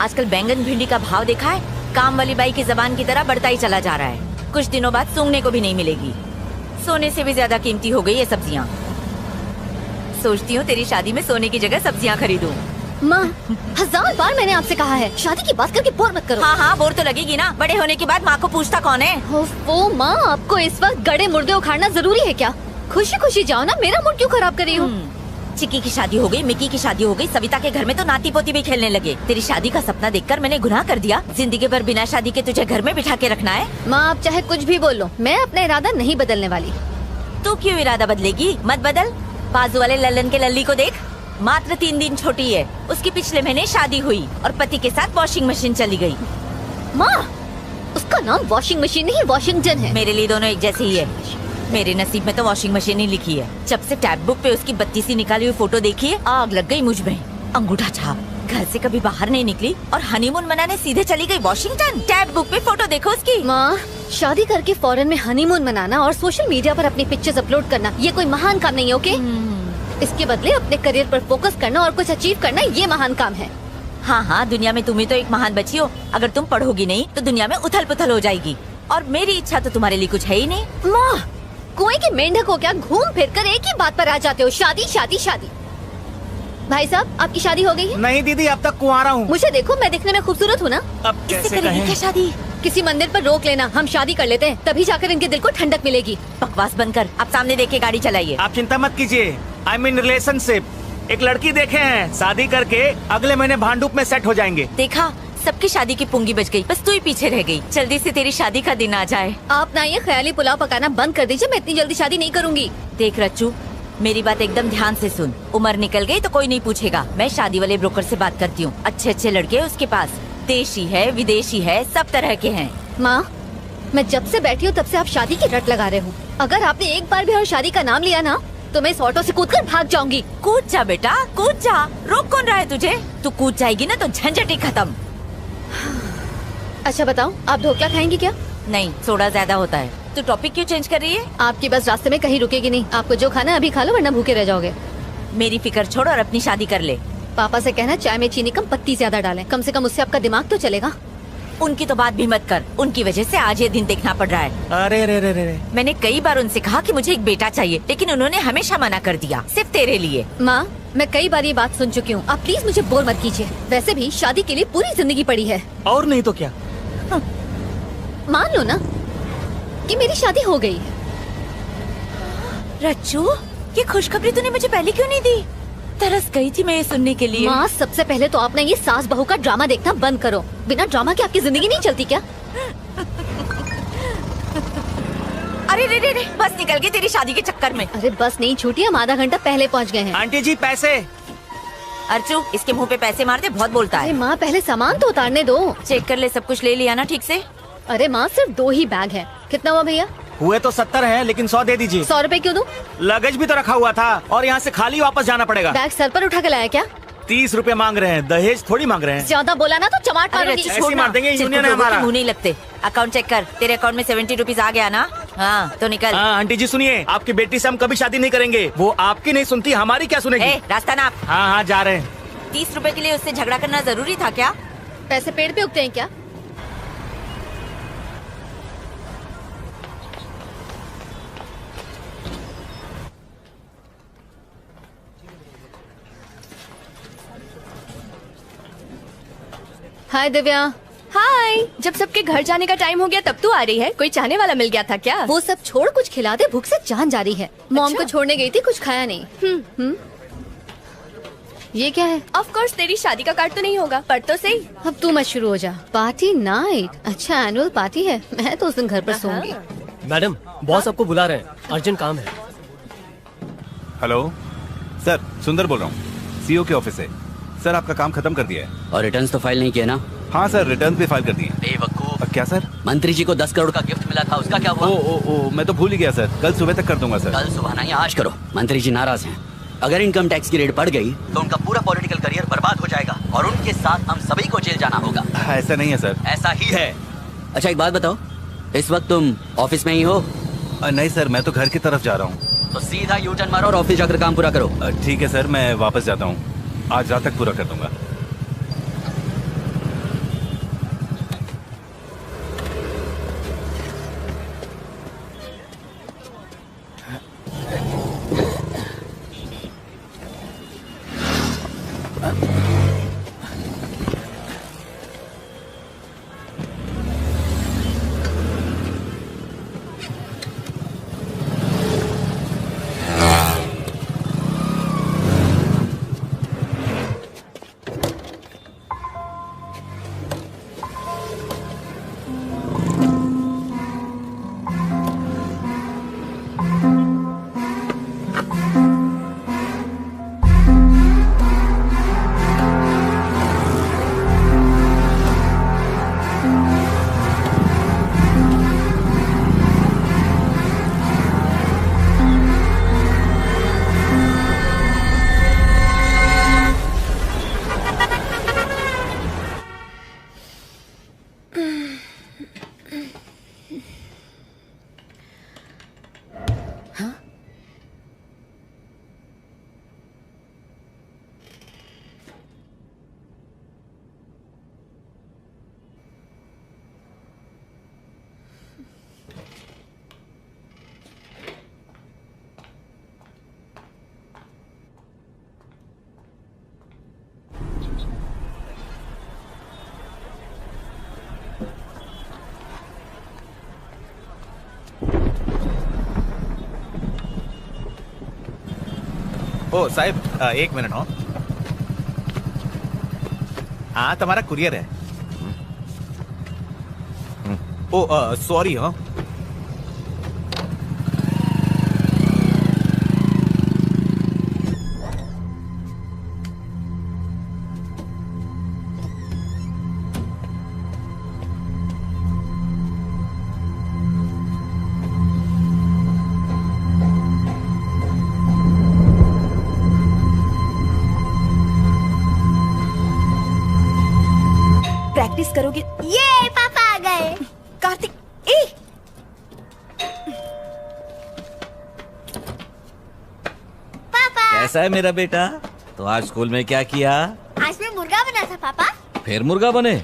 आजकल बैंगन भिंडी का भाव देखा है, काम वाली बाई की जबान की तरह बढ़ता ही चला जा रहा है। कुछ दिनों बाद सूंघने को भी नहीं मिलेगी। सोने से भी ज्यादा कीमती हो गई ये सब्जियाँ। सोचती हूँ तेरी शादी में सोने की जगह सब्जियाँ खरीदूं। माँ, 1000 बार मैंने आपसे कहा है शादी की बात करके बोर मत करो। हाँ हाँ, बोर तो लगेगी ना। बड़े होने के बाद माँ को पूछता कौन है? वो माँ, आपको इस वक्त गड़े मुर्दे उखाड़ना जरूरी है क्या? खुशी खुशी जाओ ना, मेरा मूड क्यों खराब कर रही हो? चिक्की की शादी हो गई, मिक्की की शादी हो गई, सविता के घर में तो नाती पोती भी खेलने लगे। तेरी शादी का सपना देखकर मैंने गुनाह कर दिया। जिंदगी भर बिना शादी के तुझे घर में बिठा के रखना है? माँ, आप चाहे कुछ भी बोल लो, मैं अपना इरादा नहीं बदलने वाली। तू क्यों इरादा बदलेगी? मत बदल। बाजू वाले लल्लन के लल्ली को देख, मात्र 3 दिन छोटी है। उसकी पिछले महीने शादी हुई और पति के साथ वॉशिंग मशीन चली गई। माँ, उसका नाम वॉशिंग मशीन नहीं वॉशिंगटन है। मेरे लिए दोनों एक जैसे ही है। मेरे नसीब में तो वॉशिंग मशीन ही लिखी है। जब से टैब बुक पे उसकी 32 सी निकाली हुई फोटो देखी है, आग लग गई मुझ में। अंगूठा छाप, घर से कभी बाहर नहीं निकली और हनीमून मनाने सीधे चली गई वॉशिंगटन। टैब बुक पे फोटो देखो उसकी। माँ, शादी करके फॉरेन में हनीमून मनाना और सोशल मीडिया पर अपनी पिक्चर्स अपलोड करना, ये कोई महान काम नहीं है, ओके? इसके बदले अपने करियर पर फोकस करना और कुछ अचीव करना, ये महान काम है। हाँ हाँ, दुनिया में तुम ही तो एक महान बची हो। अगर तुम पढ़ोगी नहीं तो दुनिया में उथल पुथल हो जाएगी। और मेरी इच्छा तो तुम्हारे लिए कुछ है ही नहीं। माँ, कुएं के मेंढक हो क्या? घूम फिर कर एक ही बात पर आ जाते हो, शादी शादी शादी। भाई साहब, आपकी शादी हो गई है? नहीं दीदी, अब तक कुंवारा हूँ। मुझे देखो, मैं दिखने में खूबसूरत हूँ ना? अब कैसे करेगी कहें? क्या शादी? किसी मंदिर पर रोक लेना, हम शादी कर लेते हैं, तभी जाकर इनके दिल को ठंडक मिलेगी। बकवास बंद कर, आप सामने देख के गाड़ी चलाइए। आप चिंता मत कीजिए, आई मीन रिलेशनशिप। एक लड़की देखे हैं, शादी करके अगले महीने भांडुप में सेट हो जाएंगे। देखा, सबकी शादी की पुंगी बच गई, बस तू ही पीछे रह गई। जल्दी से तेरी शादी का दिन आ जाए। आप ना ये ख्याली पुलाव पकाना बंद कर दीजिए, मैं इतनी जल्दी शादी नहीं करूँगी। देख रच्चू, मेरी बात एकदम ध्यान से सुन। उम्र निकल गई तो कोई नहीं पूछेगा। मैं शादी वाले ब्रोकर से बात करती हूँ। अच्छे अच्छे लड़के हैं उसके पास, देशी है विदेशी है, सब तरह के हैं। माँ, मैं जब से बैठी हूँ तब से आप शादी की रट लगा रहे हो। अगर आपने एक बार भी और शादी का नाम लिया ना, तो मैं इस ऑटो से कूदकर भाग जाऊंगी। कूद जा बेटा, कूद जा। रोक कौन रहा है तुझे? तू कूद जाएगी ना तो झंझट ही खत्म। अच्छा बताओ, आप ढोकला खाएंगी क्या? नहीं, सोडा ज्यादा होता है। तू टॉपिक क्यों चेंज कर रही है? आपकी बस रास्ते में कहीं रुकेगी नहीं। आपको जो खाना है अभी खा लो, वरना भूखे रह जाओगे। मेरी फिक्र छोड़ और अपनी शादी कर ले। पापा से कहना चाय में चीनी कम, पत्ती ज्यादा डालें। कम से कम उससे आपका दिमाग तो चलेगा। उनकी तो बात भी मत कर, उनकी वजह से आज ये दिन देखना पड़ रहा है। अरे रे रे रे। मैंने कई बार उनसे कहा कि मुझे एक बेटा चाहिए, लेकिन उन्होंने हमेशा मना कर दिया, सिर्फ तेरे लिए। माँ, मैं कई बार ये बात सुन चुकी हूँ, आप प्लीज मुझे बोर मत कीजिए। वैसे भी शादी के लिए पूरी जिंदगी पड़ी है। और नहीं तो क्या? मान लो ना कि मेरी शादी हो गई है। रच्चू, ये खुशखबरी तूने मुझे पहले क्यों नहीं दी? तरस गई थी मैं ये सुनने के लिए। माँ, सबसे पहले तो आपने ये सास बहू का ड्रामा देखना बंद करो। बिना ड्रामा के आपकी जिंदगी नहीं चलती क्या? अरे रे रे रे, बस निकल गई तेरी शादी के चक्कर में। अरे बस नहीं छूटी, हम आधा घंटा पहले पहुँच गए हैं। आंटी जी पैसे। अर्चू, इसके मुंह पे पैसे मार दे, बहुत बोलता अरे है। माँ, पहले सामान तो उतारने दो। चेक कर ले, सब कुछ ले लिया ना ठीक से? अरे माँ, सिर्फ 2 ही बैग है। कितना हुआ भैया? हुए तो 70 है, लेकिन 100 दे दीजिए। 100 रुपए क्यों दूं? लगेज भी तो रखा हुआ था और यहाँ से खाली वापस जाना पड़ेगा। बैग सर पर उठा के लाया क्या? 30 रुपए मांग रहे हैं, दहेज थोड़ी मांग रहे हैं। ज्यादा बोला ना तो चमाट अरे मारूंगी। रच्चू, ऐसे छोड़ ही ना। मार देंगे, सिर्फ यूनियन है लोगों के हमारा। मुंह नहीं लगते। अकाउंट चेक कर, तेरे अकाउंट में 70 रुपीज आ गया ना? हाँ तो निकल। हाँ आंटी जी सुनिए, आपकी बेटी से हम कभी शादी नहीं करेंगे। वो आपकी नहीं सुनती, हमारी क्या सुनेगी? ए, रास्ता नाप। हाँ हाँ जा रहे हैं। 30 रुपए के लिए उससे झगड़ा करना जरूरी था क्या? पैसे पेड़ पे उगते हैं क्या? हाय दिव्या। हाय, जब सबके घर जाने का टाइम हो गया तब तू आ रही है? कोई चाहने वाला मिल गया था क्या? वो सब छोड़, कुछ खिला दे, भूख से जान जा रही है। मॉम अच्छा। को छोड़ने गई थी, कुछ खाया नहीं। ये क्या है? ऑफ कोर्स तेरी शादी का कार्ड तो नहीं होगा, पर तो सही। अब तू मत शुरू हो जा। Party night? अच्छा, एनुअल पार्टी है। मैं तो उस दिन घर पर सोऊंगी। मैडम, बॉस आपको बुला रहे हैं, अर्जेंट काम है। हेलो सर, सुंदर बोल रहा हूँ, सीईओ के ऑफिस से। सर आपका काम खत्म कर दिया है। और रिटर्न्स तो फाइल नहीं किए ना? हाँ सर, रिटर्न भी फाइल कर दिए। बेवकूफ। क्या सर? मंत्री जी को 10 करोड़ का गिफ्ट मिला था, उसका क्या हुआ? ओ, मैं तो भूल ही गया सर। कल सुबह तक कर दूंगा सर। कल सुबह नहीं, आज करो। मंत्री जी नाराज हैं। अगर इनकम टैक्स की रेट बढ़ गई तो उनका पूरा पॉलिटिकल करियर बर्बाद हो जाएगा और उनके साथ हम सभी को जेल जाना होगा। ऐसा नहीं है सर। ऐसा ही है। अच्छा एक बात बताओ, इस वक्त तुम ऑफिस में ही हो? नहीं सर, मैं तो घर की तरफ जा रहा हूँ। तो सीधा यू टर्न मारो और ऑफिस जाकर काम पूरा करो। ठीक है सर, मैं वापस जाता हूँ। आज रात तक पूरा कर दूंगा। ओ साहब, एक मिनट हो। हाँ, तुम्हारा कुरियर है। ओ सॉरी। हाँ, प्रैक्टिस करोगे? ये पापा आ गए। कार्तिक, ए पापा, कैसा है मेरा बेटा? तो आज स्कूल में क्या किया? आज मैं मुर्गा बना था पापा। फिर मुर्गा बने?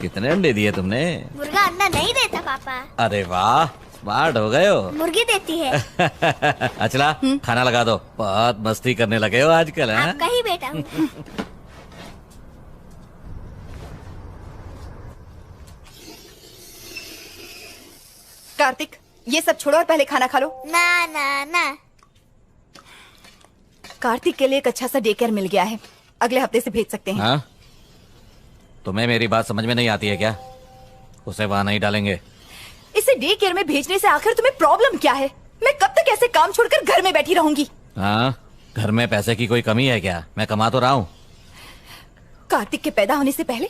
कितने अंडे दिए तुमने? मुर्गा अंडा नहीं देता पापा, अरे वाह, स्मार्ट हो गए हो। मुर्गी देती है। अचला, खाना लगा दो। बहुत मस्ती करने लगे हो आजकल, हैं? आपका ही बेटा हूँ। कार्तिक, ये सब छोड़ो और पहले खाना खा लो। ना ना ना, कार्तिक के लिए एक अच्छा सा डे केयर मिल गया है, अगले हफ्ते से भेज सकते हैं। हाँ? तुम्हें मेरी बात समझ में नहीं आती है क्या? उसे वहाँ नहीं डालेंगे। इसे डे केयर में भेजने से आखिर तुम्हें प्रॉब्लम क्या है? मैं कब तक ऐसे काम छोड़कर घर में बैठी रहूंगी? हाँ, घर में पैसे की कोई कमी है क्या? मैं कमा तो रहा हूँ। कार्तिक के पैदा होने से पहले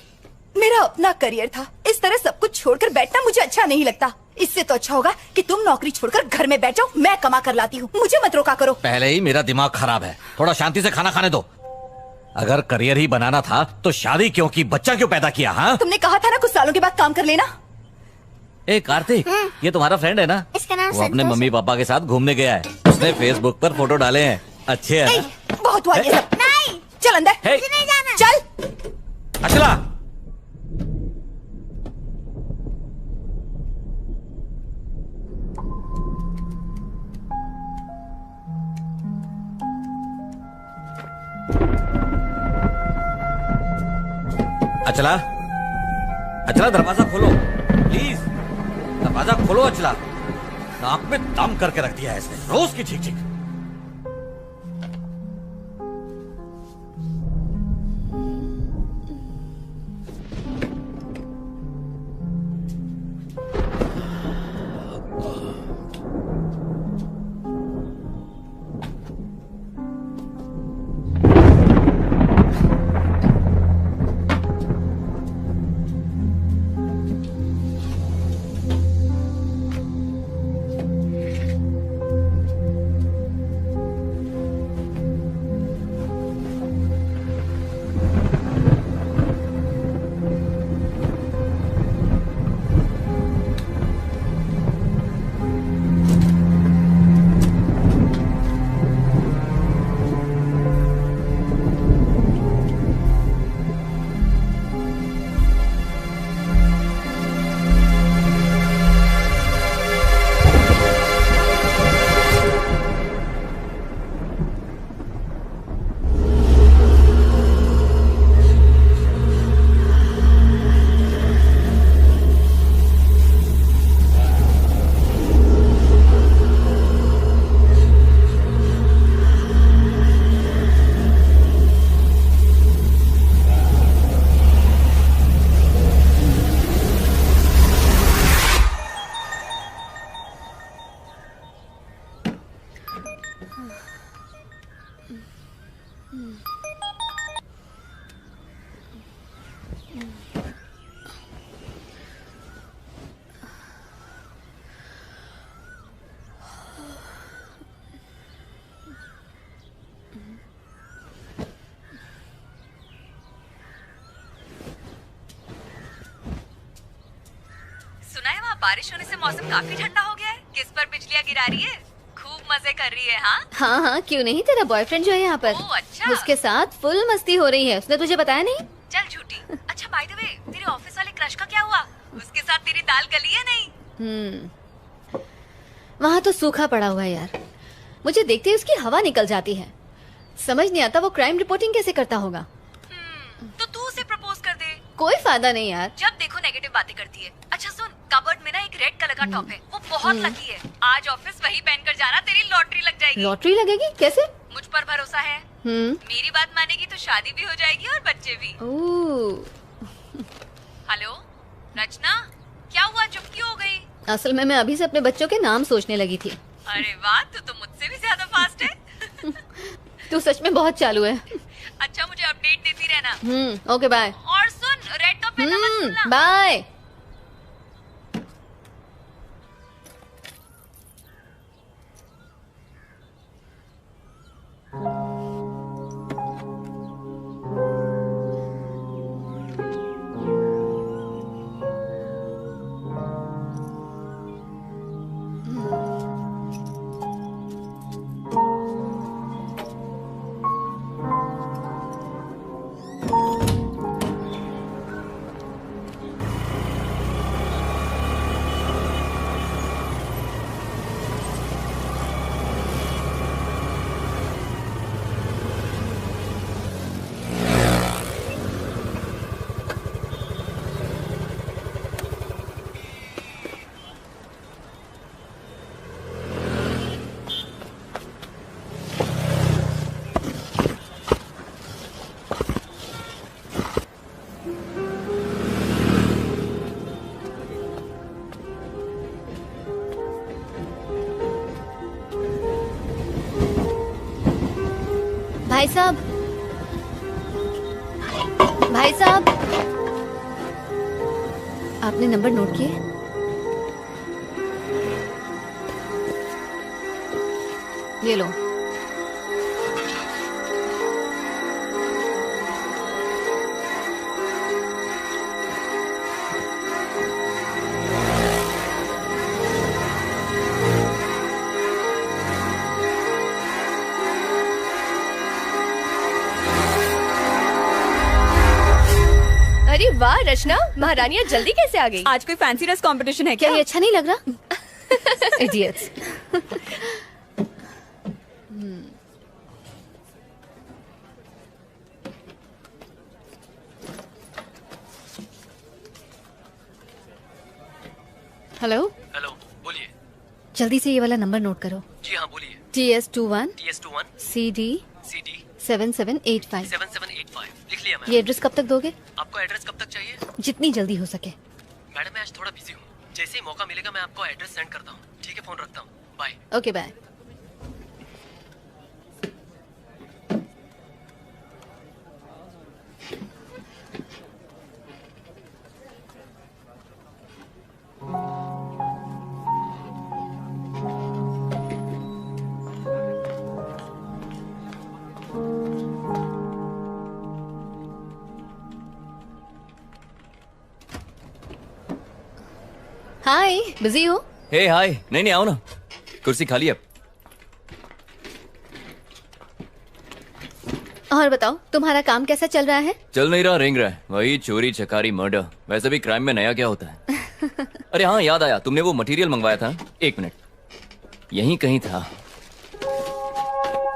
मेरा अपना करियर था। इस तरह सब कुछ छोड़कर बैठना मुझे अच्छा नहीं लगता। इससे तो अच्छा होगा कि तुम नौकरी छोड़कर घर में बैठ जाओ, मैं कमा कर लाती हूँ। मुझे मत रोका करो। पहले ही मेरा दिमाग खराब है, थोड़ा शांति से खाना खाने दो। अगर करियर ही बनाना था तो शादी क्यों की, बच्चा क्यों पैदा किया? हाँ, तुमने कहा था ना कुछ सालों के बाद काम कर लेना। ए कार्तिक, ये तुम्हारा फ्रेंड है ना? इसका नाम वो अपने संतोष मम्मी पापा के साथ घूमने गया है। उसने फेसबुक पर फोटो डाले हैं, अच्छे हैं ना? बहुत हुआ ये सब। नहीं, चल अंदर। हे! मुझे नहीं जाना। चल। अचला, अचला, अचला दरवाजा खोलो प्लीज, दरवाजा खोलो। अचला, नाक में दम करके रख दिया है इसने, रोज की चीख चीख। सुना है वहाँ बारिश होने से मौसम काफी ठंडा हो गया है। किस पर बिजलियाँ गिरा रही है? खूब मजे कर रही है। हाँ हाँ हाँ, क्यों नहीं, तेरा बॉयफ्रेंड जो है यहाँ पर, ओह, अच्छा। उसके साथ फुल मस्ती हो रही है। उसने तुझे बताया नहीं? चल झूठी। अच्छा बाय द वे, तेरे ऑफिस वाले क्रश का क्या हुआ? उसके साथ तेरी दाल गली है नहीं? वहाँ तो सूखा पड़ा हुआ है यार। मुझे देखते ही उसकी हवा निकल जाती है। समझ नहीं आता वो क्राइम रिपोर्टिंग कैसे करता होगा। तो तू उसे प्रपोज कर दे। कोई फायदा नहीं यार। जब देखो नेगेटिव बातें करती है। अच्छा सुन, कबर्ड में ना एक रेड कलर का टॉप है, वो बहुत लकी है। आज ऑफिस वही पहनकर जाना, तेरी लॉटरी लग जाएगी। लॉटरी लगेगी कैसे? मुझ पर भरोसा है। मेरी बात मानेगी तो शादी भी हो जाएगी और बच्चे भी। हेलो रचना, क्या हुआ, चुप क्यों हो गई? असल में मैं अभी से अपने बच्चों के नाम सोचने लगी थी। अरे वाह, तू तो मुझसे भी ज्यादा फास्ट है। तू सच में बहुत चालू है। अच्छा, मुझे अपडेट देती रहना। Okay bye. और सुन, रेड टॉप पे मत भूलना। बाय। भाई साहब, भाई साहब, आपने नंबर नोट किए? ये लो। अरे वाह रचना, महारानियाँ जल्दी कैसे आ गई? आज कोई फैंसी ड्रेस कंपटीशन है क्या? ये अच्छा नहीं लग रहा? इडियट्स। हेलो हेलो, बोलिए। जल्दी से ये वाला नंबर नोट करो। जी हाँ, बोलिए। TS21 CD 7785। 7785 लिख लिया मैम। ये एड्रेस कब तक दोगे? आपको एड्रेस कब तक चाहिए? जितनी जल्दी हो सके। मैडम, मैं आज थोड़ा बिजी हूँ, जैसे ही मौका मिलेगा मैं आपको एड्रेस सेंड करता हूँ। ठीक है, फोन रखता हूँ, bye. Okay bye. Hi, busy हो? हे हाय, नहीं आओ ना, कुर्सी खाली अब। और बताओ, तुम्हारा काम कैसा चल रहा है? चल नहीं रहा, रेंग रहा है, वही चोरी चकारी मर्डर। वैसे भी क्राइम में नया क्या होता है? अरे हाँ, याद आया, तुमने वो मटेरियल मंगवाया था। एक मिनट, यहीं कहीं था।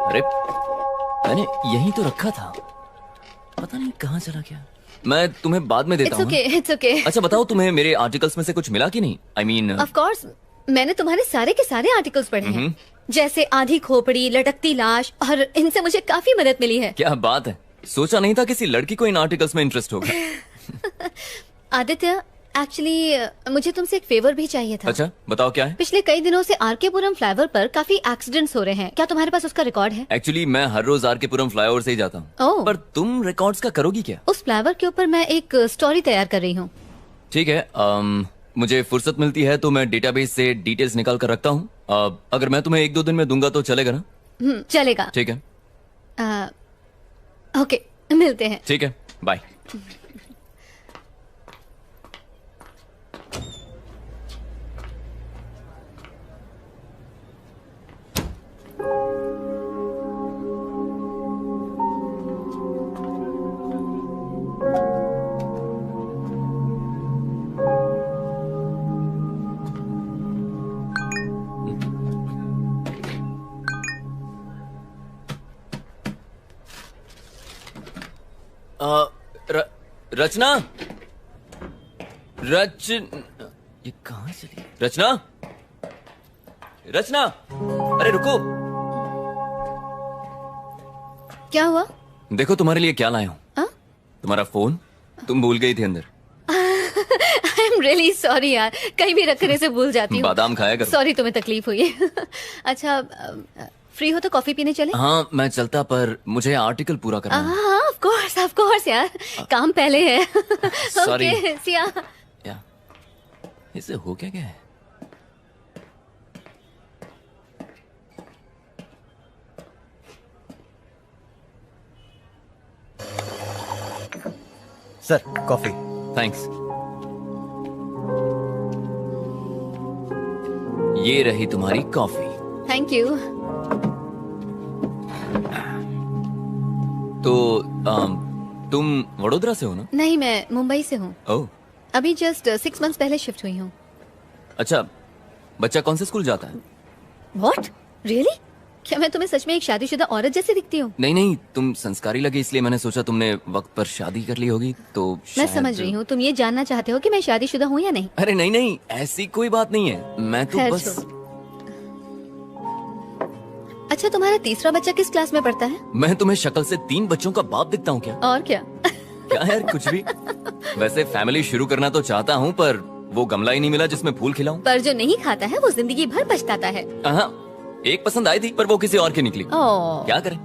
अरे मैंने यहीं तो रखा था, पता नहीं कहाँ चला गया। मैं तुम्हें बाद में देता हूँ। It's okay. अच्छा बताओ, तुम्हें मेरे आर्टिकल्स में से कुछ मिला कि नहीं? I mean, Of course, मैंने तुम्हारे सारे के सारे आर्टिकल्स पढ़े हैं, जैसे आधी खोपड़ी, लटकती लाश, और इनसे मुझे काफी मदद मिली है। क्या बात है, सोचा नहीं था किसी लड़की को इन आर्टिकल्स में इंटरेस्ट होगा। आदित्य, एक्चुअली मुझे तुमसे एक फेवर भी चाहिए था। अच्छा बताओ, क्या है? पिछले कई दिनों से आरकेपुरम फ्लाईओवर पर काफी एक्सीडेंट्स हो रहे हैं, क्या तुम्हारे पास उसका रिकॉर्ड है? एक्चुअली मैं हर रोज आरकेपुरम फ्लाईओवर से ही जाता हूँ। ओह। पर तुम रिकॉर्ड्स का करोगी क्या? उस फ्लाईओवर के ऊपर मैं एक स्टोरी तैयार कर रही हूँ। ठीक है, मुझे फुर्सत मिलती है तो मैं डेटाबेस से डिटेल्स निकाल कर रखता हूँ। अगर मैं तुम्हें 1-2 दिन में दूंगा तो चलेगा ना? चलेगा। ठीक है। ओके, मिलते हैं। ठीक है, बाय। रचना, ये कहाँ चली? रचना, रचना, अरे रुको। क्या हुआ? देखो तुम्हारे लिए क्या लाया हूँ। हाँ? तुम्हारा फोन तुम भूल गई थी अंदर। आई एम रियली सॉरी यार, कहीं भी रख कर इसे भूल जाती हूँ। बादाम खाया करो। सॉरी तुम्हें तकलीफ हुई है। अच्छा फ्री हो तो कॉफी पीने चले? हाँ मैं चलता, पर मुझे आर्टिकल पूरा करना है। हाँ ऑफ कोर्स यार, काम पहले है। Sorry. ओके सिया। क्या इसे हो क्या है? Sir coffee. थैंक्स। ये रही तुम्हारी कॉफी। Thank you. तो तुम वडोदरा से हो ना? नहीं, मैं मुंबई से हूँ। ओह अभी जस्ट 6 months पहले शिफ्ट हुई हूँ। अच्छा, बच्चा कौन से स्कूल जाता है? What really? क्या मैं तुम्हें सच में एक शादीशुदा औरत जैसे दिखती हूँ? नहीं, तुम संस्कारी लगे इसलिए मैंने सोचा तुमने वक्त पर शादी कर ली होगी तो मैं शायद... समझ रही हूँ, तुम ये जानना चाहते हो कि मैं शादीशुदा हूँ या नहीं? अरे नहीं, ऐसी कोई बात नहीं है। मैं तो खैर बस... छोड़ो। अच्छा तुम्हारा तीसरा बच्चा किस क्लास में पढ़ता है? मैं तुम्हें शक्ल से 3 बच्चों का बाप दिखता हूँ क्या? और क्या? क्या यार कुछ भी। वैसे फैमिली शुरू करना तो चाहता हूँ, पर वो गमला ही नहीं मिला जिसमें फूल खिलाऊं। पर जो नहीं खाता है वो जिंदगी भर पछताता है। हाँ, एक पसंद आई थी पर वो किसी और की निकली। ओह। क्या करें,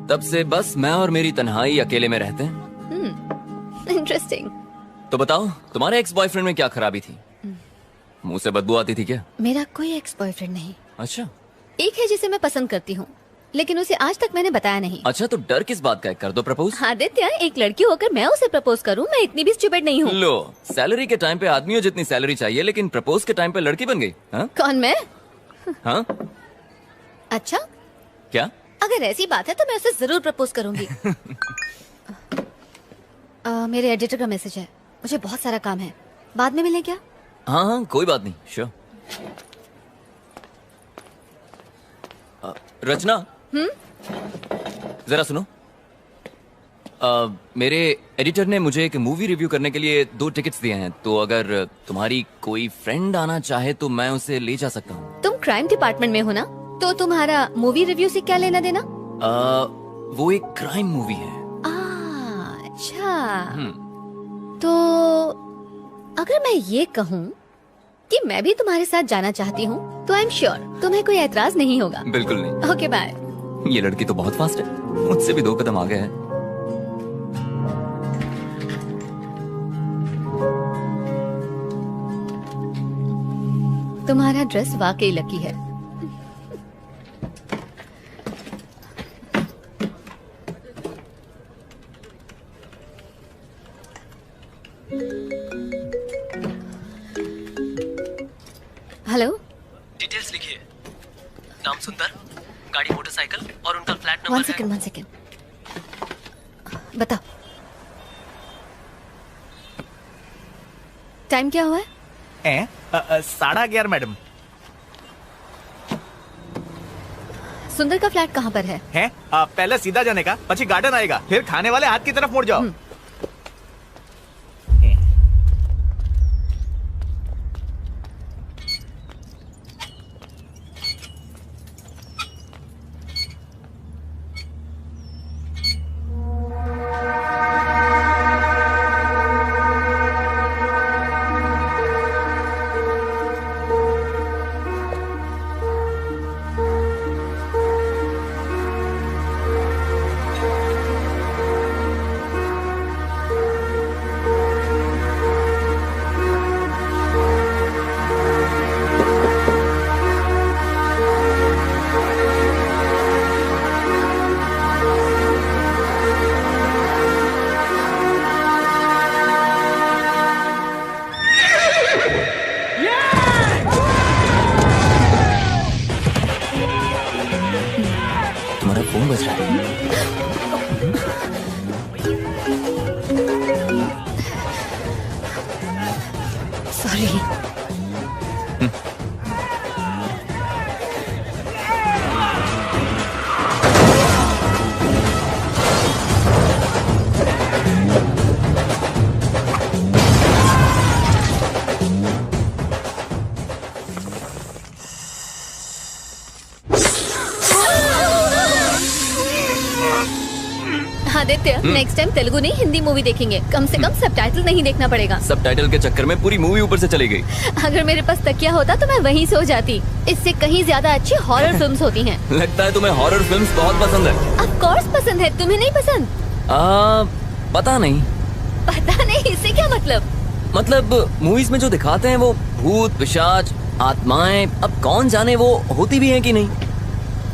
तब से बस मैं और मेरी तन्हाई अकेले में रहते हैं। इंटरेस्टिंग। तो बताओ, तुम्हारे एक्स बॉयफ्रेंड में क्या खराबी थी? मुंह से बदबू आती थी क्या? मेरा कोई एक्स बॉयफ्रेंड नहीं। अच्छा। एक है जिसे मैं पसंद करती हूँ, लेकिन उसे आज तक मैंने बताया नहीं। अच्छा, तो डर किस बात का है? कर दो प्रपोज। आदित्य, एक लड़की होकर मैं उसे प्रपोज करूँ? मैं इतनी भी स्टूपिड नहीं हूँ। लो, सैलरी के टाइम पे आदमियों जितनी सैलरी चाहिए, लेकिन प्रपोज के टाइम पे लड़की बन गई। हाँ? कौन, मैं? हाँ? अच्छा, क्या? अगर ऐसी बात है तो मैं उसे जरूर प्रपोज करूंगी। मेरे एडिटर का मैसेज है, मुझे बहुत सारा काम है, बाद में मिलें क्या? हाँ, कोई बात नहीं, श्योर। रचना, जरा सुनो। मेरे एडिटर ने मुझे एक मूवी रिव्यू करने के लिए 2 टिकट्स दिए हैं, तो अगर तुम्हारी कोई फ्रेंड आना चाहे तो मैं उसे ले जा सकता हूँ। तुम क्राइम डिपार्टमेंट में हो ना, तो तुम्हारा मूवी रिव्यू से क्या लेना देना? वो एक क्राइम मूवी है। अच्छा, तो अगर मैं ये कहूँ कि मैं भी तुम्हारे साथ जाना चाहती हूँ तो आई एम श्योर तुम्हें कोई एतराज नहीं होगा। बिल्कुल नहीं। Okay bye. ये लड़की तो बहुत फास्ट है, मुझसे भी 2 कदम आगे है। तुम्हारा ड्रेस वाकई लकी है। हेलो, डिटेल्स लिखिए। नाम सुंदर, गाड़ी मोटरसाइकिल और उनका फ्लैट नंबर है। 1 सेकंड। बताओ टाइम क्या हुआ है? 11:30 मैडम। सुंदर का फ्लैट कहाँ पर है? पहले सीधा जाने का, પછી गार्डन आएगा, फिर खाने वाले हाथ की तरफ मुड़ जाओ। तुम्हारा फोन बज रहा है। Sorry. Aditya, next time Telugu नहीं हिंदी मूवी देखेंगे। कम से कम सबटाइटल नहीं देखना पड़ेगा। सबटाइटल के चक्कर में पूरी मूवी ऊपर से चली गई। अगर मेरे पास तकिया होता तो मैं वहीं सो जाती। इससे कहीं ज्यादा अच्छी हॉरर फिल्म्स होती हैं। लगता है तुम्हें हॉरर फिल्म्स बहुत पसंद है। ऑफ कोर्स पसंद है, तुम्हें नहीं पसंद? पता नहीं। पता नहीं, इससे क्या मतलब? मतलब मूवीज में जो दिखाते हैं वो भूत, पिशाच, आत्माएं, अब कौन जाने वो होती भी हैं कि नहीं।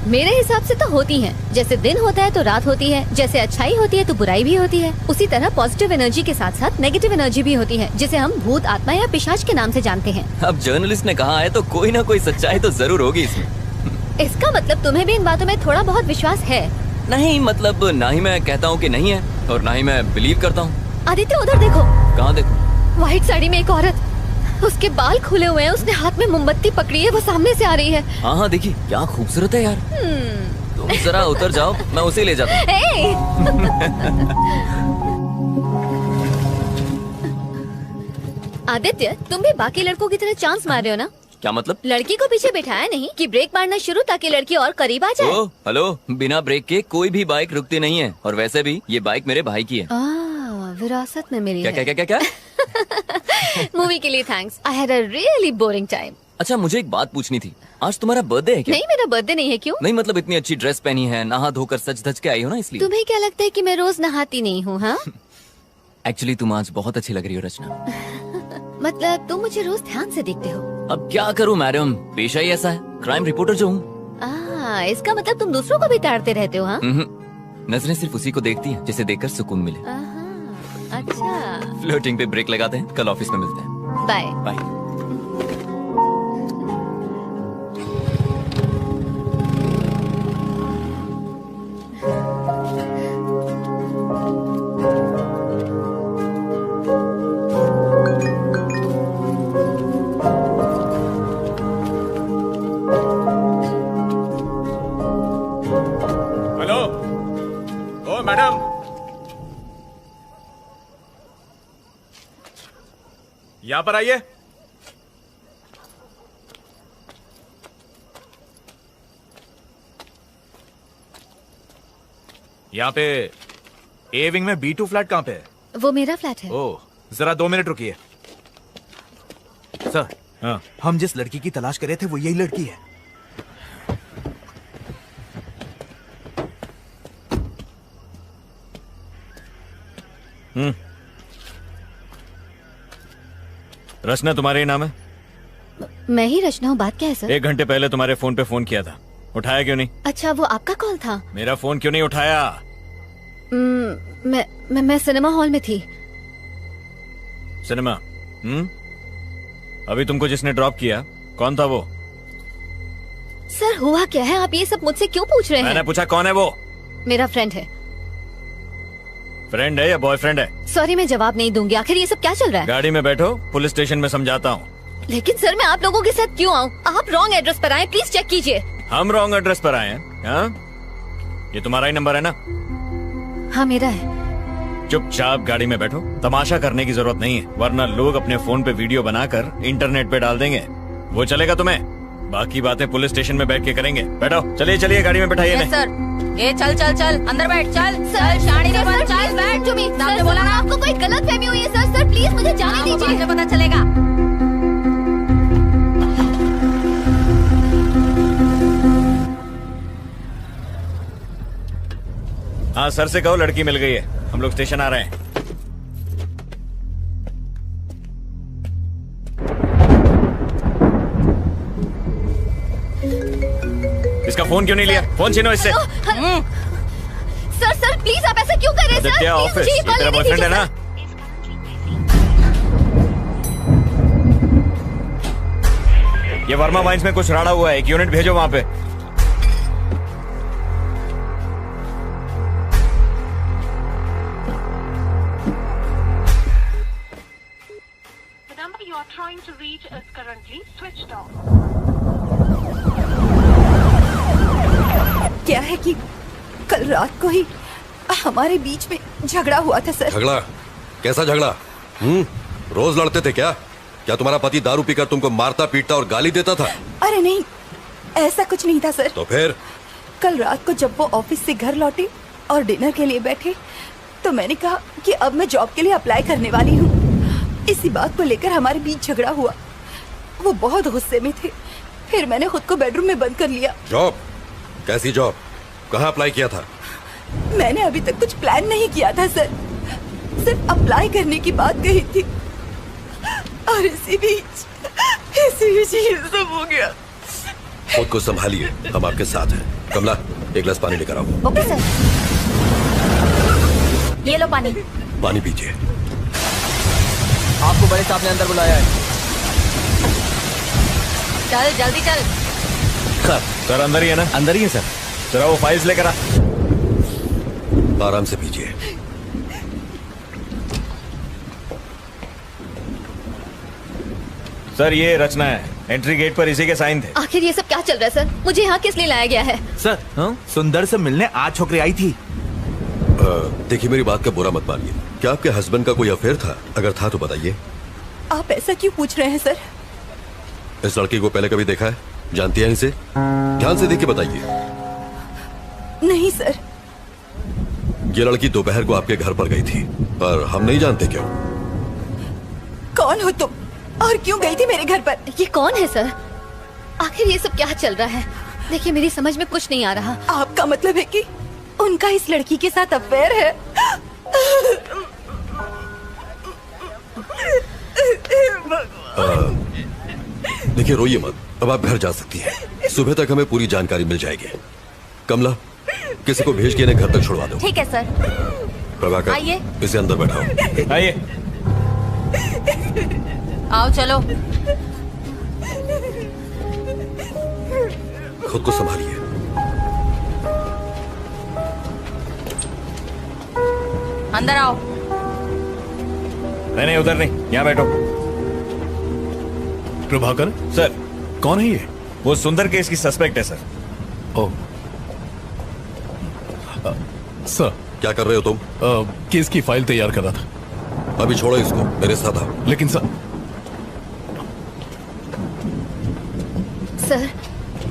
मेरे हिसाब से तो होती हैं। जैसे दिन होता है तो रात होती है, जैसे अच्छाई होती है तो बुराई भी होती है। उसी तरह पॉजिटिव एनर्जी के साथ साथ नेगेटिव एनर्जी भी होती है, जिसे हम भूत, आत्मा या पिशाच के नाम से जानते हैं। अब जर्नलिस्ट ने कहा है तो कोई ना कोई सच्चाई तो जरूर होगी इसमें। इसका मतलब तुम्हें भी इन बातों में थोड़ा बहुत विश्वास है? नहीं, मतलब ना ही मैं कहता हूँ कि नहीं है और ना ही मैं बिलीव करता हूँ। आदित्य उधर देखो। कहाँ देखो? व्हाइट साड़ी में एक औरत, उसके बाल खुले हुए हैं, उसने हाथ में मोमबत्ती पकड़ी है, वो सामने से आ रही है। हाँ हाँ देखिए, क्या खूबसूरत है यार। तुम जरा उतर जाओ, मैं उसे ले जाता हूँ। आदित्य, तुम भी बाकी लड़कों की तरह चांस मार रहे हो ना? क्या मतलब? लड़की को पीछे बिठाया नहीं कि ब्रेक मारना शुरू ताकि लड़की और करीब आ जाए। ओ, हेलो, बिना ब्रेक के कोई भी बाइक रुकती नहीं है। और वैसे भी ये बाइक मेरे भाई की है। विरासत में मिली क्या है। क्या क्या क्या क्या? मूवी के लिए thanks. I had a really boring time. अच्छा, मुझे एक बात पूछनी थी। आज तुम्हारा बर्थडे है क्या? नहीं, मेरा बर्थडे नहीं है। क्यों? नहीं, मतलब इतनी अच्छी ड्रेस पहनी है, नहा धोकर सज धज के आई हो ना, इसलिए। तुम्हें क्या लगता है कि मैं रोज नहाती नहीं हूँ? हाँ, एक्चुअली तुम आज बहुत अच्छी लग रही हो रचना। मतलब तुम मुझे रोज ध्यान से देखते हो। अब क्या करूँ मैडम, पेशा ही ऐसा है, क्राइम रिपोर्टर जो हूँ। इसका मतलब तुम दूसरों को भी ताड़ते रहते हो? हाँ, नजरें सिर्फ उसी को देखती हैं जिसे देखकर सुकून मिले। अच्छा, फ्लर्टिंग पे ब्रेक लगाते हैं, कल ऑफिस में मिलते हैं। Bye bye. Hello, oh madam, यहाँ पर आइए। यहाँ पे ए विंग में B2 फ्लैट कहाँ पे है? वो मेरा फ्लैट है। ओह, जरा 2 मिनट रुकिए। सर, हाँ, हम जिस लड़की की तलाश कर रहे थे वो यही लड़की है। रचना तुम्हारे ही नाम है? मैं ही रचना हूँ। बात क्या है सर? 1 घंटे पहले तुम्हारे फोन पे फोन किया था, उठाया क्यों नहीं? अच्छा, वो आपका कॉल था? मेरा फोन क्यों नहीं उठाया? मैं सिनेमा हॉल में थी। सिनेमा? अभी तुमको जिसने ड्रॉप किया कौन था वो? सर, हुआ क्या है? आप ये सब मुझसे क्यों पूछ रहे हैं? मैंने पूछा कौन है वो? मेरा फ्रेंड है। फ्रेंड है या बॉयफ्रेंड है? सॉरी, मैं जवाब नहीं दूंगी। आखिर ये सब क्या चल रहा है? गाड़ी में बैठो, पुलिस स्टेशन में समझाता हूँ। लेकिन सर, मैं आप लोगों के साथ क्यों आऊँ? आप रॉन्ग एड्रेस पर आए, प्लीज चेक कीजिए। हम रॉन्ग एड्रेस पर आए हैं? हाँ? ये तुम्हारा ही नंबर है ना? हाँ, मेरा है। चुपचाप गाड़ी में बैठो, तमाशा करने की जरूरत नहीं है, वरना लोग अपने फोन पे वीडियो बनाकर इंटरनेट पे डाल देंगे। वो चलेगा तुम्हें? बाकी बातें पुलिस स्टेशन में बैठ के करेंगे। बैठो, चलिए चलिए गाड़ी में बैठाइए। सर, ये चल चल चल अंदर बैठ, चल चल शानी के बाद चल बैठ। तुम आपने बोला ना आपको कोई गलत फहमी हुई है। सर सर प्लीज मुझे जाने दीजिए। मुझे पता चलेगा। हाँ, सर से कहो लड़की मिल गई है, हम लोग स्टेशन आ रहे हैं। इसका फोन क्यों नहीं लिया? फोन छीनो इससे। सर सर प्लीज, आप ऐसा क्यों कर रहे हैं? सर क्या ऑफिस? ये तेरा बॉयफ्रेंड है ना? ये वर्मा वाइन्स में कुछ राड़ा हुआ है, एक यूनिट भेजो वहां पे। Trying to reach is currently switched off. क्या है कि कल रात को ही हमारे बीच में झगड़ा हुआ था सर। झगड़ा? कैसा झगड़ा? रोज लड़ते थे क्या? क्या तुम्हारा पति दारू पीकर तुमको मारता पीटता और गाली देता था? अरे नहीं, ऐसा कुछ नहीं था सर। तो फिर? कल रात को जब वो ऑफिस से घर लौटे और डिनर के लिए बैठे तो मैंने कहा कि अब मैं जॉब के लिए अप्लाई करने वाली हूँ। इसी बात को लेकर हमारे बीच झगड़ा हुआ। वो बहुत गुस्से में थे। फिर मैंने खुद को बेडरूम में बंद कर लिया। जॉब? कैसी जॉब? कहाँ अप्लाई किया था? मैंने अभी तक कुछ प्लान नहीं किया था सर, सिर्फ अप्लाई करने की बात कही थी और इसी बीच ये सब हो गया। खुद को संभालिए, हम आपके साथ हैं। कमला, एक गिलास पानी लेकर आओ। Okay sir. ये लो पानी। पानी पीजिए। आपको बड़े साहब ने अंदर बुलाया है। चल जल्दी चल। सर अंदर ही है ना? अंदर ही है सर। जरा वो फाइल्स लेकर आ। आराम से पीजिए। सर ये रचना है, एंट्री गेट पर इसी के साइन थे। आखिर ये सब क्या चल रहा है सर? मुझे यहाँ किस लिए लाया गया है? सर सुंदर से मिलने आज छोकरी आई थी। देखिए मेरी बात का बुरा मत मानिए। क्या आपके हस्बैंड का कोई अफेयर था? अगर था तो बताइए। आप ऐसा क्यों पूछ रहे हैं सर? इस लड़की को पहले कभी देखा है? जानती है इसे? ध्यान से देख के बताइए। नहीं सर। ये लड़की दोपहर को आपके घर पर गई थी, पर हम नहीं जानते क्यों। कौन हो तुम और क्यों गई थी मेरे घर पर? ये कौन है सर? आखिर ये सब क्या चल रहा है? देखिए मेरी समझ में कुछ नहीं आ रहा। आपका मतलब है कि उनका इस लड़की के साथ अफेयर है? देखिए रोइए मत, अब आप घर जा सकती हैं। सुबह तक हमें पूरी जानकारी मिल जाएगी। कमला, किसी को भेज के इन्हें घर तक छुड़वा दो। ठीक है सर। प्रभाकर, आइए। इसे अंदर बैठाओ। आइए। आओ चलो। खुद को संभालिए। अंदर आओ। नहीं उधर नहीं, यहाँ बैठो। प्रभाकर सर। कौन है ये? वो सुंदर केस की सस्पेक्ट है सर। ओ सर, क्या कर रहे हो तुम? केस की फाइल तैयार कर रहा था। अभी छोड़ो इसको, मेरे साथ आओ। लेकिन सर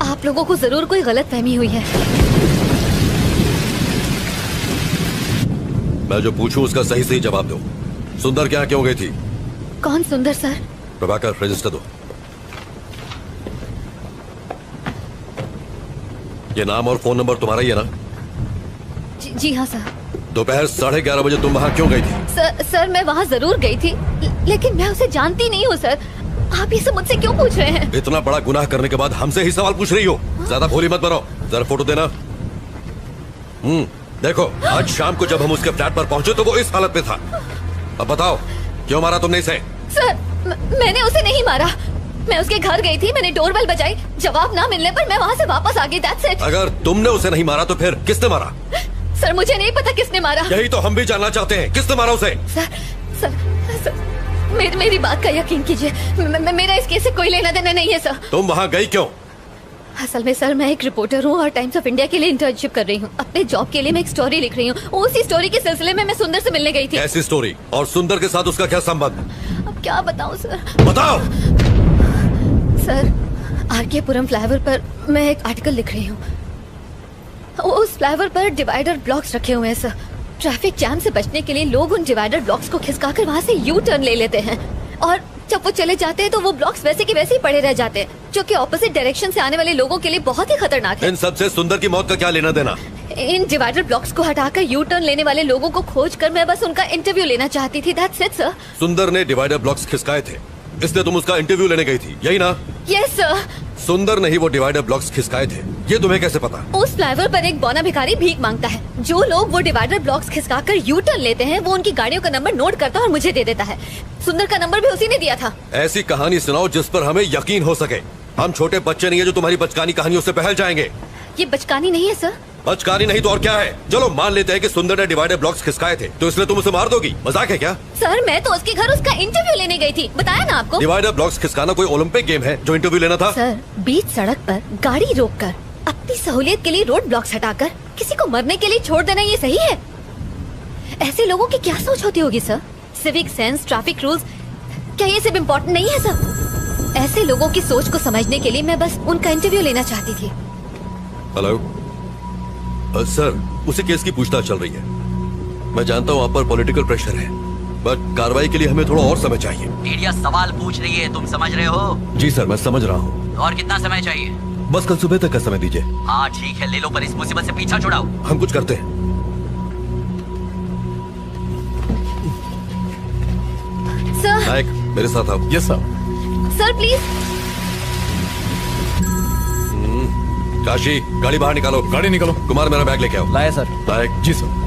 आप लोगों को जरूर कोई गलत फहमी हुई है। मैं जो पूछूं उसका सही सही जवाब दो। सुंदर क्या क्यों गई थी? कौन सुंदर सर? प्रभाकर, रजिस्टर दो। ये नाम और फोन नंबर तुम्हारा ही है ना? जी हाँ सर। दोपहर 11:30 बजे तुम वहाँ क्यों गई थी? सर मैं वहाँ जरूर गई थी, लेकिन मैं उसे जानती नहीं हूँ सर। आप ये सब मुझसे क्यों पूछ रहे हैं? इतना बड़ा गुनाह करने के बाद हमसे ही सवाल पूछ रही हो? ज्यादा भोली मत बनो। जरा फोटो देना। देखो, आज शाम को जब हम उसके फ्लैट पर पहुंचे तो वो इस हालत में था। अब बताओ, क्यों मारा तुमने इसे? सर मैंने उसे नहीं मारा। मैं उसके घर गई थी, मैंने डोरबेल बजाई, जवाब ना मिलने पर मैं वहाँ से वापस आ गई। That's it. अगर तुमने उसे नहीं मारा तो फिर किसने मारा? सर मुझे नहीं पता किसने मारा। यही तो हम भी जानना चाहते हैं, किसने मारा उसे? सर मेरी बात का यकीन कीजिए, मेरा इस केस से कोई लेना देना नहीं है सर। तुम वहाँ गई क्यों? असल में सर मैं एक रिपोर्टर हूँ और टाइम्स ऑफ इंडिया के लिए इंटर्नशिप कर रही हूँ। अपने जॉब के लिए मैं एक स्टोरी लिख रही हूँ। उसी स्टोरी के सिलसिले में मैं सुंदर से मिलने गई थी। ऐसी स्टोरी? और सुंदर के साथ उसका क्या संबंध? अब क्या बताऊँ सर? बताओ। सर आरके पुरम फ्लाईओवर पर मैं एक आर्टिकल लिख रही हूँ। उस फ्लाईओवर पर डिवाइडर ब्लॉक्स रखे हुए हैं सर। ट्रैफिक जैम से बचने के लिए लोग उन डिवाइडर ब्लॉक्स को खिसकाकर वहाँ से यू टर्न ले लेते हैं और जब वो चले जाते हैं तो वो ब्लॉक्स वैसे के वैसे ही पड़े रह जाते हैं, जो कि ऑपोजिट डायरेक्शन से आने वाले लोगों के लिए बहुत ही खतरनाक है। इन सबसे सुंदर की मौत का क्या लेना देना? इन डिवाइडर ब्लॉक्स को हटाकर यू टर्न लेने वाले लोगों को खोजकर मैं बस उनका इंटरव्यू लेना चाहती थी। That's it sir. सुंदर ने डिवाइडर ब्लॉक्स खिसकाए थे, इसलिए तुम उसका इंटरव्यू लेने गई थी, यही ना? Yes sir. सुंदर ने ही वो डिवाइडर ब्लॉक्स खिसकाए थे, ये तुम्हें कैसे पता? उस फ्लाईओवर पर एक बौना भिखारी भीख मांगता है। जो लोग वो डिवाइडर ब्लॉक्स खिसकाकर यू टर्न लेते हैं वो उनकी गाड़ियों का नंबर नोट करता है और मुझे दे देता है। सुंदर का नंबर भी उसी ने दिया था। ऐसी कहानी सुनाओ जिस पर हमें यकीन हो सके। हम छोटे बच्चे नहीं है जो तुम्हारी बचकानी कहानियों से बहल जाएंगे। ये बचकानी नहीं है सर। बचकानी नहीं तो और क्या है? चलो मान लेते हैं कि सुंदर ने डिवाइडर ब्लॉक्स खिसकाए थे, तो इसलिए तुम उसे मार दोगी? मजाक है क्या? सर मैं तो उसके घर उसका इंटरव्यू लेने गई थी, बताया ना आपको। डिवाइडर ब्लॉक्स खिसकाना कोई ओलंपिक गेम है जो इंटरव्यू लेना था? सर बीच सड़क पर गाड़ी रोककर अपनी सहूलियत के लिए रोड ब्लॉक्स हटाकर किसी को मरने के लिए छोड़ देना ये सही है? ऐसे लोगों की क्या सोच होती होगी sir? Civic sense, traffic rules, क्या ये सब इम्पोर्टेंट नहीं है सर? ऐसे लोगों की सोच को समझने के लिए मैं बस उनका इंटरव्यू लेना चाहती थी। हेलो सर, उसी केस की पूछताछ चल रही है। मैं जानता हूँ आप पर पॉलिटिकल प्रेशर है, बट कार्रवाई के लिए हमें थोड़ा और समय चाहिए। मीडिया सवाल पूछ रही है, तुम समझ रहे हो? जी सर, मैं समझ रहा हूँ। और कितना समय चाहिए? बस कल सुबह तक का समय दीजिए। हाँ ठीक है, ले लो, पर इस मुसीबत से पीछा छुड़ाओ। हम कुछ करते हैं। सर। नायक, मेरे साथ आओ। Yes sir. Sir please. Kashi, गाड़ी बाहर निकालो। गाड़ी निकालो। कुमार, मेरा बैग लेके आओ। लाया सर। नायक। जी सर।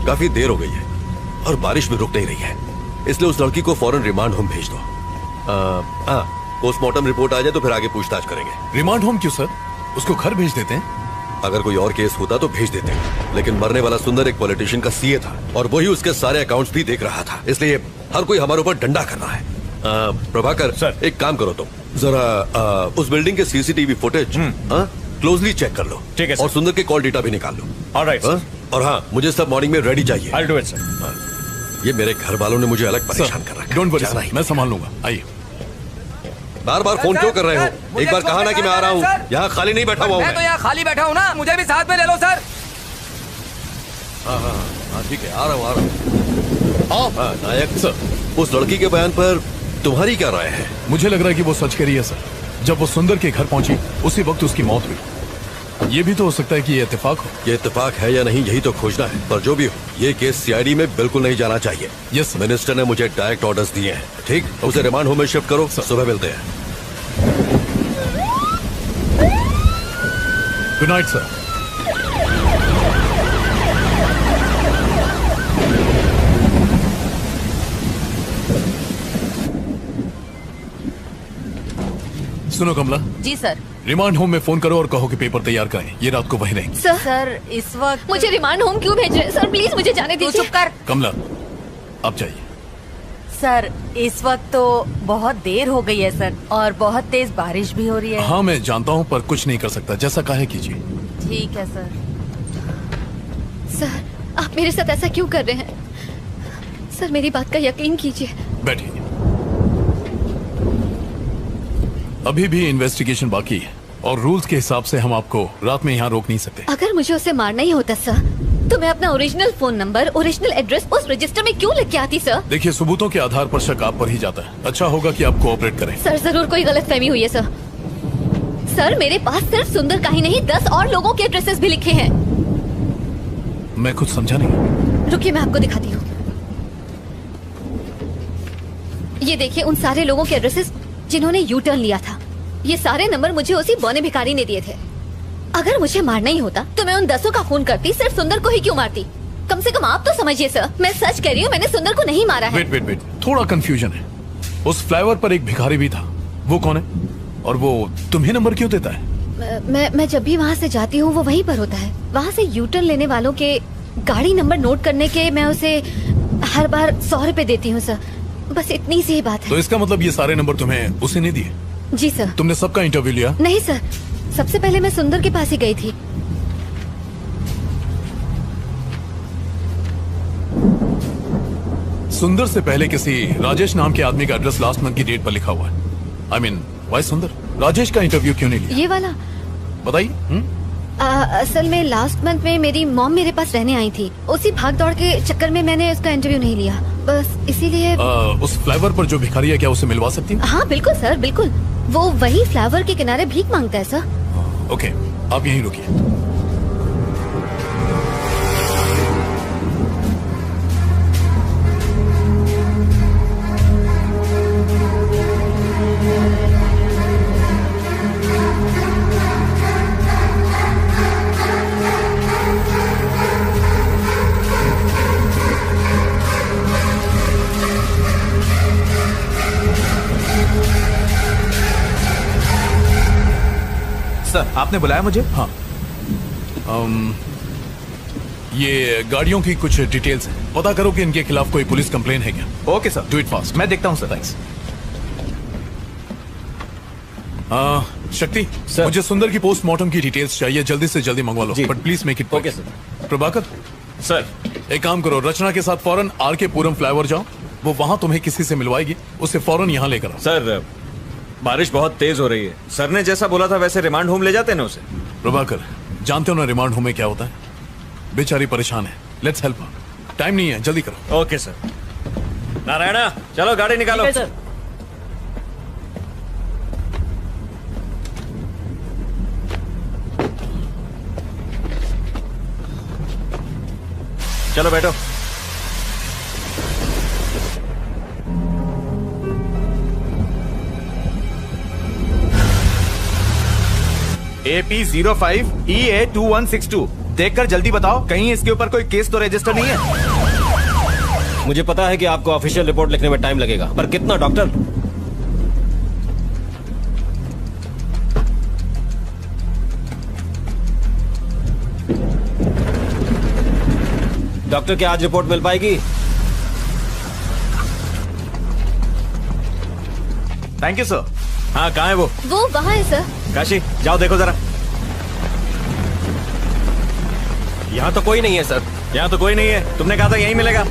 काफी देर हो गई है और बारिश भी रुक नहीं रही है, इसलिए उस लड़की को फौरन रिमांड होम भेज दो। पोस्टमार्टम रिपोर्ट आ जाए तो फिर आगे पूछताछ करेंगे। रिमांड होम क्यों सर? उसको घर भेज देते हैं। अगर कोई और केस होता तो भेज देते, लेकिन मरने वाला सुंदर एक पॉलिटिशियन का सीए था और वही उसके सारे अकाउंट्स भी देख रहा था, इसलिए हर कोई हमारे ऊपर डंडा कर रहा है। प्रभाकर सर, एक काम करो तुम, जरा उस बिल्डिंग के सीसीटीवी फुटेज क्लोजली चेक कर लो। ठीक है और सुंदर के कॉल डेटा भी निकाल लो। Alright sir. और हाँ, मुझे सब मॉर्निंग में रेडी चाहिए। I'll do it, sir. ये मेरे घर वालों ने मुझे अलग परेशान कर रखा है। डोंट वरी सर, मैं संभाल लूंगा। आइए। बार बार फोन क्यों कर रहे हो? एक बार कहा ना कि मैं आ रहा हूँ। यहाँ खाली नहीं बैठा हुआ हूँ मैं तो यहाँ खाली बैठा हूँ ना, मुझे भी साथ में ले लो सर। हाँ ठीक है, आ रहा हूँ। हाँ नायक सर, उस लड़की के बयान पर तुम्हारी क्या राय है? मुझे लग रहा है कि वो सच कह रही है सर। जब वो सुंदर के घर पहुंची उसी वक्त उसकी मौत हुई। ये भी तो हो सकता है कि ये इत्तेफाक हो। ये इत्तेफाक है या नहीं, यही तो खोजना है। पर जो भी हो, ये केस सीआईडी में बिल्कुल नहीं जाना चाहिए। यस मिनिस्टर ने मुझे डायरेक्ट ऑर्डर्स दिए हैं। ठीक, उसे रिमांड होम में शिफ्ट करो। सुबह मिलते हैं। Good night sir. सुनो कमला। जी सर। रिमांड होम में फोन करो और कहो कि पेपर तैयार करें, ये रात को वहीं रहेंगे। सर इस वक्त मुझे रिमांड होम क्यों भेज रहे हैं? सर प्लीज मुझे जाने दीजिए। चुप कर। कमला, अब जाइए। सर इस वक्त तो बहुत देर हो गई है सर, और बहुत तेज बारिश भी हो रही है। हाँ मैं जानता हूँ, पर कुछ नहीं कर सकता, जैसा कहे कीजिए। ठीक है सर। सर आप मेरे साथ ऐसा क्यों कर रहे हैं? सर मेरी बात का यकीन कीजिए। बैठिए। अभी भी इन्वेस्टिगेशन बाकी है और रूल्स के हिसाब से हम आपको रात में यहाँ रोक नहीं सकते। अगर मुझे उसे मारना ही होता सर, तो मैं अपना original phone number, original address उस रजिस्टर में क्यों लिख के आती सर? देखिए, सबूतों के आधार पर शक आप पर ही जाता है। अच्छा होगा कि आप कोऑपरेट करें। सर जरूर कोई गलतफहमी हुई है सर। सर मेरे पास सिर्फ सुंदर का ही नहीं 10 और लोगों के एड्रेसेस भी लिखे हैं। मैं कुछ समझा नहीं। रुकिए मैं आपको दिखाती हूँ। ये देखिए उन सारे लोगों के एड्रेसेस जिन्होंने यू टर्न लिया था। ये सारे नंबर मुझे उसी बौने भिखारी ने दिए थे। अगर मुझे मारना ही होता तो मैं उन 10 का खून करती, सिर्फ सुंदर को ही क्यों मारती? कम से कम आप तो समझिए सर, मैं सच कह रही हूँ, मैंने सुंदर को नहीं मारा है। वेट, थोड़ा कंफ्यूजन है। उस फ्लाईओवर पर एक भिखारी भी था, वो कौन है? और वो तुम्हें नंबर क्यों देता है? मैं जब भी वहाँ से जाती हूँ वो वहीं पर होता है। वहाँ से यू टर्न लेने वालों के गाड़ी नंबर नोट करने के मैं उसे हर बार 100 रुपए देती हूँ सर। बस इतनी सी ही बात है। तो इसका मतलब ये सारे नंबर तुम्हें उसे नहीं दिए? जी सर। तुमने सबका इंटरव्यू लिया? नहीं सर, सबसे पहले मैं सुंदर के पास ही गई थी। सुंदर से पहले किसी राजेश नाम के आदमी का एड्रेस लास्ट मंथ की डेट पर लिखा हुआ है। I mean, why सुंदर? राजेश का इंटरव्यू क्यों नहीं लिया? ये वाला बताइए। असल में लास्ट मंथ में मेरी मॉम मेरे पास रहने आई थी। उसी भाग दौड़ के चक्कर में मैंने उसका इंटरव्यू नहीं लिया, बस इसीलिए। उस फ्लाईओवर पर जो भिखारी है, क्या उसे मिलवा सकती हूँ? हाँ बिल्कुल सर, बिल्कुल। वो वही फ्लाईओवर के किनारे भीख मांगता है सर। ओके, आप यहीं रुकिए। सर आपने बुलाया मुझे? हाँ। ये गाड़ियों की कुछ डिटेल्स हैं, पता करो कि इनके खिलाफ कोई पुलिस कंप्लेन है क्या। Okay sir, do it fast. मैं देखता हूँ सर। थैंक्स। शक्ति सर, मुझे सुंदर की पोस्टमार्टम की डिटेल्स चाहिए, जल्दी से जल्दी मंगवा लो, but please make it. Okay sir. Prabhakar sir, एक काम करो, रचना के साथ फौरन आर के पुरम फ्लाईओवर जाओ, वो वहां तुम्हें किसी से मिलवाएगी, उसे फौरन यहाँ लेकर आओ। सर बारिश बहुत तेज हो रही है, सर ने जैसा बोला था वैसे रिमांड होम ले जाते ना उसे। प्रभाकर, जानते हो ना रिमांड होम में क्या होता है? बेचारी परेशान है, लेट्स हेल्प हर। टाइम नहीं है, जल्दी करो। Okay sir. नारायणा चलो गाड़ी निकालो। ठीक है, सर। चलो बैठो। AP05EA2162 देखकर जल्दी बताओ, कहीं इसके ऊपर कोई केस तो रजिस्टर नहीं है? मुझे पता है कि आपको ऑफिशियल रिपोर्ट लिखने में टाइम लगेगा, पर कितना डॉक्टर? डॉक्टर क्या आज रिपोर्ट मिल पाएगी? Thank you sir. हाँ कहाँ है वो? वो वहाँ है सर। काशी जाओ देखो जरा। यहाँ तो कोई नहीं है सर। यहाँ तो कोई नहीं है, तुमने कहा था यहीं मिलेगा।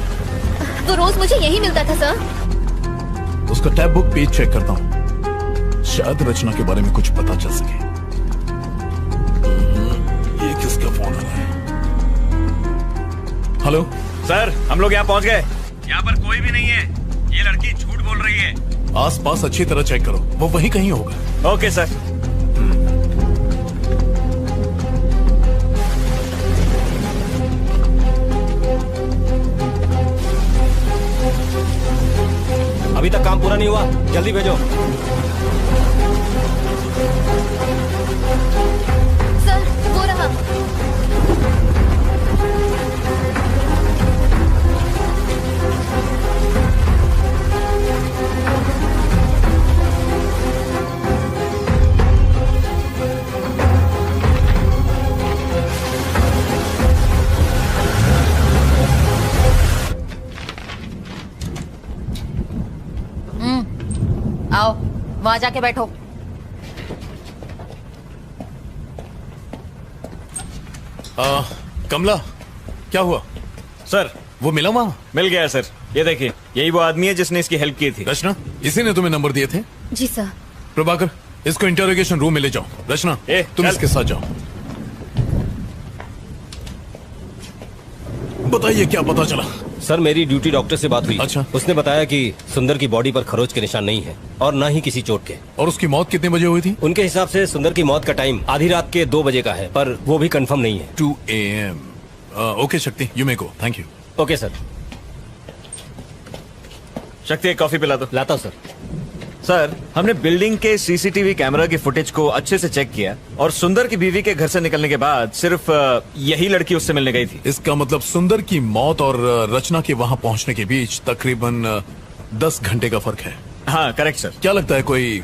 वो रोज मुझे यही मिलता था सर। उसका टैब बुक पेज चेक करता हूँ, शायद रचना के बारे में कुछ पता चल सके। ये किसका फोन आ रहा है? हेलो सर, हम लोग यहाँ पहुँच गए। यहाँ पर कोई भी नहीं है, ये लड़की झूठ बोल रही है। आसपास अच्छी तरह चेक करो, वो वहीं कहीं होगा। Okay sir. अभी तक काम पूरा नहीं हुआ, जल्दी भेजो। सर वो रहा। आओ वहां जाके बैठो। कमला क्या हुआ? सर वो मिला वहां? मिल गया सर, ये देखिए यही वो आदमी है जिसने इसकी हेल्प की थी। रचना, इसी ने तुम्हें नंबर दिए थे? जी सर। प्रभाकर, इसको इंटरोगेशन रूम में ले जाओ। रचना तुम इसके साथ जाओ। बताइए क्या पता चला? सर मेरी ड्यूटी डॉक्टर से बात हुई। अच्छा। उसने बताया कि सुंदर की बॉडी पर खरोच के निशान नहीं है और ना ही किसी चोट के। और उसकी मौत कितने बजे हुई थी? उनके हिसाब से सुंदर की मौत का टाइम आधी रात के 2 बजे का है, पर वो भी कंफर्म नहीं है। 2 AM। ओके शक्ति, you may go. Thank you. Okay sir. शक्ति एक कॉफी पिला दो। लाता हूं सर। सर हमने बिल्डिंग के सीसीटीवी कैमरा की फुटेज को अच्छे से चेक किया और सुंदर की बीवी के घर से निकलने के बाद सिर्फ यही लड़की उससे मिलने गई थी। इसका मतलब सुंदर की मौत और रचना के वहां पहुंचने के बीच तकरीबन 10 घंटे का फर्क है। हाँ करेक्ट सर। क्या लगता है कोई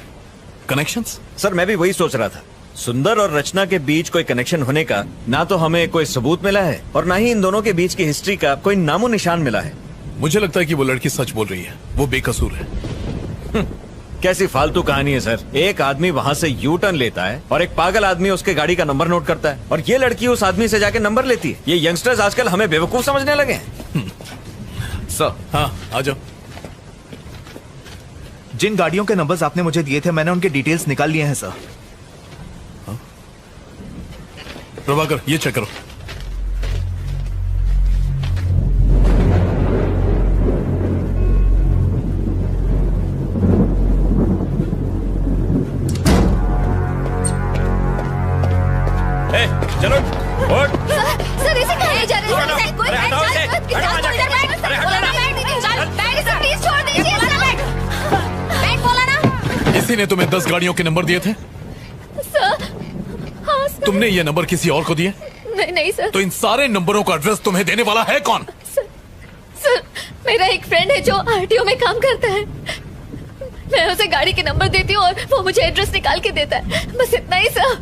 कनेक्शंस? सर मैं भी वही सोच रहा था, सुंदर और रचना के बीच कोई कनेक्शन होने का ना तो हमें कोई सबूत मिला है और ना ही इन दोनों के बीच की हिस्ट्री का कोई नामो निशान मिला है। मुझे लगता है कि वो लड़की सच बोल रही है, वो बेकसूर है। कैसी फालतू कहानी है सर। एक आदमी वहाँ से यू टर्न लेता है और एक पागल आदमी उसके गाड़ी का नंबर नोट करता है और ये लड़की उस आदमी से जाके नंबर लेती है। ये यंगस्टर्स आजकल हमें बेवकूफ समझने लगे हैं। सर हाँ आ जाओ। जिन गाड़ियों के नंबर्स आपने मुझे दिए थे मैंने उनके डिटेल्स निकाल लिए हैं सर। प्रभाकर ये चेक करो। चलो सर इसे कहाँ ले जा रहे हैं? सर कोई बैठ प्लीज छोड़ दीजिए। बैठ बोला ना। इसी ने तुम्हें 10 गाड़ियों के नंबर दिए थे? सर हाँ सर। तुमने ये नंबर किसी और को दिए? नहीं सर। तो इन सारे नंबरों का एड्रेस तुम्हें देने वाला है कौन? सर मेरा एक फ्रेंड है जो आरटीओ में काम करता है। मैं उसे गाड़ी के नंबर देती हूँ और वो मुझे एड्रेस निकाल के देता है, बस इतना ही सर।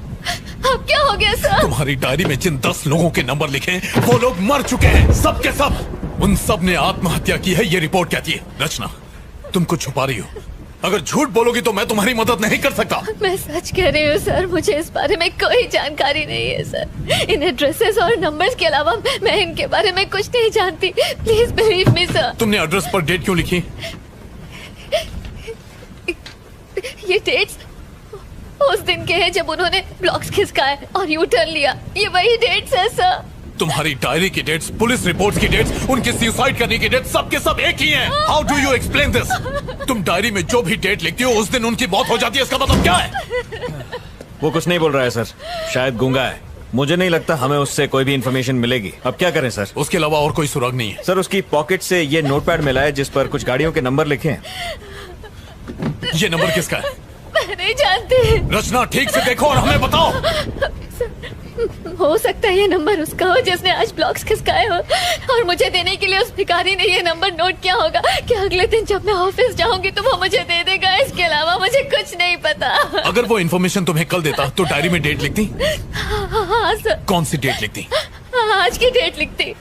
अब क्या हो गया सर? तुम्हारी डायरी में जिन 10 लोगों के नंबर लिखे हैं वो लोग मर चुके हैं, सब के सब। उन सब ने आत्महत्या की है, ये रिपोर्ट कहती है। रचना तुम कुछ छुपा रही हो, अगर झूठ बोलोगी तो मैं तुम्हारी मदद नहीं कर सकता। मैं सच कह रही हूँ सर, मुझे इस बारे में कोई जानकारी नहीं है सर। इन एड्रेसेस और नंबर्स के अलावा मैं इनके बारे में कुछ नहीं जानती। Please believe me sir. तुमने एड्रेस पर डेट क्यों लिखी? ये डेट्स उस दिन के हैं जब उन्होंने ब्लॉक्स खिसकाए और यू टर्न लिया। ये वही डेट्स है सर। तुम्हारी डायरी की डेट्स, पुलिस रिपोर्ट्स की डेट्स, उनके सुसाइड करने की डेट्स, सब के सब एक ही हैं। How do you explain this? तुम डायरी में जो भी डेट लिखती हो उस दिन उनकी मौत हो जाती है, इसका मतलब क्या है? वो कुछ नहीं बोल रहा है सर, शायद गूंगा है। मुझे नहीं लगता हमें उससे कोई भी इंफॉर्मेशन मिलेगी। अब क्या करें सर? उसके अलावा और कोई सुराग नहीं है। सर उसकी पॉकेट से ये नोटपैड मिला है जिस पर कुछ गाड़ियों के नंबर लिखे हैं। ये नंबर किसका है? मैं नहीं जानती। रचना ठीक से देखो और हमें बताओ। हो सकता है ये नंबर उसका हो जिसने आज ब्लॉक्स खिसकाए हो, और मुझे देने के लिए उस भिखारी ने ये नंबर नोट किया होगा कि अगले दिन जब मैं ऑफिस जाऊंगी तो वो मुझे दे देगा। इसके अलावा मुझे कुछ नहीं पता। अगर वो इन्फॉर्मेशन तुम्हें कल देता तो डायरी में डेट लिखती? हाँ सर। कौन सी डेट लिखती? आज की डेट लिखती।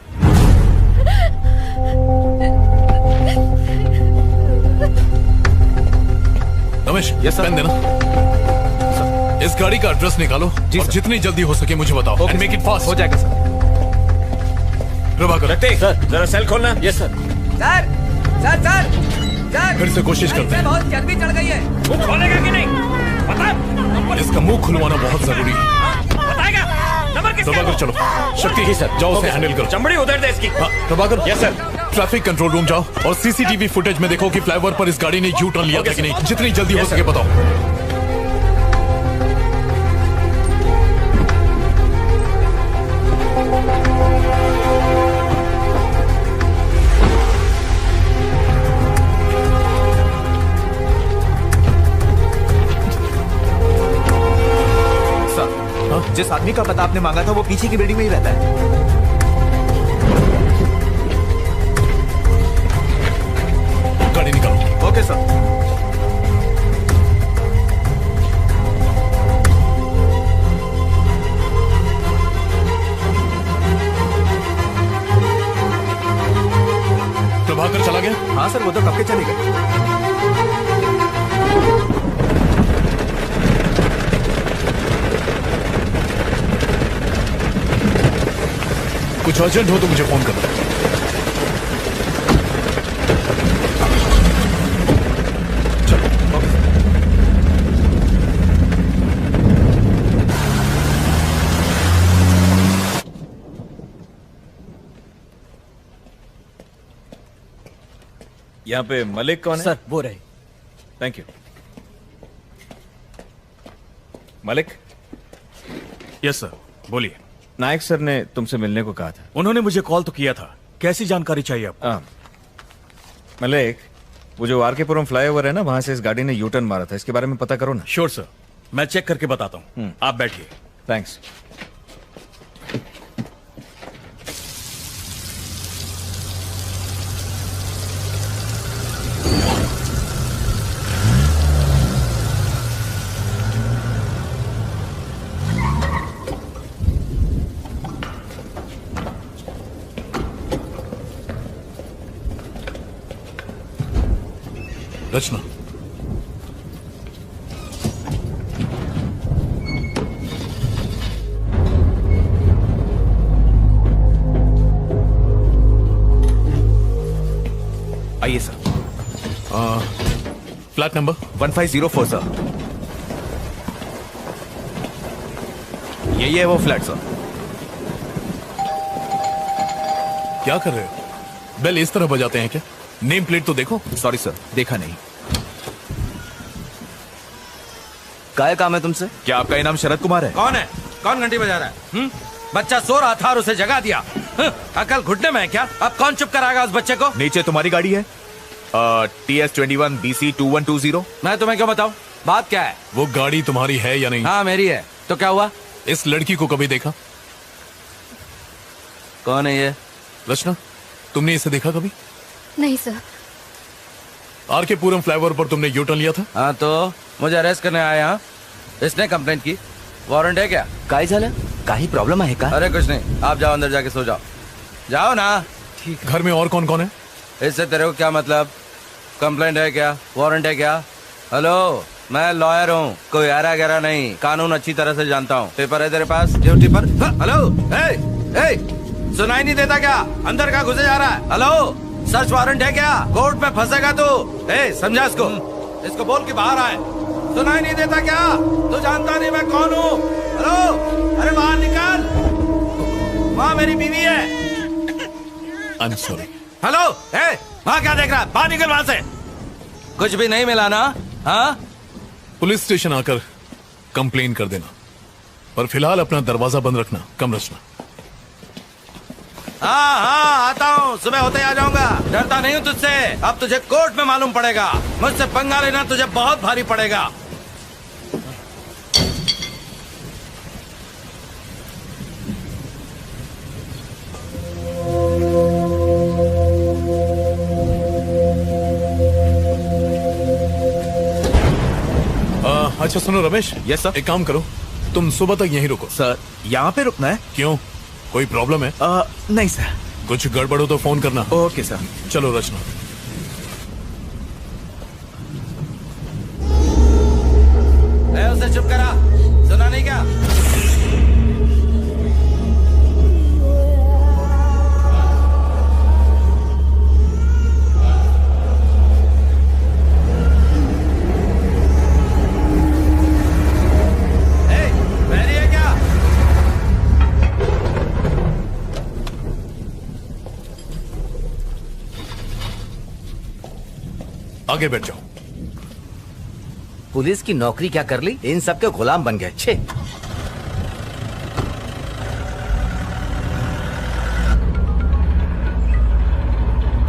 रमेश, पेन देना। इस गाड़ी का एड्रेस निकालो और जितनी जल्दी हो सके मुझे बताओ। And make it fast. हो जाएगा सर। प्रभाकर, सर जरा सेल खोलना। Yes sir. Sir sir sir sir फिर से कोशिश करते हैं। बहुत चर्बी चढ़ गई है। वो खोलेगा कि नहीं? बता। इसका मुंह खुलवाना बहुत जरूरी है। बताएगा नंबर किसका? प्रभाकर चलो। शक्ति जी सर, जाओ उसे हैंडल करो। चमड़ी उधर दे इसकी। Prabhakar. Yes sir. Traffic control room जाओ और सीसीटीवी फुटेज में देखो कि फ्लाईओवर पर इस गाड़ी ने यू टर्न लिया था कि नहीं। जितनी जल्दी हो सके बताओ। जिस आदमी का पता आपने मांगा था वो पीछे की बिल्डिंग में ही रहता है। गाड़ी निकालो। Okay sir. प्रभाकर चला गया? हाँ सर, वो तो कब के चले गए। कुछ अर्जेंट हो तो मुझे फोन करना। यहाँ पे मलिक कौन है? सर वो रहे। Thank you. Malik. Yes sir, बोलिए। नायक सर ने तुमसे मिलने को कहा था। उन्होंने मुझे कॉल तो किया था। कैसी जानकारी चाहिए आपको? मलिक, वो जो आरकेपुरम फ्लाईओवर है ना, वहां से इस गाड़ी ने यू टर्न मारा था, इसके बारे में पता करो ना। श्योर सर, मैं चेक करके बताता हूँ। आप बैठिए। थैंक्स। रचना, आइए सर। Flat number 1504 sir. यही है वो फ्लैट सर। क्या कर रहे हो? बेल इस तरह बजाते हैं क्या? नेम प्लेट तो देखो। सॉरी सर, देखा नहीं। क्या काम है तुमसे? क्या आपका इनाम शरद कुमार है? कौन है? कौन घंटी बजा रहा है? बच्चा सो रहा था और उसे जगा दिया। अकल घुटने में है क्या? अब कौन चुप कराएगा उस बच्चे को? नीचे तुम्हारी गाड़ी है, TS21 BC 2120। मैं तुम्हें क्यों बताऊं? बात क्या है? वो गाड़ी तुम्हारी है या नहीं? हाँ मेरी है। तो क्या हुआ? इस लड़की को कभी देखा? कौन है ये? रचना, तुमने इसे देखा कभी? नहीं सर। आरकेपुरम फ्लाईओवर पर तुमने यू टर्न लिया था? हाँ तो मुझे अरेस्ट करने आया। हाँ, इसने कंप्लेंट की। वारंट है क्या? काय झालं? काही प्रॉब्लम आहे का? अरे कुछ नहीं, आप जाओ अंदर जाके सो जाओ। जाओ ना। ठीक। घर में और कौन कौन है? इससे तेरे को क्या मतलब? कंप्लेंट है क्या? वारंट है क्या? हेलो, मैं लॉयर हूँ, कोई आरा गहरा नहीं, कानून अच्छी तरह से जानता हूँ। पेपर है तेरे पास? ड्यूटी पर? हेलो, सुनाई नहीं देता क्या? अंदर का घुसे जा रहा है? हेलो, सर्च वारंट है क्या? कोर्ट में फंसेगा तू। समझा इसको बोल के बाहर आए। सुनाई नहीं देता क्या? तू जानता नहीं मैं कौन हूँ? हेलो, अरे बाहर निकल। वहाँ मेरी बीवी है। I'm sorry. हेलो, ए, वहाँ क्या देख रहा है? बाहर निकल वहाँ से। कुछ भी नहीं मिला ना? हाँ? पुलिस स्टेशन आकर कंप्लेन कर देना, पर फिलहाल अपना दरवाजा बंद रखना। कम रचना। हाँ, आता हूँ। सुबह होते आ जाऊंगा। डरता नहीं हूँ तुझसे। अब तुझे कोर्ट में मालूम पड़ेगा। मुझसे पंगा लेना तुझे बहुत भारी पड़ेगा। अच्छा सुनो रमेश। Yes sir. एक काम करो, तुम सुबह तक यहीं रुको। सर यहाँ पे रुकना है? क्यों, कोई प्रॉब्लम है? नहीं सर। कुछ गड़बड़ हो तो फोन करना। Okay sir. चलो रचना। उसे चुप करा, सुना नहीं क्या? आगे बैठ जाओ। पुलिस की नौकरी क्या कर ली? इन सब के गुलाम बन गए। छे।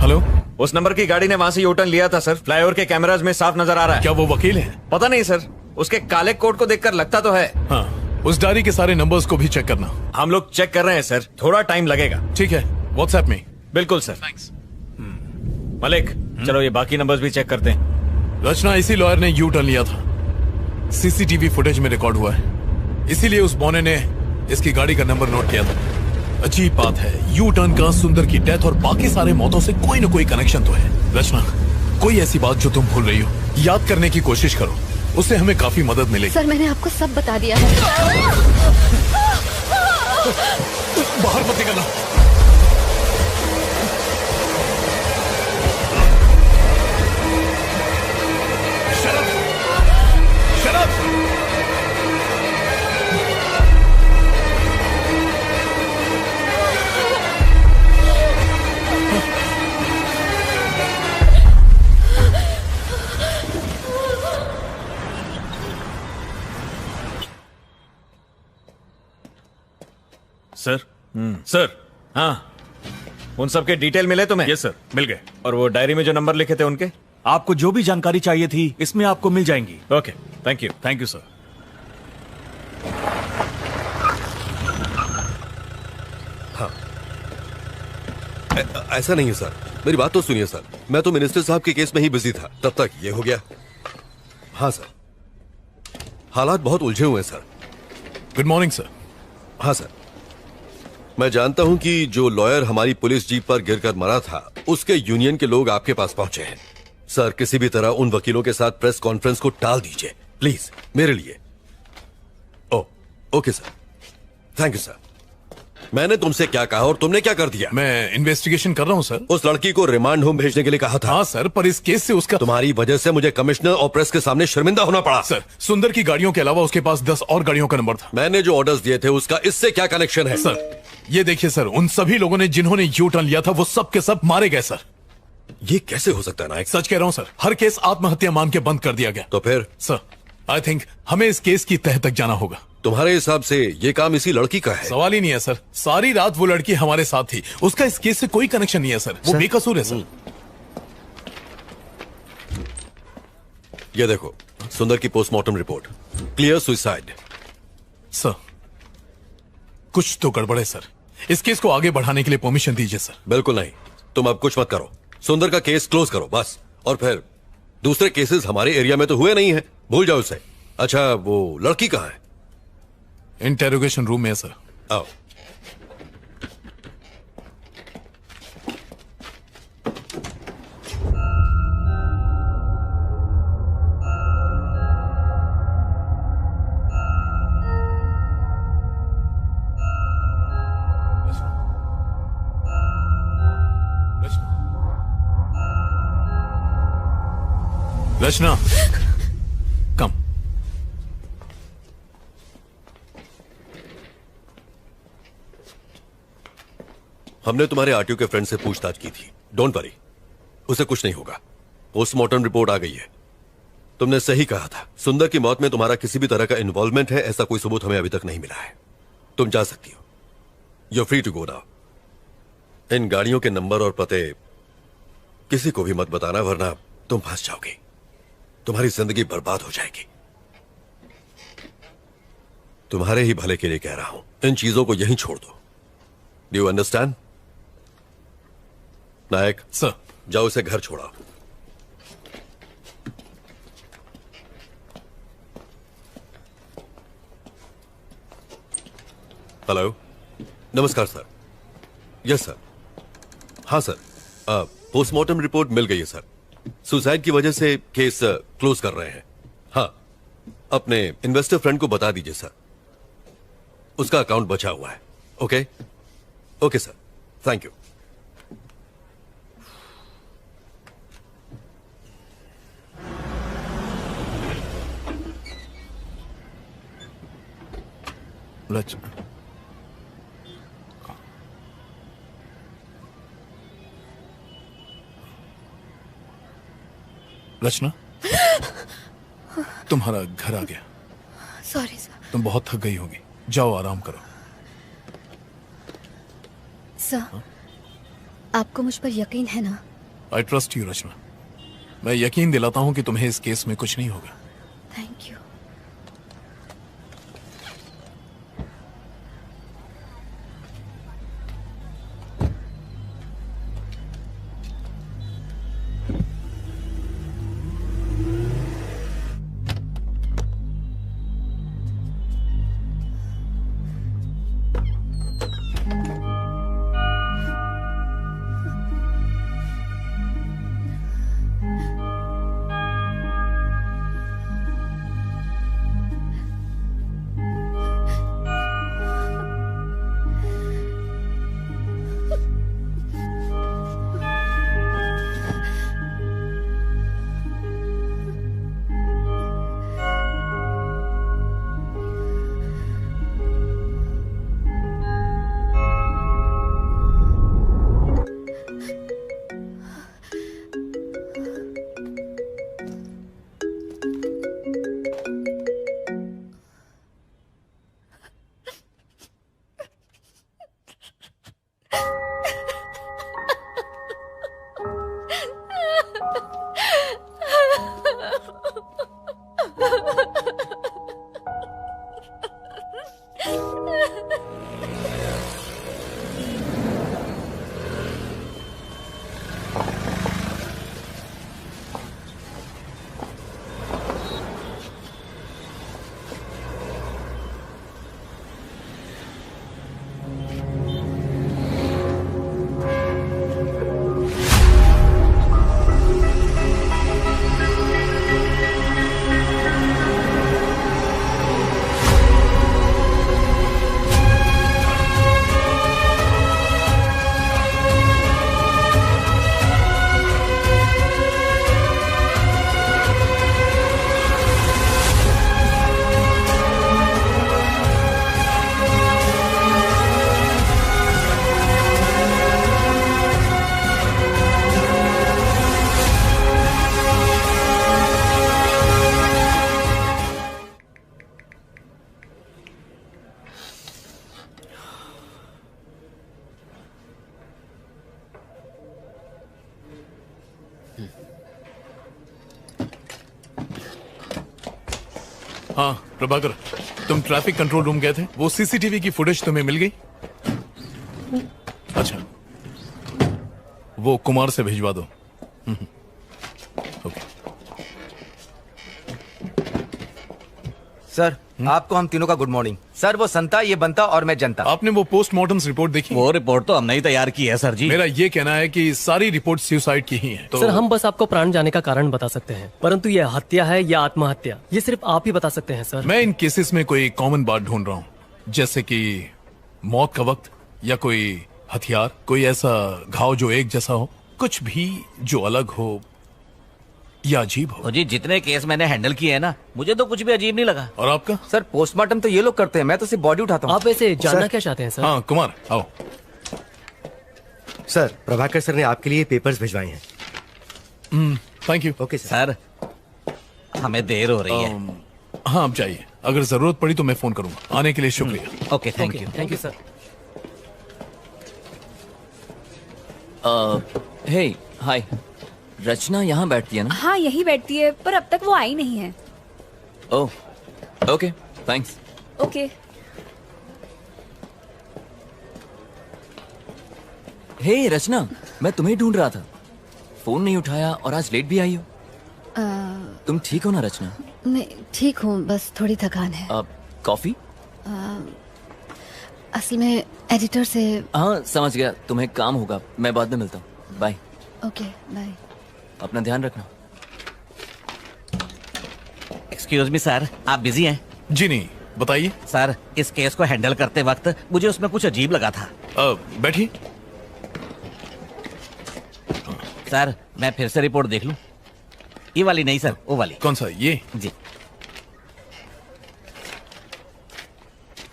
हेलो, उस नंबर की गाड़ी ने वहां से यूटर्न लिया था सर। फ्लाईओवर के कैमराज में साफ नजर आ रहा है। क्या वो वकील है? पता नहीं सर, उसके काले कोट को देखकर लगता तो है। हाँ, उस डायरी के सारे नंबर्स को भी चेक करना। हम लोग चेक कर रहे हैं सर, थोड़ा टाइम लगेगा। ठीक है, व्हाट्सएप में। बिल्कुल सर। थैंक्स। मलिक, चलो ये बाकी नंबर्स भी चेक करते हैं। रचना, इसी लॉयर ने यू टर्न लिया था। सीसीटीवी फुटेज में रिकॉर्ड हुआ है, इसीलिए उस बौने ने इसकी गाड़ी का नंबर नोट किया था। अजीब बात है, यू टर्न का सुंदर की डेथ और बाकी सारे मौतों से कोई न कोई कनेक्शन तो है। रचना, कोई ऐसी बात जो तुम भूल रही हो, याद करने की कोशिश करो, उससे हमें काफी मदद मिलेगी। सर, मैंने आपको सब बता दिया है। बाहर मत निकलना। सर। सर। हाँ, उन सब के डिटेल मिले तुम्हें? यस सर, मिल गए। और वो डायरी में जो नंबर लिखे थे उनके? आपको जो भी जानकारी चाहिए थी इसमें आपको मिल जाएंगी। Okay, thank you. Thank you sir. हाँ, ऐसा नहीं है सर, मेरी बात तो सुनिए सर। मैं तो मिनिस्टर साहब के केस में ही बिजी था, तब तक ये हो गया। हाँ सर, हालात बहुत उलझे हुए हैं सर। Good morning sir. हाँ सर, मैं जानता हूं कि जो लॉयर हमारी पुलिस जीप पर गिरकर मरा था, उसके यूनियन के लोग आपके पास पहुंचे हैं। सर, किसी भी तरह उन वकीलों के साथ प्रेस कॉन्फ्रेंस को टाल दीजिए प्लीज, मेरे लिए। Okay sir, thank you sir. मैंने तुमसे क्या कहा और तुमने क्या कर दिया? मैं इन्वेस्टिगेशन कर रहा हूं सर। उस लड़की को रिमांड होम भेजने के लिए कहा था। हाँ सर, पर इस केस से उसका तुम्हारी वजह से मुझे कमिश्नर और प्रेस के सामने शर्मिंदा होना पड़ा। सर, सुंदर की गाड़ियों के अलावा उसके पास 10 और गाड़ियों का नंबर था। मैंने जो ऑर्डर्स दिए थे उसका इससे क्या कनेक्शन है? सर, ये देखिए सर, उन सभी लोगों ने जिन्होंने यू टर्न लिया था वो सब के सब मारे गए सर। ये कैसे हो सकता है नायक? सच कह रहा हूं सर, हर केस आत्महत्या मान के बंद कर दिया गया। तो फिर? सर, आई थिंक हमें इस केस की तह तक जाना होगा। तुम्हारे हिसाब से ये काम इसी लड़की का है? सवाल ही नहीं है सर, सारी रात वो लड़की हमारे साथ थी, उसका इस केस से कोई कनेक्शन नहीं है सर, वो बेकसूर है सर। ये देखो, सुंदर की postmortem report, clear suicide. Sir, कुछ तो गड़बड़ है सर, इस केस को आगे बढ़ाने के लिए परमिशन दीजिए सर। बिल्कुल नहीं, तुम अब कुछ मत करो, सुंदर का केस क्लोज करो बस। और फिर दूसरे केसेस हमारे एरिया में तो हुए नहीं है, भूल जाओ उसे। अच्छा, वो लड़की कहाँ है? इंटेरोगेशन रूम में है सर। आओ। रचना, कम। हमने तुम्हारे आरटीओ के फ्रेंड से पूछताछ की थी। डोंट वरी, उसे कुछ नहीं होगा। पोस्टमार्टम रिपोर्ट आ गई है। तुमने सही कहा था, सुंदर की मौत में तुम्हारा किसी भी तरह का इन्वॉल्वमेंट है, ऐसा कोई सबूत हमें अभी तक नहीं मिला है। तुम जा सकती हो। You are free to go now. इन गाड़ियों के नंबर और पते किसी को भी मत बताना, वरना तुम फंस जाओगी। तुम्हारी जिंदगी बर्बाद हो जाएगी। तुम्हारे ही भले के लिए कह रहा हूं, इन चीजों को यहीं छोड़ दो। Do you understand? Nayak sir, जाओ इसे घर छोड़ाओ। हेलो, नमस्कार सर। Yes sir. हाँ सर, पोस्टमार्टम रिपोर्ट मिल गई है सर। सुसाइड की वजह से केस क्लोज कर रहे हैं। हाँ, अपने इन्वेस्टर फ्रेंड को बता दीजिए सर, उसका अकाउंट बचा हुआ है। Okay okay sir, thank you. Rachna, तुम्हारा घर आ गया। Sorry sir. तुम बहुत थक गई होगी, जाओ आराम करो। सर, आपको मुझ पर यकीन है ना? आई ट्रस्ट यू रचना। मैं यकीन दिलाता हूं कि तुम्हें इस केस में कुछ नहीं होगा। Thank you. हाँ प्रभाकर, तुम ट्रैफिक कंट्रोल रूम गए थे, वो सीसीटीवी की फुटेज तुम्हें मिल गई? अच्छा, वो कुमार से भिजवा दो। ओके। सर, आपको हम तीनों का गुड मॉर्निंग। सर, वो संता, ये बनता और मैं जनता। आपने वो पोस्टमार्टम रिपोर्ट देखी? वो रिपोर्ट तो हमने ही तैयार की है सर जी। मेरा ये कहना है कि सारी रिपोर्ट सुसाइड की ही है। सर, हम बस आपको प्राण जाने का कारण बता सकते हैं, परंतु ये हत्या है या आत्महत्या, ये सिर्फ आप ही बता सकते हैं सर। मैं इन केसेस में कोई कॉमन बात ढूंढ रहा हूँ, जैसे कि मौत का वक्त या कोई हथियार, कोई ऐसा घाव जो एक जैसा हो, कुछ भी जो अलग हो या अजीब हो। जी, जितने केस मैंने हैंडल किए हैं ना, मुझे तो कुछ भी अजीब नहीं लगा। और आपका? सर, पोस्टमार्टम तो ये लोग करते हैं, मैं तो सिर्फ बॉडी उठाता हूँ। आप ऐसे जानना क्या चाहते हैं सर? हाँ कुमार, आओ। सर, प्रभाकर सर ने आपके लिए पेपर्स भिजवाए हैं। Thank you. Okay sir. हमें देर हो रही है। हाँ आप जाइए, अगर जरूरत पड़ी तो मैं फोन करूंगा। आने के लिए शुक्रिया। Okay thank you. Thank you sir. Hey hi, Rachna यहाँ बैठती है ना? हाँ यही बैठती है, पर अब तक वो आई नहीं है। Oh okay thanks. ओके। हे रचना, मैं तुम्हें ढूंढ रहा था, फोन नहीं उठाया और आज लेट भी आई हो। तुम ठीक हो ना रचना? नहीं ठीक हूँ, बस थोड़ी थकान है। कॉफी? असल में एडिटर से। हाँ समझ गया, तुम्हें काम होगा, मैं बाद में मिलता हूँ। बाय। Okay bye. अपना ध्यान रखना। एक्सक्यूज मी सर, आप बिजी हैं? जी नहीं, बताइए। सर, इस केस को हैंडल करते वक्त मुझे उसमें कुछ अजीब लगा था। बैठिए। सर, मैं फिर से रिपोर्ट देख लूं? ये वाली नहीं सर, वो वाली। कौन सा? ये? जी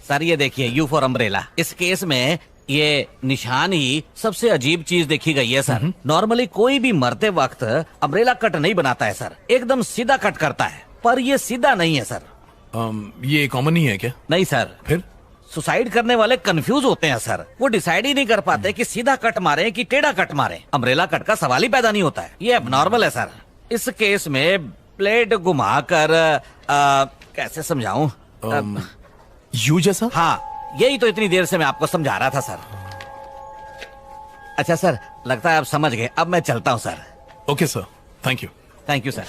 सर, ये देखिए, यू फॉर अम्ब्रेला। इस केस में ये निशान ही सबसे अजीब चीज देखी गई है सर। नॉर्मली कोई भी मरते वक्त अम्ब्रेला कट नहीं बनाता है सर, एकदम सीधा कट करता है, पर ये सीधा नहीं है सर। ये कॉमन नहीं है क्या? नहीं सर। फिर? सुसाइड करने वाले कंफ्यूज होते हैं सर, वो डिसाइड ही नहीं कर पाते कि सीधा कट मारे कि टेढ़ा कट मारे। अम्ब्रेला कट का सवाल ही पैदा नहीं होता है, ये एबनॉर्मल है सर। इस केस में ब्लेड घुमाकर कैसे समझाऊं? यू जैसा? हाँ, यही तो इतनी देर से मैं आपको समझा रहा था सर। अच्छा सर, लगता है आप समझ गए, अब मैं चलता हूँ sir. Okay sir, thank you. Thank you sir.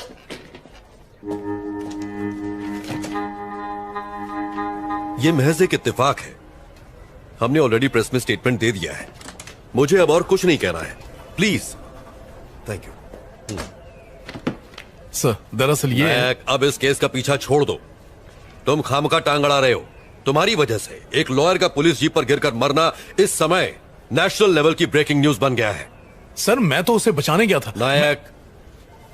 ये महज एक इत्तेफाक है। हमने ऑलरेडी प्रेस में स्टेटमेंट दे दिया है, मुझे अब और कुछ नहीं कहना है, प्लीज। Thank you sir. दरअसल ये अब इस केस का पीछा छोड़ दो। तुम खामखा टांग अड़ा रहे हो। तुम्हारी वजह से एक लॉयर का पुलिस जीप पर गिरकर मरना इस समय नेशनल लेवल की ब्रेकिंग न्यूज बन गया है। सर, मैं तो उसे बचाने गया था। नायक,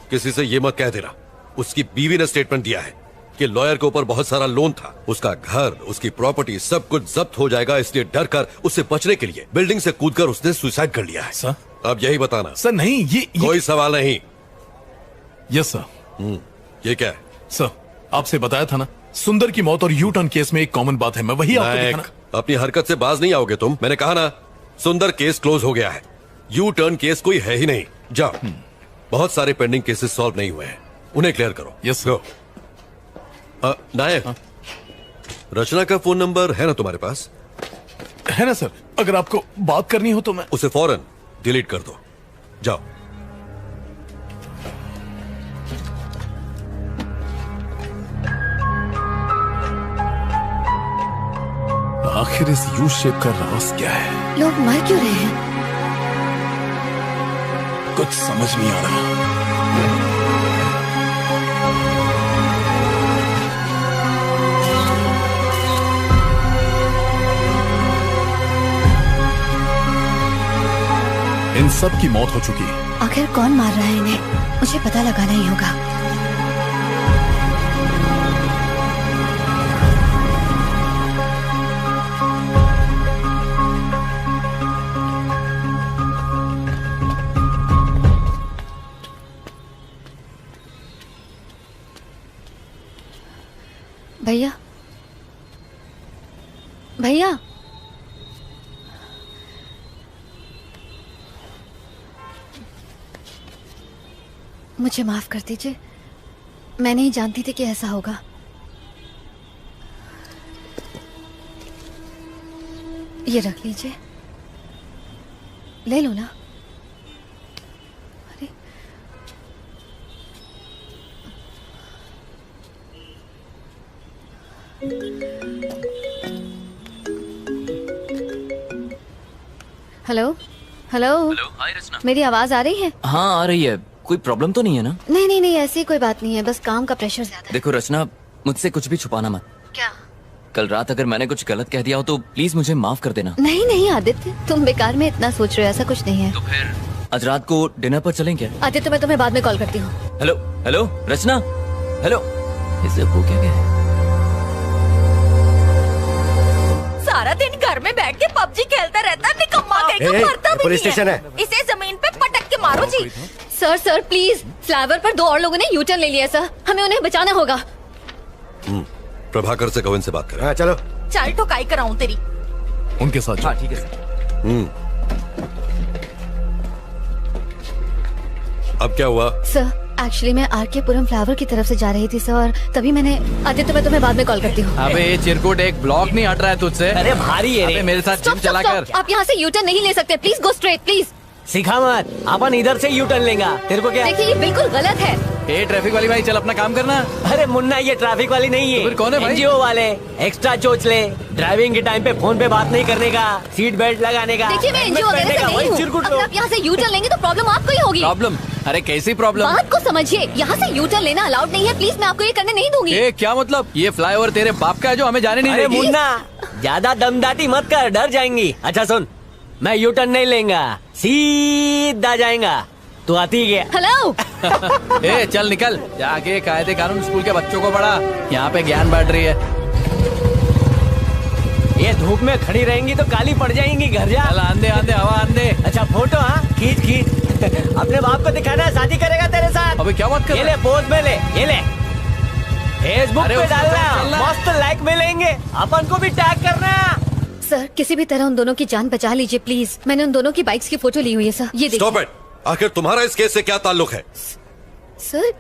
किसी से ये मत कह देना। उसकी बीवी ने स्टेटमेंट दिया है कि लॉयर के ऊपर बहुत सारा लोन था, उसका घर, उसकी प्रॉपर्टी सब कुछ जब्त हो जाएगा, इसलिए डर कर उससे बचने के लिए बिल्डिंग से कूदकर उसने सुसाइड कर लिया है। सर, अब यही बताना। सर नहीं, ये कोई सवाल नहीं। Yes sir. ये क्या है? सर, आपसे बताया था ना, सुंदर की मौत और यू टर्न केस में एक कॉमन बात है, मैं वही आपको दिखाना। अपनी हरकत से बाज नहीं आओगे तुम। मैंने कहा ना, सुंदर केस क्लोज हो गया है, यू टर्न केस कोई है ही नहीं। जाओ, बहुत सारे पेंडिंग केसेस सॉल्व नहीं हुए हैं, उन्हें क्लियर करो। Yes sir. नायक, रचना का फोन नंबर है ना तुम्हारे पास? है ना सर, अगर आपको बात करनी हो तो मैं उसे फौरन डिलीट कर दो। जाओ। आखिर इस यू शेप का राज क्या है? लोग मर क्यों रहे हैं? कुछ समझ नहीं आ रहा। इन सब की मौत हो चुकी है। आखिर कौन मार रहा है इन्हें? मुझे पता लगाना ही होगा। भैया, भैया, मुझे माफ कर दीजिए, मैं नहीं जानती थी कि ऐसा होगा। ये रख लीजिए, ले लो ना। अरे हेलो हेलो। हेलो, हाय रचना। मेरी आवाज आ रही है? हाँ आ रही है। कोई प्रॉब्लम तो नहीं है ना? नहीं नहीं नहीं, ऐसी कोई बात नहीं है, बस काम का प्रेशर ज्यादा है। देखो रचना, मुझसे कुछ भी छुपाना मत। क्या? कल रात अगर मैंने कुछ गलत कह दिया हो तो प्लीज मुझे माफ कर देना। नहीं नहीं आदित्य, तुम बेकार में इतना सोच रहे हो, ऐसा कुछ नहीं है। तो फिर आज रात को डिनर पर चलें क्या? आदित्य, मैं तुम्हें बाद में कॉल करती हूँ। हेलो हेलो रचना, हेलो। इसे हो क्या गया? सारा दिन घर में बैठ के पबजी खेलता रहता, निकम्मा कहीं का मरता भी पुलिस नहीं स्टेशन है। है। इसे जमीन पे पटक के मारो जी। सर प्लीज, फ्लाईओवर पर 2 और लोगों ने यूटर्न ले लिया सर, हमें उन्हें बचाना होगा। प्रभाकर से कहो इनसे बात करें। हाँ चलो। चल ठोकाई कराऊं तेरी। उनके साथ। हाँ ठीक है सर। अब क्या हुआ? सर एक्चुअली मैं आरके पुरम फ्लावर की तरफ से जा रही थी सर, और तभी मैंने आदित्य, मैं तुम्हें बाद में कॉल करती हूँ। अबे ये चिरकुट एक ब्लॉक नहीं हट रहा है तुझसे। अरे भारी है रे। अबे मेरे साथ जिम चला कर। आप यहाँ से यूटर्न नहीं ले सकते, प्लीज गो स्ट्रेट प्लीज। सिखा मत, अपन इधर से यू टर्न लेगा। तेरे को क्या? देखिए ये बिल्कुल गलत है। ए ट्रैफिक वाली भाई चल अपना काम करना। अरे मुन्ना ये ट्रैफिक वाली नहीं है, तो फिर कौन है भाई? एनजीओ वाले। एक्स्ट्रा चोच ले, ड्राइविंग के टाइम पे फोन पे बात नहीं करने का, सीट बेल्ट लगाने का। देखिए मैं एनजीओ वगैरह से नहीं हूँ। अगर आप यहाँ से यूटर्न लेंगे तो प्रॉब्लम आपको ही होगी। प्रॉब्लम? अरे कैसी प्रॉब्लम? बात को समझिए, यहाँ से यूटर्न लेना अलाउड नहीं है, प्लीज मैं आपको ये करने नहीं दूंगी। ए क्या मतलब? ये फ्लाईओवर तेरे बाप का है जो हमें जाने नहीं अरे देगी? मुन्ना ज्यादा दमदाटी मत कर, डर जाएंगी। अच्छा सुन, मैं यू टर्न नहीं लेंगा, सीधा जाएगा। तू आती है? हेलो। ए चल निकल, जाके कायदे कानून स्कूल के बच्चों को पढ़ा, यहाँ पे ज्ञान बांट रही है। ये धूप में खड़ी रहेंगी तो काली पड़ जाएंगी, घर जा। चल आंदे आंदे हवा आंदे। अच्छा फोटो, हाँ खींच खींच अपने बाप को दिखाना है, शादी करेगा तेरे साथ। अबे क्या बात कर? ये ले पोज में ले, ये ले फेसबुक अरे पे उसको डालना, चलना। मस्त लाइक मिलेंगे, अपन को भी टैग करना। सर किसी भी तरह उन दोनों की जान बचा लीजिए प्लीज। मैंने उन दोनों की बाइक्स की फोटो ली हुई है सर, ये देखिए। Stop it. आखिर तुम्हारा इस केस से क्या ताल्लुक है? सर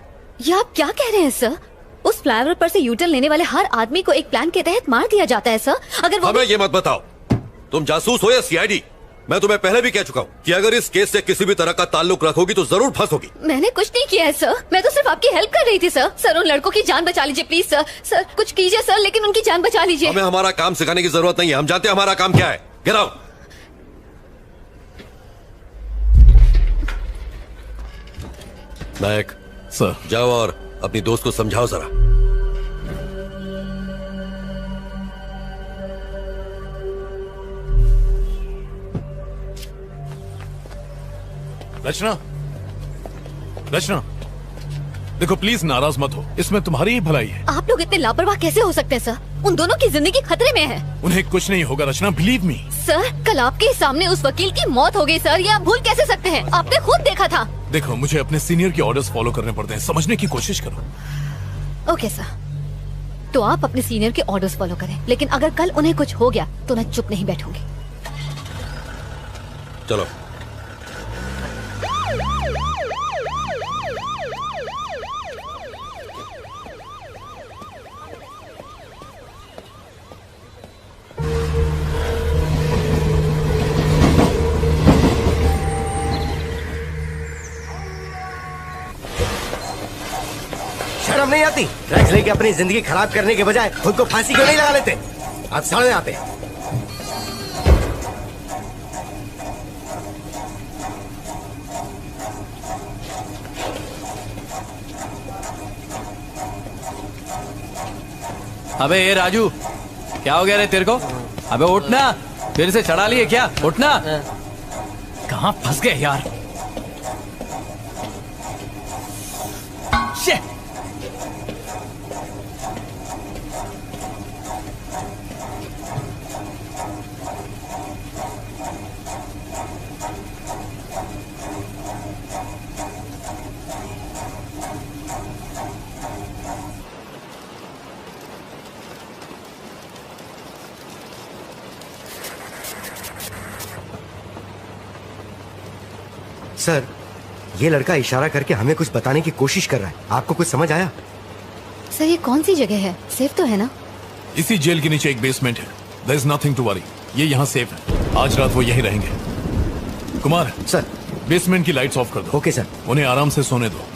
ये आप क्या कह रहे हैं सर? उस फ्लाईओवर पर से यूटर्न लेने वाले हर आदमी को एक प्लान के तहत मार दिया जाता है सर। अगर वो हमें ये मत बताओ, तुम जासूस हो या सीआईडी। मैं तुम्हें पहले भी कह चुका हूँ कि अगर इस केस से किसी भी तरह का ताल्लुक रखोगी तो जरूर फंसोगी। मैंने कुछ नहीं किया है सर, मैं तो सिर्फ आपकी हेल्प कर रही थी सर। सर उन लड़कों की जान बचा लीजिए प्लीज सर। सर कुछ कीजिए सर, लेकिन उनकी जान बचा लीजिए। हमें हमारा काम सिखाने की जरूरत नहीं है, हम जानते हैं हमारा काम क्या है। Get out. नायक सर जाओ और अपनी दोस्त को समझाओ जरा। रचना, रचना देखो प्लीज नाराज मत हो, इसमें तुम्हारी ही भलाई है। आप लोग इतने लापरवाह कैसे हो सकते हैं सर? उन दोनों की जिंदगी खतरे में है। उन्हें कुछ नहीं होगा रचना, बिलीव मी। सर कल आपके सामने उस वकील की मौत हो गई सर, ये आप भूल कैसे सकते हैं? आपने खुद देखा था। देखो मुझे अपने सीनियर के ऑर्डर्स फॉलो करने पड़ते हैं, समझने की कोशिश करो। ओके सर, तो आप अपने सीनियर के ऑर्डर्स फॉलो करें, लेकिन अगर कल उन्हें कुछ हो गया तो मैं चुप नहीं बैठूंगी। चलो। शर्म नहीं आती? ड्रग्स लेके अपनी जिंदगी खराब करने के बजाय खुद को फांसी क्यों नहीं लगा लेते? आप सड़े यहाँ पे। अबे ये राजू क्या हो गया रे तेरे को? अबे उठना, फिर से चढ़ा लिए क्या? उठना। कहाँ फंस गए यार? Shit! सर ये लड़का इशारा करके हमें कुछ बताने की कोशिश कर रहा है, आपको कुछ समझ आया? सर ये कौन सी जगह है? सेफ तो है ना? इसी जेल के नीचे एक बेसमेंट है, there is nothing to worry. ये यहाँ सेफ है, आज रात वो यहीं रहेंगे। कुमार सर, बेसमेंट की लाइट्स ऑफ कर दो। Okay sir. उन्हें आराम से सोने दो।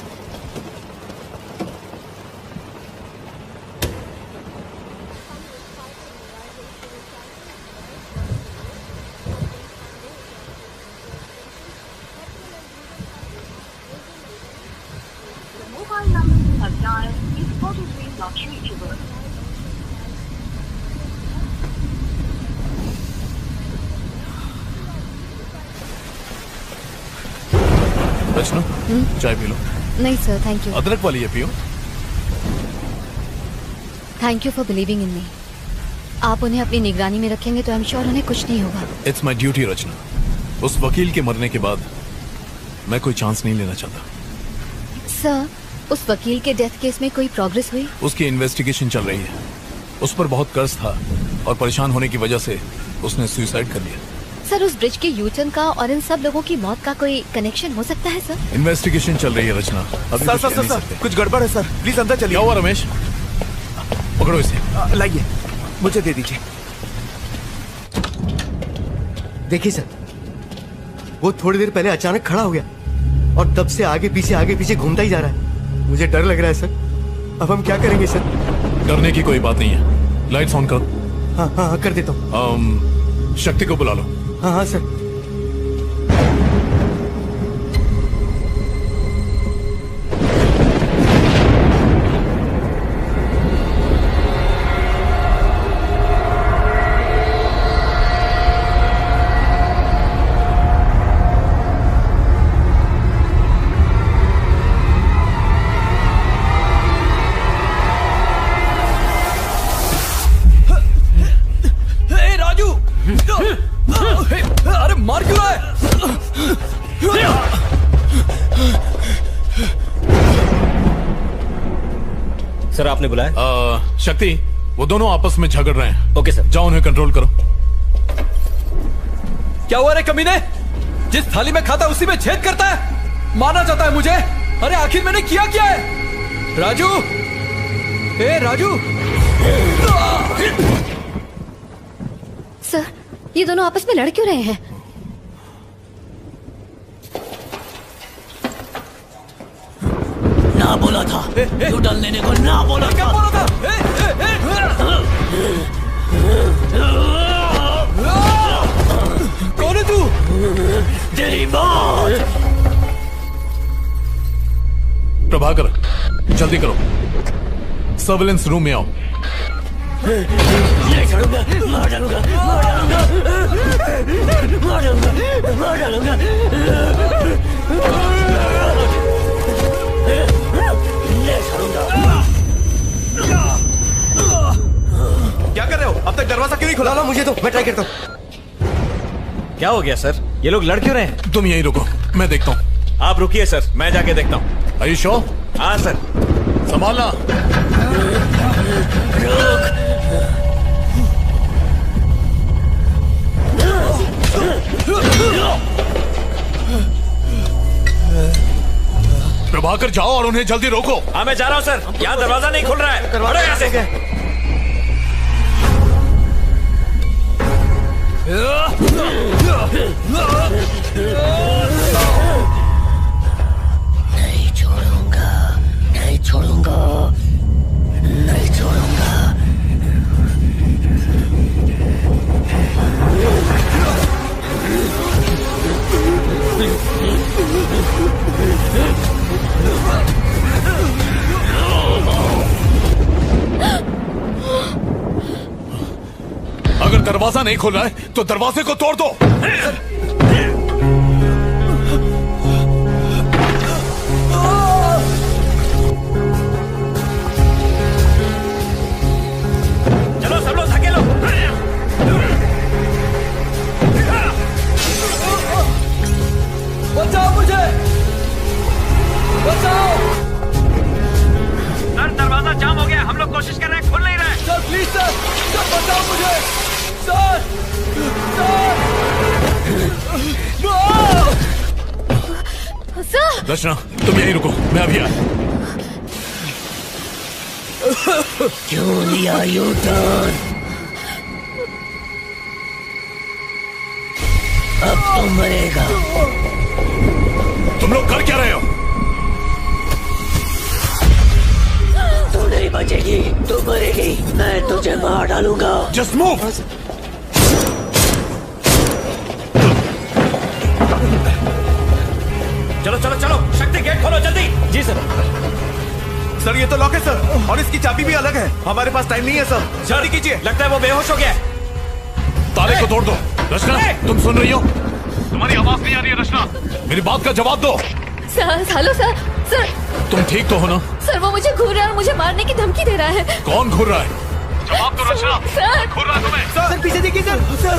mobile number you have dialed is currently not reachable. रचना चाय पी लो। नहीं सर थैंक यू। अदरक वाली है पियो। Thank you for believing in me. आप उन्हें अपनी निगरानी में रखेंगे तो आई एम श्योर उन्हें कुछ नहीं होगा। इट्स माई ड्यूटी रचना। उस वकील के मरने के बाद मैं कोई चांस नहीं लेना चाहता। सर, उस वकील के डेथ केस में कोई प्रोग्रेस हुई? उसकी इन्वेस्टिगेशन चल रही है। उस पर बहुत कर्ज था और परेशान होने की वजह से उसने सुसाइड कर लिया। सर, उस ब्रिज के यूटर्न का और इन सब लोगों की मौत का कोई कनेक्शन हो सकता है? सर, इन्वेस्टिगेशन चल रही है रचना। अभी सर कुछ सर कह सर नहीं सर सकते। कुछ गड़बड़ है सर, प्लीज अंदर चलिए। क्या हुआ रमेश? पकड़ो इसे। लाइए, मुझे दे दीजिए। देखिए सर, वो थोड़ी देर पहले अचानक खड़ा हो गया और तब से आगे पीछे घूमता ही जा रहा है। मुझे डर लग रहा है सर। अब हम क्या करेंगे सर? डरने की कोई बात नहीं है। लाइट्स ऑन करो। हाँ, कर देता हूँ। शक्ति को बुला लो। हाँ सर। अरे मार क्यों रहा है? सर, आपने बुलाया? शक्ति, वो दोनों आपस में झगड़ रहे हैं। Okay sir. जाओ उन्हें कंट्रोल करो। क्या हुआ रे कमीने? जिस थाली में खाता उसी में छेद करता है। मारना चाहता है मुझे? अरे आखिर मैंने किया क्या है? राजू, ए राजू। सर, ये दोनों आपस में लड़ क्यों रहे हैं? ना बोला था यूटर्न लेने को, ना बोला। क्या बोला था? कौन है तू? तेरी मौत। प्रभाकर, जल्दी करो। सर्विलेंस रूम में आओ। नहीं छोड़ूंगा, मार डालूंगा, मार डालूंगा, मार डालूंगा, मार डालूंगा। नहीं छोड़ूंगा। क्या कर रहे हो? अब तक दरवाजा क्यों नहीं खुला? ला, मुझे तो, मैं ट्राई करता हूँ। क्या हो गया सर? ये लोग लड़ क्यों रहे हैं? तुम यहीं रुको, मैं देखता हूँ। आप रुकिए सर, मैं जाके देखता हूँ। Are you sure? हाँ सर। संभालना। प्रभाकर, जाओ और उन्हें जल्दी रोको। हाँ, मैं जा रहा हूँ सर। यहाँ दरवाजा नहीं खुल रहा है। हटो यहाँ से। नहीं छोड़ूंगा, नहीं छोड़ूंगा, नहीं छोड़ूंगा। अगर दरवाजा नहीं खुल रहा है तो दरवाजे को तोड़ दो। चलो सब लोग धकेलो। बचाओ मुझे, बचाओ। सर, दरवाजा जाम हो गया। हम लोग कोशिश कर रहे हैं, खुल नहीं रहा है। सर प्लीज सर, सर बचाओ मुझे। Sir, sir. रचना, तुम यहीं रुको, मैं अभी आया। क्यों लिया यूटर्न? अब तो मरेगा। तुम लोग कर क्या रहे हो? तू नहीं बचेगी, तू मरेगी। मैं तुझे मार डालूंगा। Just move! चलो चलो चलो, शक्ति गेट खोलो जल्दी। जी सर। सर, ये तो लॉक है सर, और इसकी चाबी भी अलग है। हमारे पास टाइम नहीं है सर, जल्दी कीजिए। लगता है वो बेहोश हो गया। ताले को तोड़ दो। रचना, तुम सुन रही हो? तुम्हारी आवाज नहीं आ रही है रचना। मेरी बात का जवाब दो। Sir, hello sir. सर, तुम ठीक तो हो ना? सर वो मुझे घूर रहा है और मुझे मारने की धमकी दे रहा है। कौन घूर रहा है? जवाब दो रचना। घूर रहा तुम्हें। सर पीछे देखिए सर। सर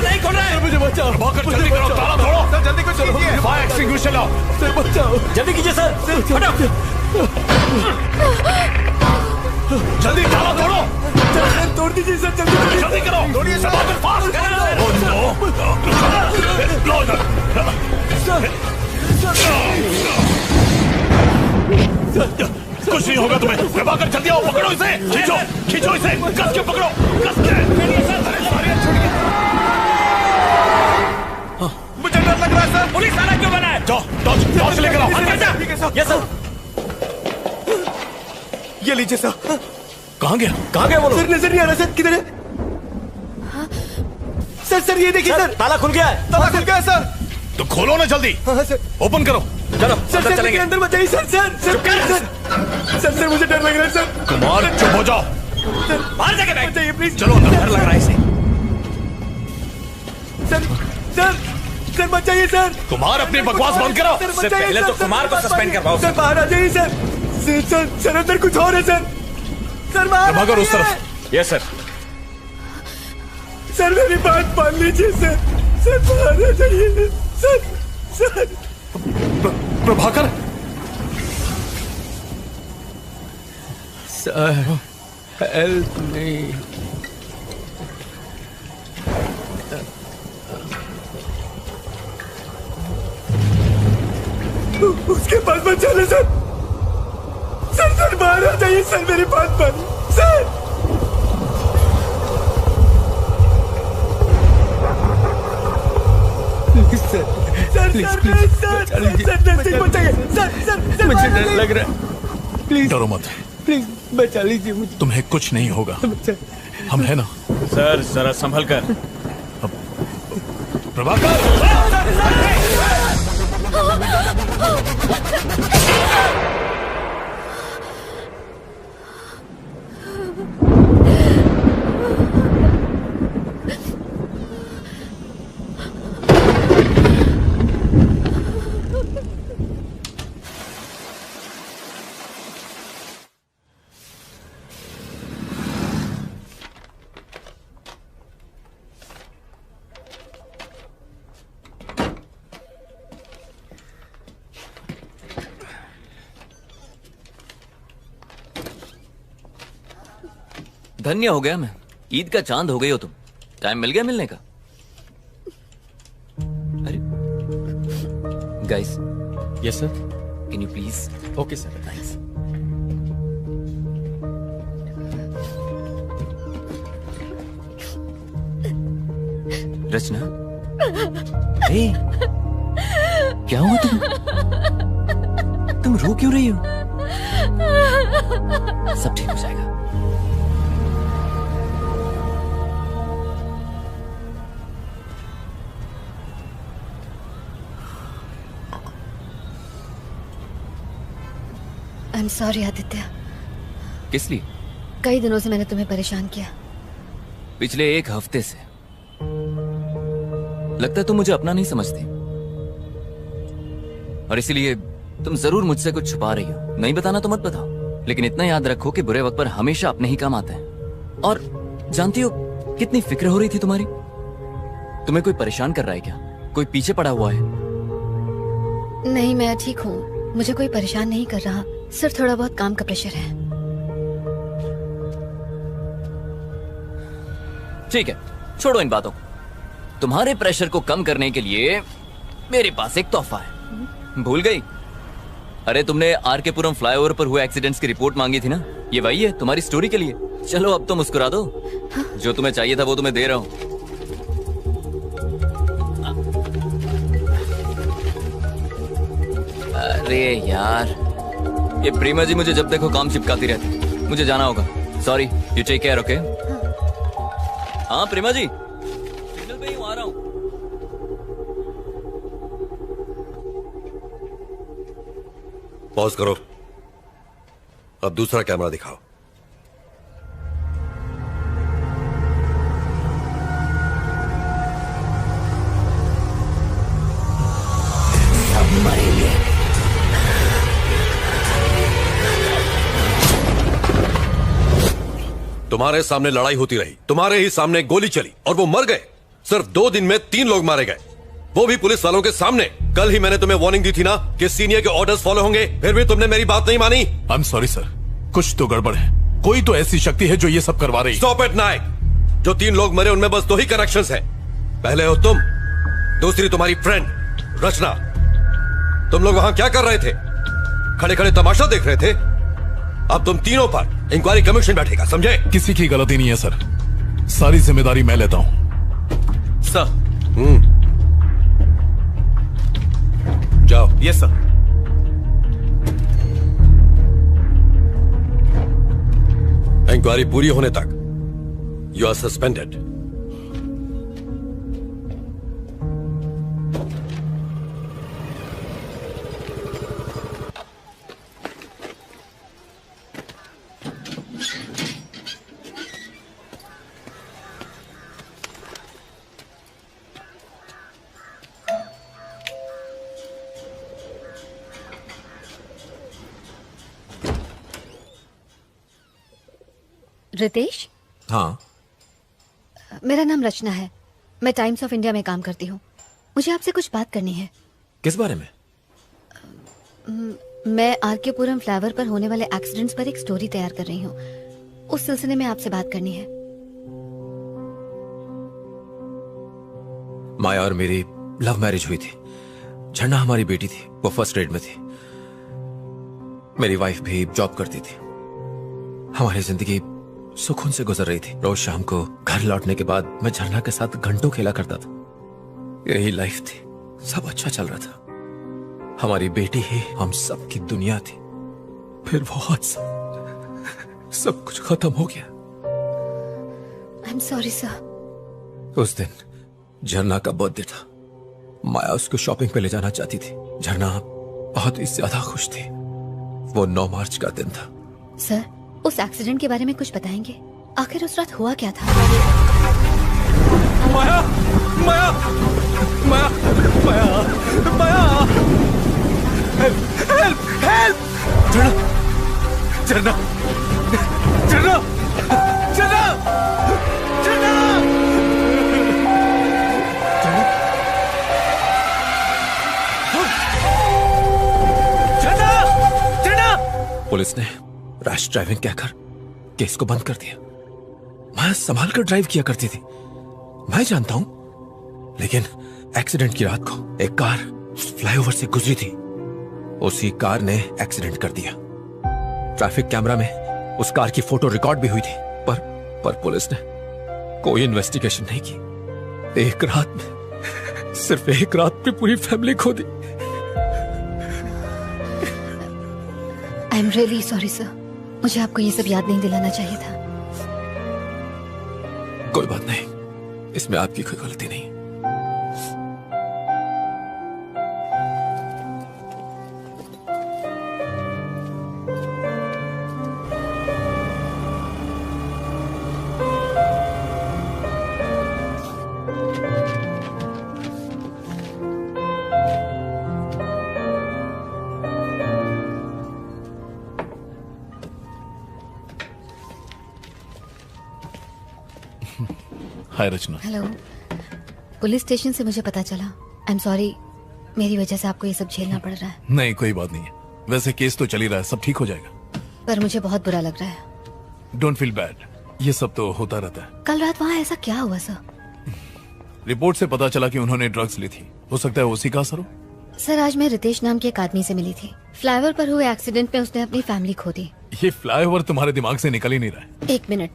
नहीं खोल रहा है। मुझे बचाओ। प्रभाकर जल्दी करो, ताला तोड़ो। सर जल्दी कुछ कीजिए। फायर एक्सटिंग्विशर लाओ। सर बचाओ। जल्दी कीजिए सर। हटो। जल्दी ताला तोड़ो। सर तोड़ दीजिए सर, जल्दी जल्दी करो। तोड़िए सर, फास्ट करो। Oh no. लो इधर। कुछ नहीं होगा तुम्हें। प्रभाकर जल्दी आओ, पकड़ो इसे। खींचो खींचो इसे, कस के पकड़ो, कस के। मुझे डर लग रहा है सर। पुलिस वाला क्यों बना है? जाओ टॉर्च लेकर आओ। Yes sir. ये लीजिए सर। कहाँ गया? कहाँ गया वो लोग? सर नजर नहीं आ रहा सर, किधर है? सर ये देखिए सर। ताला खुल गया है। ताला खुल गया है सर। तो खोलो ना जल्दी। हाँ सर। ओपन करो। चलो सर चलेंगे। अंदर मत जाइए सर। सर मुझे डर लग रहा है सर। कुमार चुप हो जाओ। बाहर जाके बैठ जाइए प्लीज। चलो अंदर। डर लग रहा है इसे। सर मत जाइए सर। कुमार अपनी बकवास बंद करो। इससे पहले तो कुमार को सस्पेंड करवाओ। सर बाहर आ जाइए सर। सर अंदर कुछ और है सर। सर बाहर प्रभाकर उस तरफ। Yes sir. सर मेरी बात मान लीजिए सर। सर बाहर आ जाइए sir. Prabhakar. Sir help me. उसके पास मत चले सर। सर बाहर आ जाइए सर, मेरी बात मानिए सर। मुझे डर लग रहा है। प्लीज डरो मत। प्लीज बचा लीजिए मुझे। तुम्हें कुछ नहीं होगा। हम है ना। सर जरा संभल कर। प्रभाकर। धन्य हो गया मैं। ईद का चांद हो गई हो तुम। टाइम मिल गया मिलने का। अरे guys. Yes sir. Can you please? Okay sir. Thanks. Rachna. ए, क्या हुआ तुम रो क्यों रही हो? सब ठीक हो जाएगा। I am sorry Aditya. किस लिए? कई दिनों से मैंने तुम्हें परेशान किया। पिछले एक हफ्ते से। लगता है तुम मुझे अपना नहीं समझती और इसीलिए तुम जरूर मुझसे कुछ छुपा रही हो। नहीं बताना तो मत बताओ, लेकिन इतना याद रखो कि बुरे वक्त पर हमेशा अपने ही काम आते हैं। और जानती हो कितनी फिक्र हो रही थी तुम्हारी। तुम्हें कोई परेशान कर रहा है क्या? कोई पीछे पड़ा हुआ है? नहीं, मैं ठीक हूँ। मुझे कोई परेशान नहीं कर रहा, सिर्फ थोड़ा बहुत काम का प्रेशर है। ठीक है, छोड़ो इन बातों को। तुम्हारे प्रेशर को कम करने के लिए मेरे पास एक तोहफा है। भूल गई? अरे तुमने आर.के. पुरम फ्लाईओवर पर हुए एक्सीडेंट्स की रिपोर्ट मांगी थी ना, ये वही है तुम्हारी स्टोरी के लिए। चलो अब तो मुस्कुरा दो। जो तुम्हें चाहिए था वो तुम्हें दे रहा हूं। अरे यार, ये प्रेमा जी मुझे जब देखो काम चिपकाती रहती। मुझे जाना होगा। Sorry, you take care. Okay? हाँ प्रेमा जी, सिग्नल पे ही आ रहा हूँ। पॉज करो। अब दूसरा कैमरा दिखाओ। सब मरेंगे। तुम्हारे सामने लड़ाई होती रही, तुम्हारे ही सामने गोली चली और वो मर गए। सिर्फ 2 दिन में 3 लोग मारे गए, वो भी पुलिस वालों के सामने। कल ही मैंने तुम्हें वार्निंग दी थी ना कि सीनियर के ऑर्डर्स फॉलो होंगे, फिर भी तुमने मेरी बात नहीं मानी। आई एम सॉरी सर, कुछ तो गड़बड़ है। कोई तो ऐसी शक्ति है जो ये सब करवा रही है। स्टॉप इट नायक। जो 3 लोग मरे उनमें बस 2 ही कनेक्शंस हैं। पहले हो तुम, दूसरी तुम्हारी फ्रेंड रचना। तुम लोग वहां क्या कर रहे थे? खड़े खड़े तमाशा देख रहे थे। अब तुम तीनों पर इंक्वायरी कमीशन बैठेगा, समझे? किसी की गलती नहीं है सर, सारी जिम्मेदारी मैं लेता हूं। सर। जाओ। Yes sir. इंक्वायरी पूरी होने तक यू आर सस्पेंडेड। रितेश, हाँ। मेरा नाम रचना है। मैं टाइम्स ऑफ इंडिया में काम करती हूँ। मुझे आपसे कुछ बात करनी है। किस बारे में? मैं आरके पुरम फ्लाईओवर पर होने वाले एक्सीडेंट्स पर एक स्टोरी तैयार कर रही हूँ। उस सिलसिले में आपसे बात करनी है। माया और मेरी लव मैरिज हुई थी। झरना हमारी बेटी थी, वो फर्स्ट ग्रेड में थी। मेरी वाइफ भी जॉब करती थी। हमारी जिंदगी सुकून से गुजर रही थी। रोज शाम को घर लौटने के बाद मैं झरना के साथ घंटों खेला करता था। यही लाइफ थी, सब अच्छा चल रहा था। हमारी बेटी ही हम सब की दुनिया थी। फिर वो हादसा, सब कुछ खत्म हो गया। I am sorry sir. उस दिन झरना का बर्थडे था। माया उसको शॉपिंग पे ले जाना चाहती थी। झरना बहुत ही ज्यादा खुश थी। वो 9 मार्च का दिन था। सर, उस एक्सीडेंट के बारे में कुछ बताएंगे? आखिर उस रात हुआ क्या था? माया, माया, माया, माया, माया, हेल्प, हेल्प, हेल्प! झरना, झरना, झरना, झरना, झरना, झरना! पुलिस ने रैश ड्राइविंग कहकर केस को बंद कर दिया। मैं संभाल कर ड्राइव किया करती थी, मैं जानता हूं। लेकिन एक्सीडेंट की रात को एक कार फ्लाईओवर से गुजरी थी। उसी कार ने एक्सीडेंट कर दिया। ट्रैफिक कैमरा में उस कार की फोटो रिकॉर्ड भी हुई थी, पर पुलिस ने कोई इन्वेस्टिगेशन नहीं की। एक रात में, सिर्फ एक रात में पूरी फैमिली खो दी। I am really sorry sir. मुझे आपको ये सब याद नहीं दिलाना चाहिए था। कोई बात नहीं, इसमें आपकी कोई गलती नहीं। हाय रचना। हेलो। पुलिस स्टेशन से मुझे पता चला। आई एम सॉरी, मेरी वजह से आपको ये सब झेलना पड़ रहा है। नहीं, कोई बात नहीं है। वैसे केस तो चल ही रहा है, सब ठीक हो जाएगा। पर मुझे बहुत बुरा लग रहा है। डोंट फील बैड, ये सब तो होता रहता है। कल रात वहाँ ऐसा क्या हुआ सर? रिपोर्ट से पता चला कि उन्होंने ड्रग्स ली थी। हो सकता है उसी का असर हो। सर, आज मैं रितेश नाम के एक आदमी से मिली थी। फ्लाईओवर पर हुए एक्सीडेंट में उसने अपनी फैमिली खो दी। ये फ्लाईओवर तुम्हारे दिमाग से निकल ही नहीं रहा है। 1 मिनट,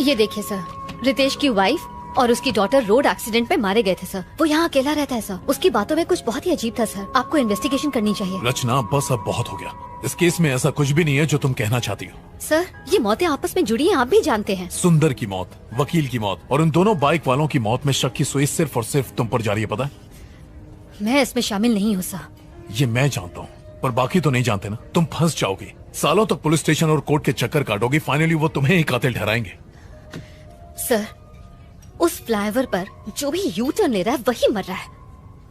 ये देखिए सर, रितेश की वाइफ और उसकी डॉटर रोड एक्सीडेंट में मारे गए थे सर। वो यहाँ अकेला रहता है सर। उसकी बातों में कुछ बहुत ही अजीब था सर। आपको इन्वेस्टिगेशन करनी चाहिए। रचना, बस अब बहुत हो गया। इस केस में ऐसा कुछ भी नहीं है जो तुम कहना चाहती हो। सर, ये मौतें आपस में जुड़ी हैं, आप भी जानते हैं। सुंदर की मौत, वकील की मौत और उन दोनों बाइक वालों की मौत में शक की सुई सिर्फ और सिर्फ तुम पर जा रही है, पता है? मैं इसमें शामिल नहीं हूँ सर। ये मैं जानता हूँ, पर बाकी तो नहीं जानते ना। तुम फंस जाओगी, सालों तक पुलिस स्टेशन और कोर्ट के चक्कर काटोगी। फाइनली वो तुम्हें ही कातिल ठहराएंगे। सर, उस फ्लाईओवर पर जो भी यू टर्न ले रहा है वही मर रहा है,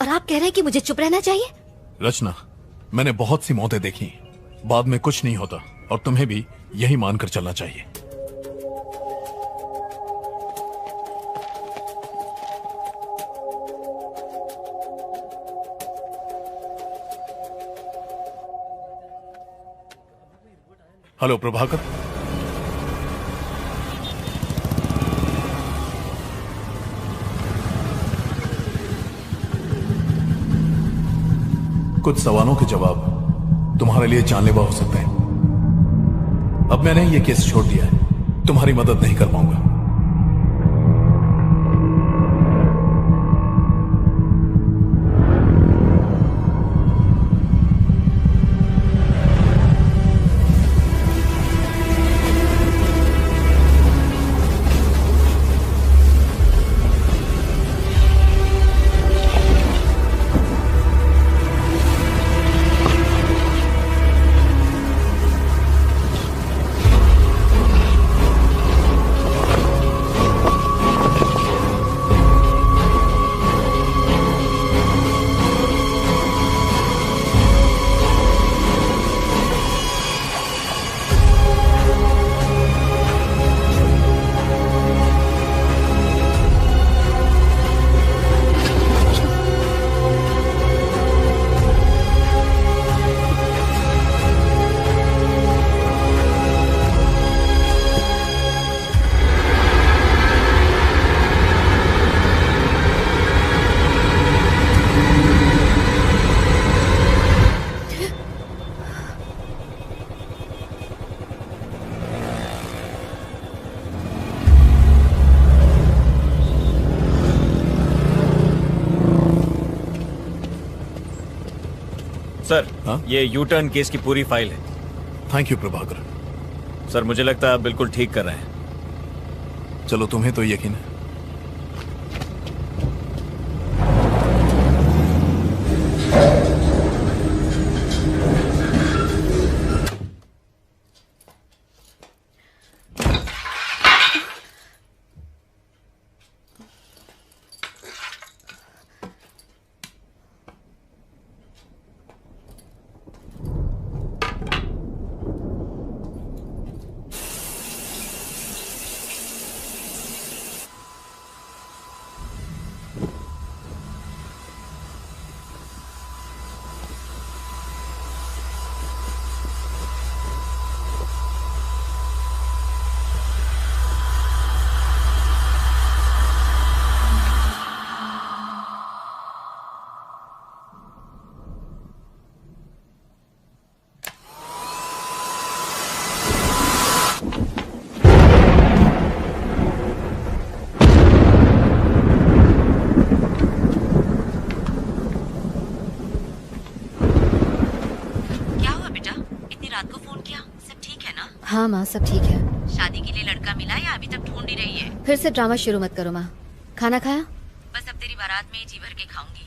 और आप कह रहे हैं कि मुझे चुप रहना चाहिए? रचना, मैंने बहुत सी मौतें देखी, बाद में कुछ नहीं होता, और तुम्हें भी यही मानकर चलना चाहिए। हेलो प्रभाकर, कुछ सवालों के जवाब तुम्हारे लिए जानलेवा हो सकते हैं। अब मैंने ये केस छोड़ दिया है, तुम्हारी मदद नहीं कर पाऊंगा। सर, ये यू टर्न केस की पूरी फाइल है। Thank you Prabhakar. सर, मुझे लगता है आप बिल्कुल ठीक कर रहे हैं। चलो, तुम्हें तो यकीन है। हाँ माँ, सब ठीक है। शादी के लिए लड़का मिला या अभी तक ढूंढ ही रही है? फिर से ड्रामा शुरू मत करो माँ। खाना खाया? बस अब तेरी बारात में जी भर के खाऊंगी।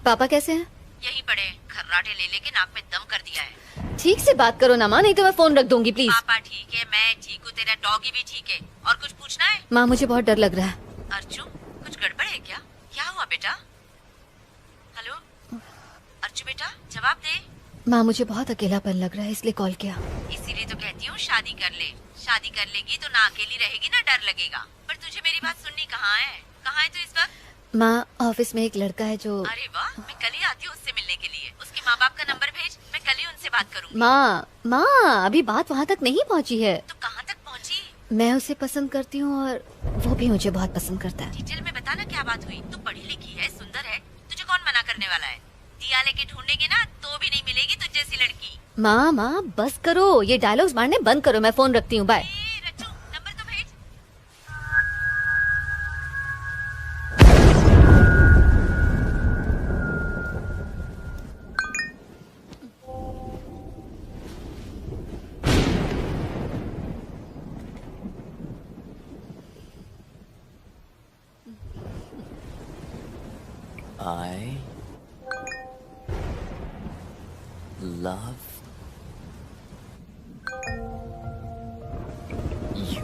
पापा कैसे हैं? यही पड़े, खर्राटे ले लेके नाक में दम कर दिया है। ठीक से बात करो ना माँ, नहीं तो मैं फोन रख दूंगी प्लीज। पापा ठीक है, मैं ठीक हूँ, तेरा डॉगी भी ठीक है। और कुछ पूछना है? माँ, मुझे बहुत डर लग रहा है। अर्जु, कुछ गड़बड़ है क्या? क्या हुआ बेटा? हेलो अर्जु बेटा, जवाब दे। माँ, मुझे बहुत अकेलापन लग रहा है, इसलिए कॉल किया। इसीलिए तो कहती हूँ शादी कर ले। शादी कर लेगी तो ना अकेली रहेगी ना डर लगेगा। पर तुझे मेरी बात सुननी कहाँ है? कहाँ है तू इस वक्त? माँ, ऑफिस में एक लड़का है जो। अरे वाह, मैं कल ही आती हूँ उससे मिलने के लिए। उसके माँ बाप का नंबर भेज, मैं कल ही उनसे बात करूँगी। माँ, अभी बात वहाँ तक नहीं पहुँची है। तो कहाँ तक पहुँची? मैं उसे पसंद करती हूँ और वो भी मुझे बहुत पसंद करता है। डिटेल में बता ना क्या बात हुई। तू पढ़ी लिखी है, सुंदर है, तुझे कौन मना करने वाला है? दिया लेके ढूंढेंगे ना तो भी नहीं मिलेगी तुझ जैसी लड़की। माँ, बस करो, ये डायलॉग्स मारने बंद करो। मैं फोन रखती हूँ, बाय। नंबर तो भेज। I love you.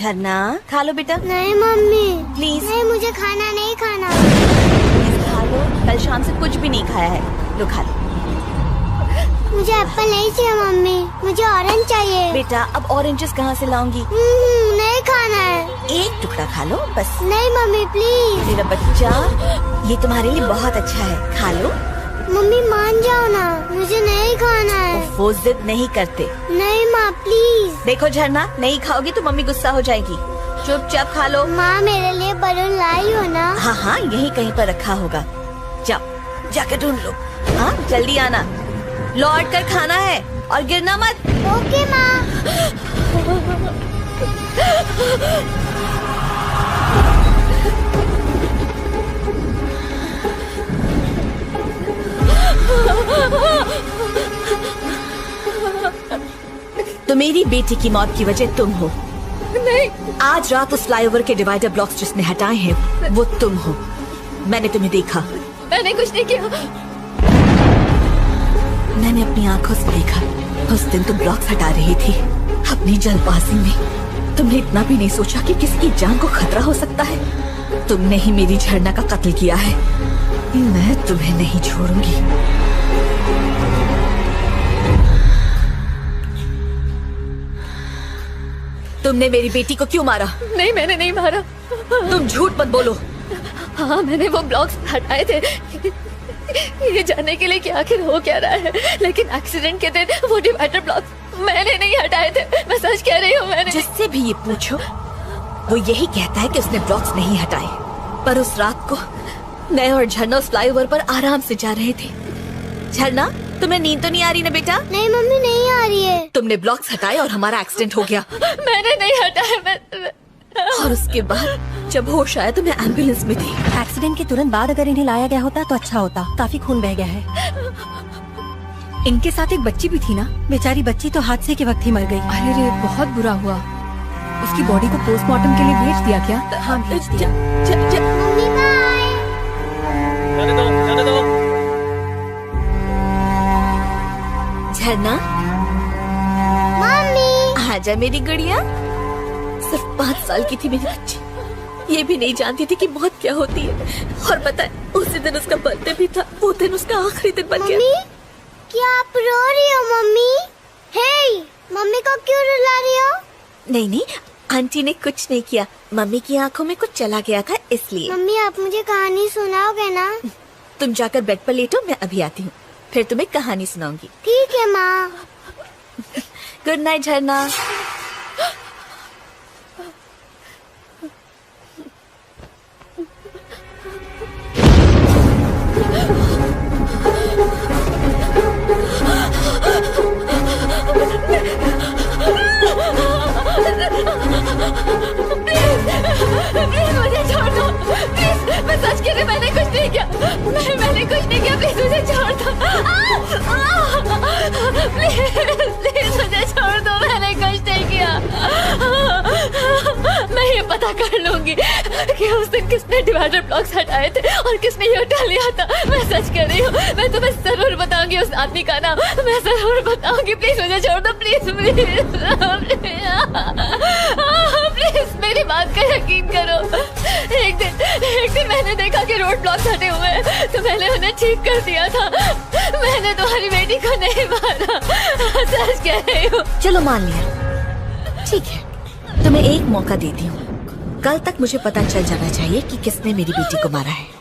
झरना खा लो बेटा। नहीं मम्मी प्लीज। नहीं, मुझे खाना नहीं खाना। खा लो, कल शाम से कुछ भी नहीं खाया है। लो खा लो। मुझे एप्पल नहीं चाहिए मम्मी, मुझे ऑरेंज चाहिए। बेटा अब ऑरेंजेस कहाँ से लाऊंगी? नहीं खाना है। एक टुकड़ा खा लो बस। नहीं मम्मी प्लीज। मेरा बच्चा, ये तुम्हारे लिए बहुत अच्छा है, खा लो। मम्मी मान जाओ ना, मुझे नहीं खाना है। वो जिद नहीं करते। नहीं माँ प्लीज। देखो झरना, नहीं खाओगी तो मम्मी गुस्सा हो जाएगी। चुपचाप खा लो। माँ मेरे लिए बलून लाई हो ना? हाँ हाँ, यहीं कहीं पर रखा होगा। जाओ जाकर ढूंढ लो। हाँ जल्दी आना, लौट कर खाना है और गिरना मत। ओके माँ। तो मेरी बेटी की मौत की वजह तुम हो। नहीं। आज रात उस फ्लाईओवर के डिवाइडर ब्लॉक्स जिसने हटाए हैं वो तुम हो। मैंने तुम्हें देखा। मैंने कुछ नहीं किया। मैंने अपनी आंखों से देखा। उस दिन तुम ब्लॉक्स हटा रही थी। अपनी जल्दबाजी में तुमने इतना भी नहीं सोचा कि किसी की जान को खतरा हो सकता है। तुमने ही मेरी झरना का कत्ल किया है। मैं तुम्हें नहीं छोड़ूंगी। तुमने मेरी बेटी को क्यों मारा? नहीं मैंने नहीं मारा। तुम झूठ मत बोलो। हाँ मैंने वो ब्लॉक्स हटाए थे ये जानने के लिए कि आखिर हो क्या रहा है, लेकिन एक्सीडेंट के दिन वो डिवाइडर ब्लॉक्स मैंने नहीं हटाए थे। मैं सच कह रही हूँ। मैंने जिससे भी ये पूछो वो यही कहता है कि उसने ब्लॉक्स नहीं हटाए। पर उस रात को मैं और झरना उस फ्लाईओवर पर आराम से जा रहे थे। झरना तुम्हें नींद तो नहीं आ रही ना बेटा? नहीं मम्मी नहीं आ रही है। तुमने ब्लॉक्स हटाए और हमारा एक्सीडेंट हो गया। मैंने नहीं हटाया। और उसके बाद जब होश आया तो मैं एम्बुलेंस में थी। एक्सीडेंट के तुरंत बाद अगर इन्हें लाया गया होता तो अच्छा होता। काफी खून बह गया है। इनके साथ एक बच्ची भी थी ना? बेचारी बच्ची तो हादसे के वक्त ही मर गई। अरे रे बहुत बुरा हुआ। उसकी बॉडी को पोस्टमार्टम के लिए भेज दिया क्या? हाँ भेज दिया। Mummy bye. जाने दो। झरना मम्मी आजा मेरी गुड़िया। सिर्फ 5 साल की थी मेरी बच्ची। ये भी नहीं जानती थी कि मौत क्या होती है। और पता है उसी दिन उसका बर्थडे भी था। वो दिन उसका आखिरी दिन बन गया। मम्मी क्या आप रो रही हो? मम्मी हे मम्मी को क्यों रुला रही हो? नहीं नहीं, आंटी ने कुछ नहीं किया। मम्मी की आंखों में कुछ चला गया था इसलिए। मम्मी आप मुझे कहानी सुनाओगे ना? तुम जाकर बेड पर लेटो, मैं अभी आती हूँ, फिर तुम्हें कहानी सुनाऊंगी। ठीक है माँ। गुड नाइट झरना। प्लीज मुझे छोड़ दो। प्लीज मैं सच कह रही, मैंने कुछ नहीं किया। मैंने कुछ नहीं किया। प्लीज मुझे छोड़ दो। प्लीज मुझे छोड़ दो। मैंने कुछ नहीं किया। मैं ये पता कर लूंगी कि उस दिन किसने डिवाइडर ब्लॉक्स हटाए थे और किसने ये उठा लिया था। मैं सच कह रही हूँ। मैं तुम्हें जरूर बताऊंगी उस आदमी का नाम। मैं जरूर बताऊंगी। प्लीज मुझे छोड़ दो। प्लीज प्लीज मेरी बात का यकीन करो। एक दिन मैंने देखा कि रोड ब्लॉक्स हटे हुए हैं तो मैंने उन्हें ठीक कर दिया था। मैंने तुम्हारी बेटी को नहीं मारा। सच कह रही हूँ। चलो मान लिया, ठीक है, तुम्हें एक मौका देती हूँ। कल तक मुझे पता चल जाना चाहिए कि किसने मेरी बेटी को मारा है।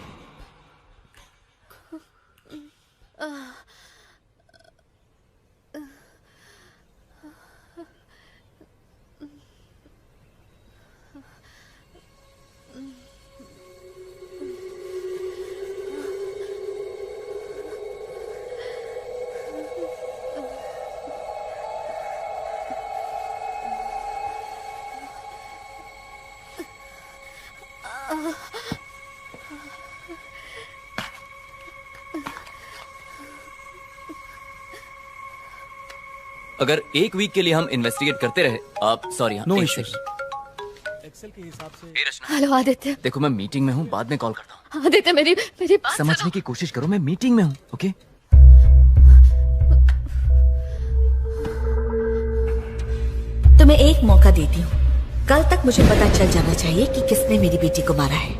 अगर एक वीक के लिए हम इन्वेस्टिगेट करते रहे, आप सॉरी, No एक issues. सेकंड। एक्सेल के हिसाब से हे रचना, हेलो आदित्य। देखो मैं मीटिंग में हूँ, बाद में कॉल करता हूँ। आदित्य मेरी बात समझने की कोशिश करो, मैं मीटिंग में हूँ। ओके, तुम्हें एक मौका देती हूँ। कल तक मुझे पता चल जाना चाहिए कि किसने मेरी बेटी को मारा है।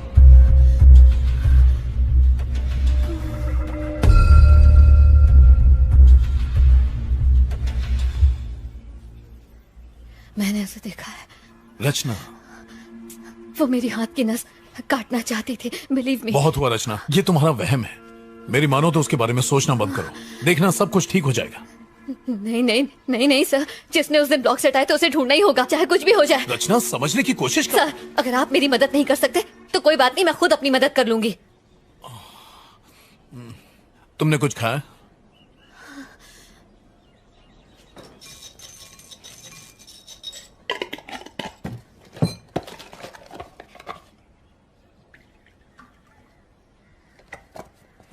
मैंने उसे देखा है, रचना, वो मेरी हाथ की नस काटना चाहती थी। Believe me. बहुत हुआ रचना, ये तुम्हारा वहम है। मेरी मानो तो उसके बारे में सोचना बंद करो। देखना सब कुछ ठीक हो जाएगा। नहीं नहीं नहीं नहीं सर, जिसने उस दिन ब्लॉक हटाए तो उसे ढूंढना ही होगा, चाहे कुछ भी हो जाए। रचना, समझने की कोशिश कर। सर, अगर आप मेरी मदद नहीं कर सकते तो कोई बात नहीं, मैं खुद अपनी मदद कर लूंगी। तुमने कुछ खाया?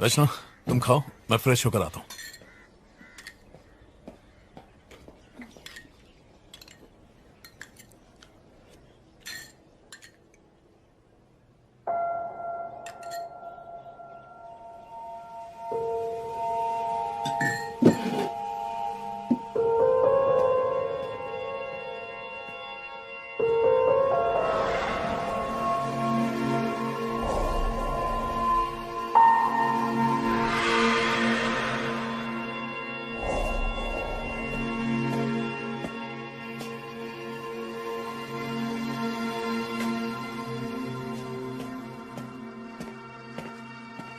रचना, तुम खाओ, मैं फ्रेश होकर आता हूं।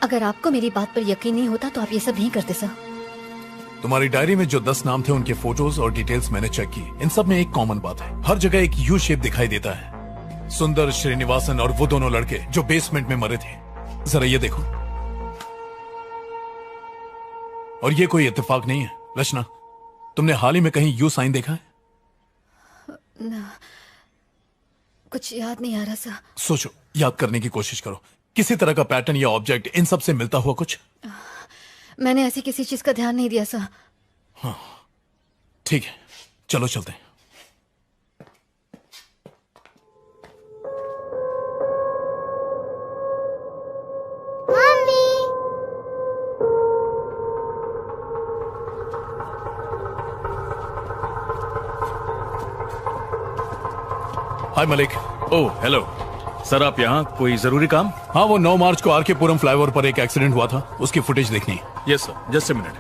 अगर आपको मेरी बात पर यकीन नहीं होता तो आप ये सब नहीं करते सर। तुम्हारी डायरी में जो 10 नाम थे, उनके फोटोज और डिटेल्स मैंने चेक की। इन सब में एक कॉमन बात है, हर जगह एक यू शेप दिखाई देता है। सुंदर, श्रीनिवासन और वो दोनों लड़के जो बेसमेंट में मरे थे। जरा ये देखो। और ये कोई इत्तेफाक नहीं है। रचना, तुमने हाल ही में कहीं यू साइन देखा है? ना, कुछ याद नहीं आ रहा सर। सोचो, याद करने की कोशिश करो। किसी तरह का पैटर्न या ऑब्जेक्ट इन सब से मिलता हुआ कुछ? मैंने ऐसी किसी चीज का ध्यान नहीं दिया सर। हाँ, ठीक है, चलो चलते हैं। हाय मलिक। ओह हेलो सर, आप यहाँ कोई जरूरी काम? हाँ, वो 9 मार्च को आरके पुरम फ्लाईओवर पर एक एक्सीडेंट हुआ था, उसकी फुटेज देखनी है। Yes sir, just a minute.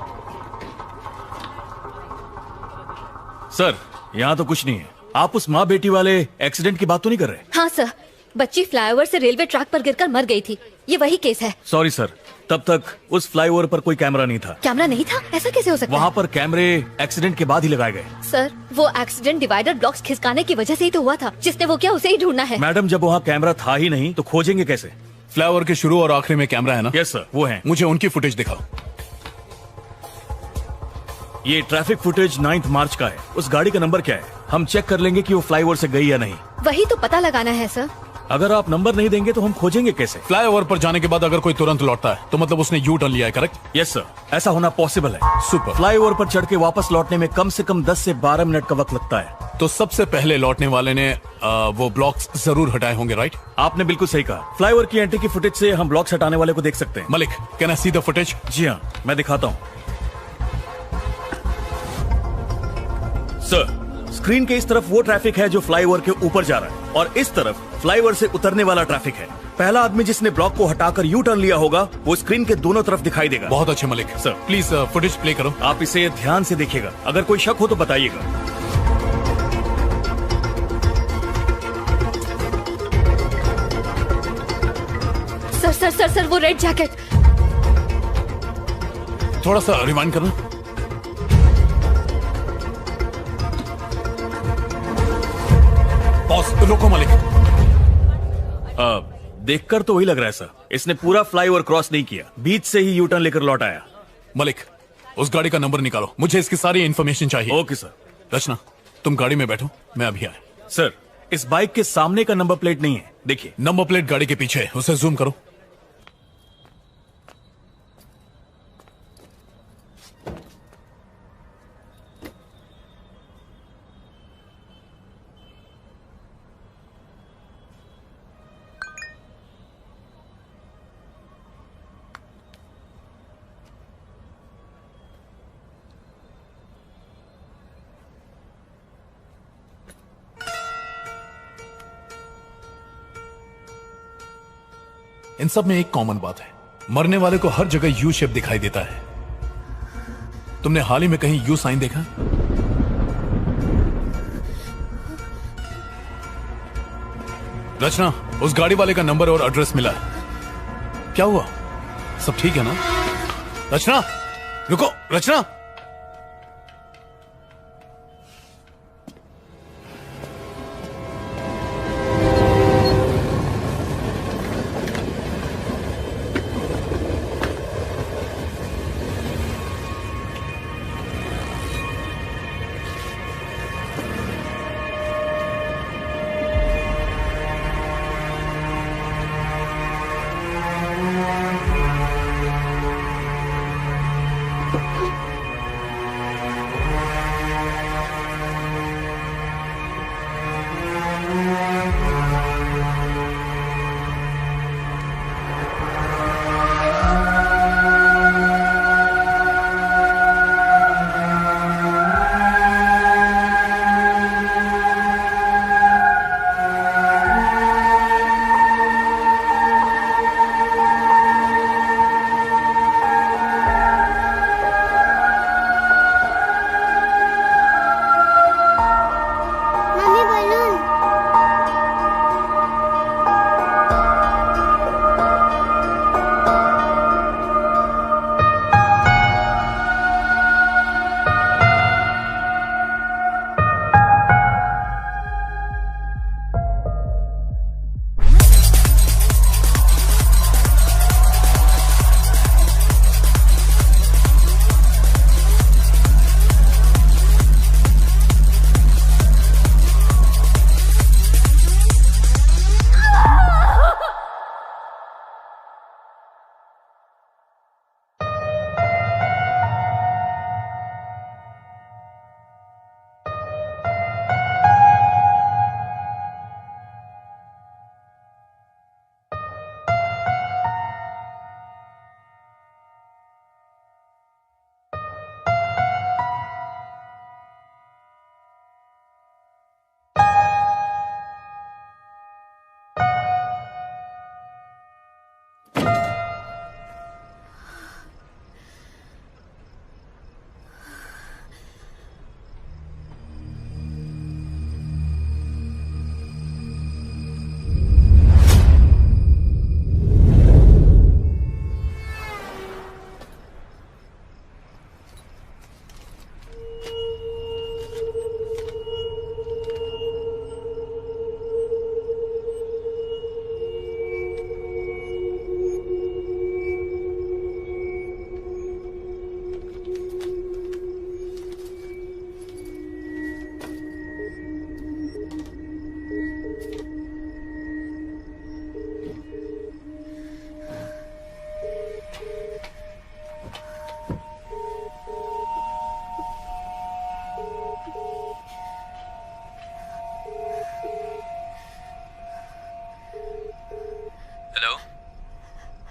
Sir, यहाँ तो कुछ नहीं है। आप उस माँ बेटी वाले एक्सीडेंट की बात तो नहीं कर रहे? हाँ सर, बच्ची फ्लाईओवर से रेलवे ट्रैक पर गिरकर मर गई थी, ये वही केस है। सॉरी सर, तब तक उस फ्लाईओवर पर कोई कैमरा नहीं था। कैमरा नहीं था? ऐसा कैसे हो सकता है? वहाँ पर कैमरे एक्सीडेंट के बाद ही लगाए गए। सर, वो एक्सीडेंट डिवाइडर ब्लॉक्स खिसकाने की वजह से ही तो हुआ था। जिसने वो किया उसे ही ढूंढना है। मैडम, जब वहाँ कैमरा था ही नहीं तो खोजेंगे कैसे? फ्लाईओवर के शुरू और आखिरी में कैमरा है ना? यस सर, वो है। मुझे उनकी फुटेज दिखाओ। ये ट्रैफिक फुटेज 9 मार्च का है। उस गाड़ी का नंबर क्या है? हम चेक कर लेंगे कि वो फ्लाईओवर से गई या नहीं। वही तो पता लगाना है सर। अगर आप नंबर नहीं देंगे तो हम खोजेंगे कैसे? फ्लाईओवर पर जाने के बाद अगर कोई तुरंत लौटता है तो मतलब उसने यू टर्न लिया है, करेक्ट? यस सर, ऐसा होना पॉसिबल है। सुपर। फ्लाईओवर पर चढ़ के वापस लौटने में कम से कम 10 से 12 मिनट का वक्त लगता है। तो सबसे पहले लौटने वाले ने वो ब्लॉक्स जरूर हटाए होंगे, राइट? आपने बिल्कुल सही कहा। फ्लाईओवर की एंट्री की फुटेज से हम ब्लॉक्स हटाने वाले को देख सकते हैं। Malik, can I see the footage? जी हाँ, मैं दिखाता हूँ। सर, स्क्रीन के इस तरफ वो ट्रैफिक है जो फ्लाईओवर के ऊपर जा रहा है और इस तरफ फ्लाईओवर से उतरने वाला ट्रैफिक है। पहला आदमी जिसने ब्लॉक को हटाकर यू टर्न लिया होगा वो स्क्रीन के दोनों तरफ दिखाई देगा। बहुत अच्छे Malik. Sir please footage play करो। आप इसे ध्यान से देखिएगा, अगर कोई शक हो तो बताइएगा। सर सर सर सर वो रेड जैकेट। थोड़ा सा रिवाइंड करना। बॉस रोको मलिक। देखकर तो वही लग रहा है सर, इसने पूरा फ्लाईओवर क्रॉस नहीं किया, बीच से ही यू टर्न लेकर लौट आया। मलिक उस गाड़ी का नंबर निकालो, मुझे इसकी सारी इन्फॉर्मेशन चाहिए। Okay sir. रचना तुम गाड़ी में बैठो, मैं अभी आया। सर इस बाइक के सामने का नंबर प्लेट नहीं है, देखिए। नंबर प्लेट गाड़ी के पीछे है, उसे जूम करो। इन सब में एक कॉमन बात है, मरने वाले को हर जगह यू शेप दिखाई देता है। तुमने हाल ही में कहीं यू साइन देखा? रचना उस गाड़ी वाले का नंबर और एड्रेस मिला है। क्या हुआ, सब ठीक है ना? रचना रुको, रचना।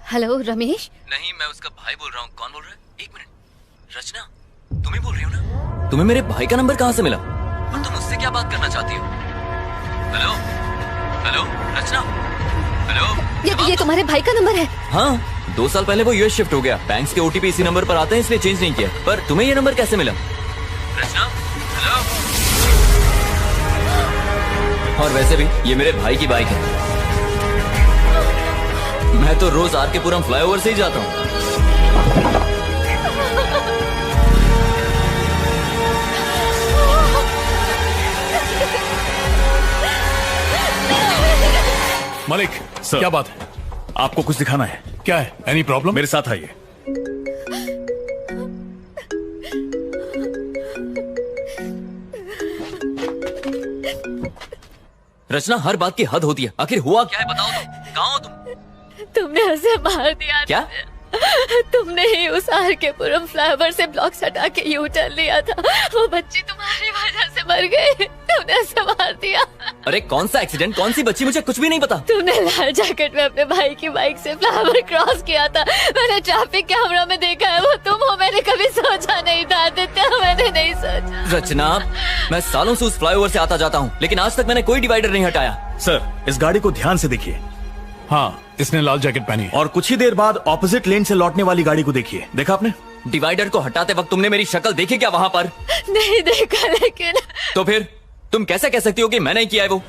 हेलो रमेश। नहीं, मैं उसका भाई बोल रहा हूँ। कौन बोल रहा है? एक मिनट। रचना तुम ही बोल रही हो ना? तुम्हें मेरे भाई का नंबर कहाँ से मिला? और तुम उससे बात करना चाहती हो? हेलो हेलो रचना, हेलो। ये तुम्हारे भाई का नंबर है? हाँ, 2 साल पहले वो यूएस शिफ्ट हो गया। बैंक्स के ओटीपी इसी नंबर पर आते हैं, इसलिए चेंज नहीं किया। पर तुम्हें ये नंबर कैसे मिला? रचना, हेलो। और वैसे भी ये मेरे भाई की बाइक है। मैं तो रोज आर के पुरम फ्लाईओवर से ही जाता हूँ। मलिक सर, क्या बात है? आपको कुछ दिखाना है। क्या है? Any problem? मेरे साथ आइए। रचना, हर बात की हद होती है। आखिर हुआ क्या है, बताओ तो। कहाँ हो तुम? तुमने उसे मार दिया। क्या? तुमने ही उस आर के पुरम फ्लाईओवर से ब्लॉक्स हटा के यू टर्न लिया था। वो बच्ची तुम्हारी वजह से मर गई। तुमने उसे मार दिया। अरे कौन सा एक्सीडेंट, कौन सी बच्ची, मुझे कुछ भी नहीं पता। तुमने लाल जैकेट में अपने भाई की बाइक से फ्लाईओवर क्रॉस किया था। मैंने ट्रैफिक कैमरा में देखा है, वो तुम हो। मैंने कभी सोचा नहीं था आदित्य, मैंने नहीं सोचा। रचना, मैं सालों से उस फ्लाईओवर से आता जाता हूँ, लेकिन आज तक मैंने कोई डिवाइडर नहीं हटाया। सर, इस गाड़ी को ध्यान से देखिए। हाँ, इसने लाल जैकेट पहनी है। और कुछ ही देर बाद ऑपोजिट लेन से लौटने वाली गाड़ी को देखिए। देखा आपने? डिवाइडर को हटाते वक्त तुमने मेरी शक्ल देखी क्या वहाँ पर? नहीं देखा, लेकिन तो फिर तुम कैसे कह सकती हो कि मैंने किया है? वो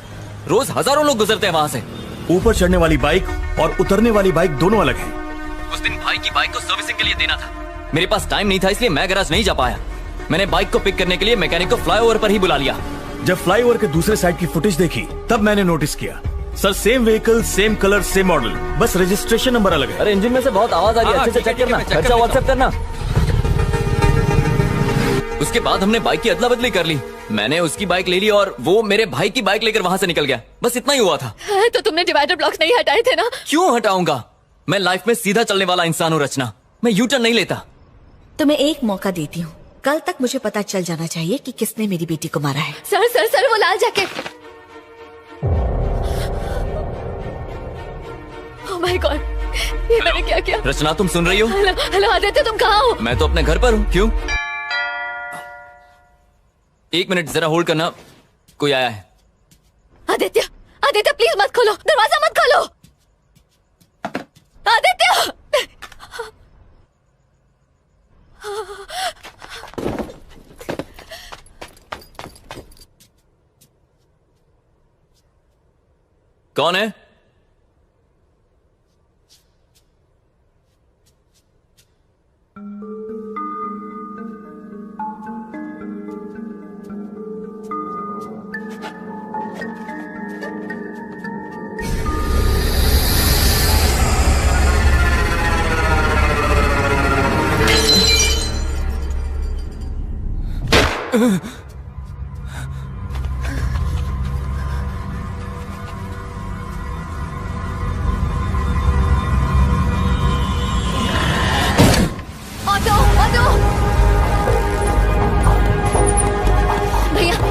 रोज हजारों लोग गुजरते हैं वहाँ से। ऊपर चढ़ने वाली बाइक और उतरने वाली बाइक दोनों अलग हैं। उस दिन भाई की बाइक को सर्विसिंग के लिए देना था। मेरे पास टाइम नहीं था, इसलिए मैं गैराज नहीं जा पाया। मैंने बाइक को पिक करने के लिए मैकेनिक को फ्लाईओवर पर ही बुला लिया। जब फ्लाईओवर के दूसरे साइड की फुटेज देखी, तब मैंने नोटिस किया। Sir, same vehicle, same colour, same model, बस रजिस्ट्रेशन नंबर अलग है। अरे इंजन में से बहुत आवाज आ रही है, अच्छे से चेक करना, खर्चा व्हाट्सएप करना। उसके बाद हमने बाइक की अदला बदली कर ली। मैंने उसकी बाइक ले ली और वो मेरे भाई की बाइक लेकर वहाँ से निकल गया। बस इतना ही हुआ था। तो तुमने डिवाइडर ब्लॉक्स नहीं हटाए थे ना? क्यों हटाऊंगा? मैं लाइफ में सीधा चलने वाला इंसान हूँ रचना, मैं यू टर्न नहीं लेता। तुम्हें एक मौका देती हूँ। कल तक मुझे पता चल जाना चाहिए कि किसने मेरी बेटी को मारा है। सर सर सर, वो लाल जैकेट। Oh my God, ये मैंने क्या किया? रचना, तुम सुन रही हो? हेलो आदित्य, तुम कहाँ हो? मैं तो अपने घर पर हूँ। क्यों? 1 मिनट जरा होल्ड करना, कोई आया है। आदित्य, आदित्य प्लीज मत खोलो, दरवाजा मत खोलो। आदित्य! कौन है?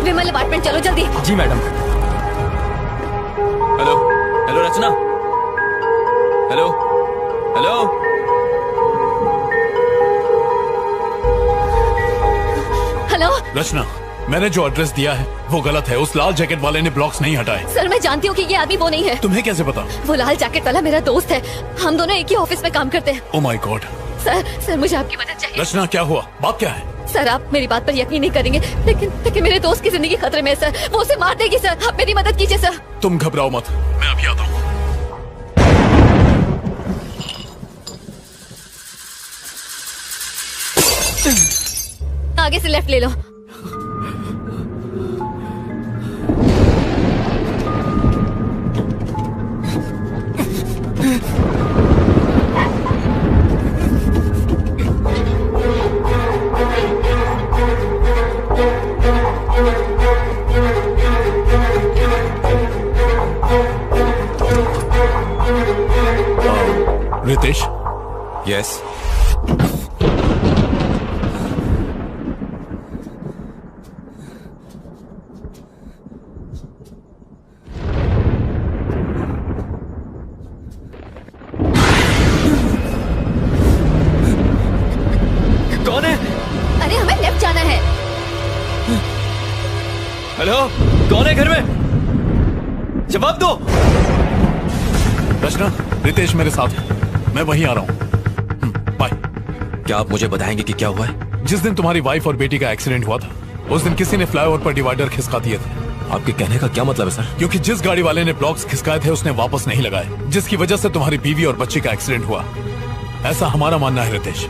विमल अपार्टमेंट चलो जल्दी। जी मैडम। हेलो हेलो रचना, हेलो हेलो। हेलो रचना, मैंने जो एड्रेस दिया है वो गलत है। उस लाल जैकेट वाले ने ब्लॉक्स नहीं हटाए। सर, मैं जानती हूँ कि ये आदमी वो नहीं है। तुम्हें कैसे पता? वो लाल जैकेट वाला मेरा दोस्त है। हम दोनों एक ही ऑफिस में काम करते हैं। Oh my God. सर मुझे आपकी मदद चाहिए। रचना, क्या हुआ? बात क्या है? सर, आप मेरी बात पर यकीन नहीं करेंगे, लेकिन मेरे दोस्त की जिंदगी खतरे में है सर। वो उसे मार देगी सर। आप मेरी मदद कीजिए सर। तुम घबराओ मत, मैं अभी आता हूँ। आगे से लेफ्ट ले लो। रितेश? यस। कौन है? अरे हमें लेफ्ट जाना है। हेलो, कौन है घर में? जवाब दो। रचना, रितेश मेरे साथ है, मैं वहीं आ रहा हूँ। बाय। क्या आप मुझे बताएंगे कि क्या हुआ है? जिस दिन तुम्हारी वाइफ और बेटी का एक्सीडेंट हुआ था, उस दिन किसी ने फ्लाईओवर पर डिवाइडर खिसका दिए थे। आपके कहने का क्या मतलब है सर? क्योंकि जिस गाड़ी वाले ने ब्लॉक्स खिसकाए थे उसने वापस नहीं लगाए, जिसकी वजह से तुम्हारी बीवी और बच्चे का एक्सीडेंट हुआ, ऐसा हमारा मानना है रितेश।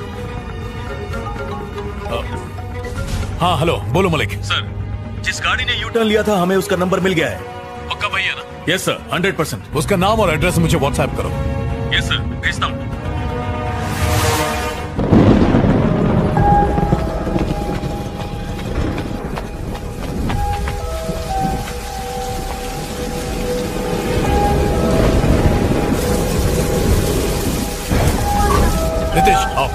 हाँ हेलो, बोलो मलिक। सर, जिस गाड़ी ने यू टर्न लिया था हमें उसका नंबर मिल गया है। पक्का वही है ना? Yes sir, 100%। उसका नाम और एड्रेस मुझे व्हाट्सएप करो। यस सर, भेजता हूँ। रितेश आओ।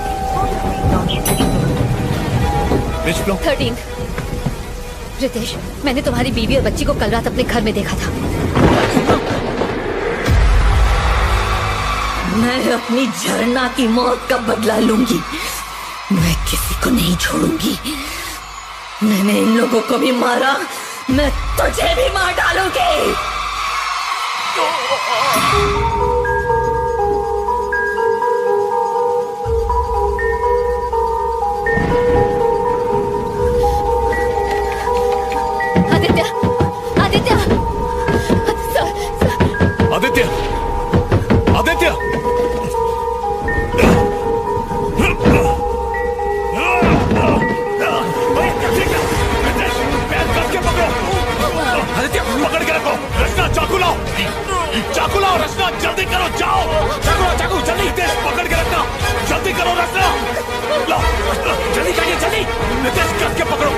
13। रितेश, मैंने तुम्हारी बीवी और बच्ची को कल रात अपने घर में देखा था। मैं अपनी झरना की मौत का बदला लूंगी। मैं किसी को नहीं छोड़ूंगी। मैंने इन लोगों को भी मारा, मैं तुझे भी मार डालूंगी। आदित्य, आदित्य, आदित्य, आदित्य, आदित्य, पकड़ के रखो। रचना, चाकू लाओ, चाकू लाओ। रचना, जल्दी करो, जाओ। चाकू लाओ, चाकू, जल्दी। रितेश, पकड़ के रखना, जल्दी करो। रचना, लाओ, जल्दी करिए, जल्दी। रितेश, कस के पकड़ो।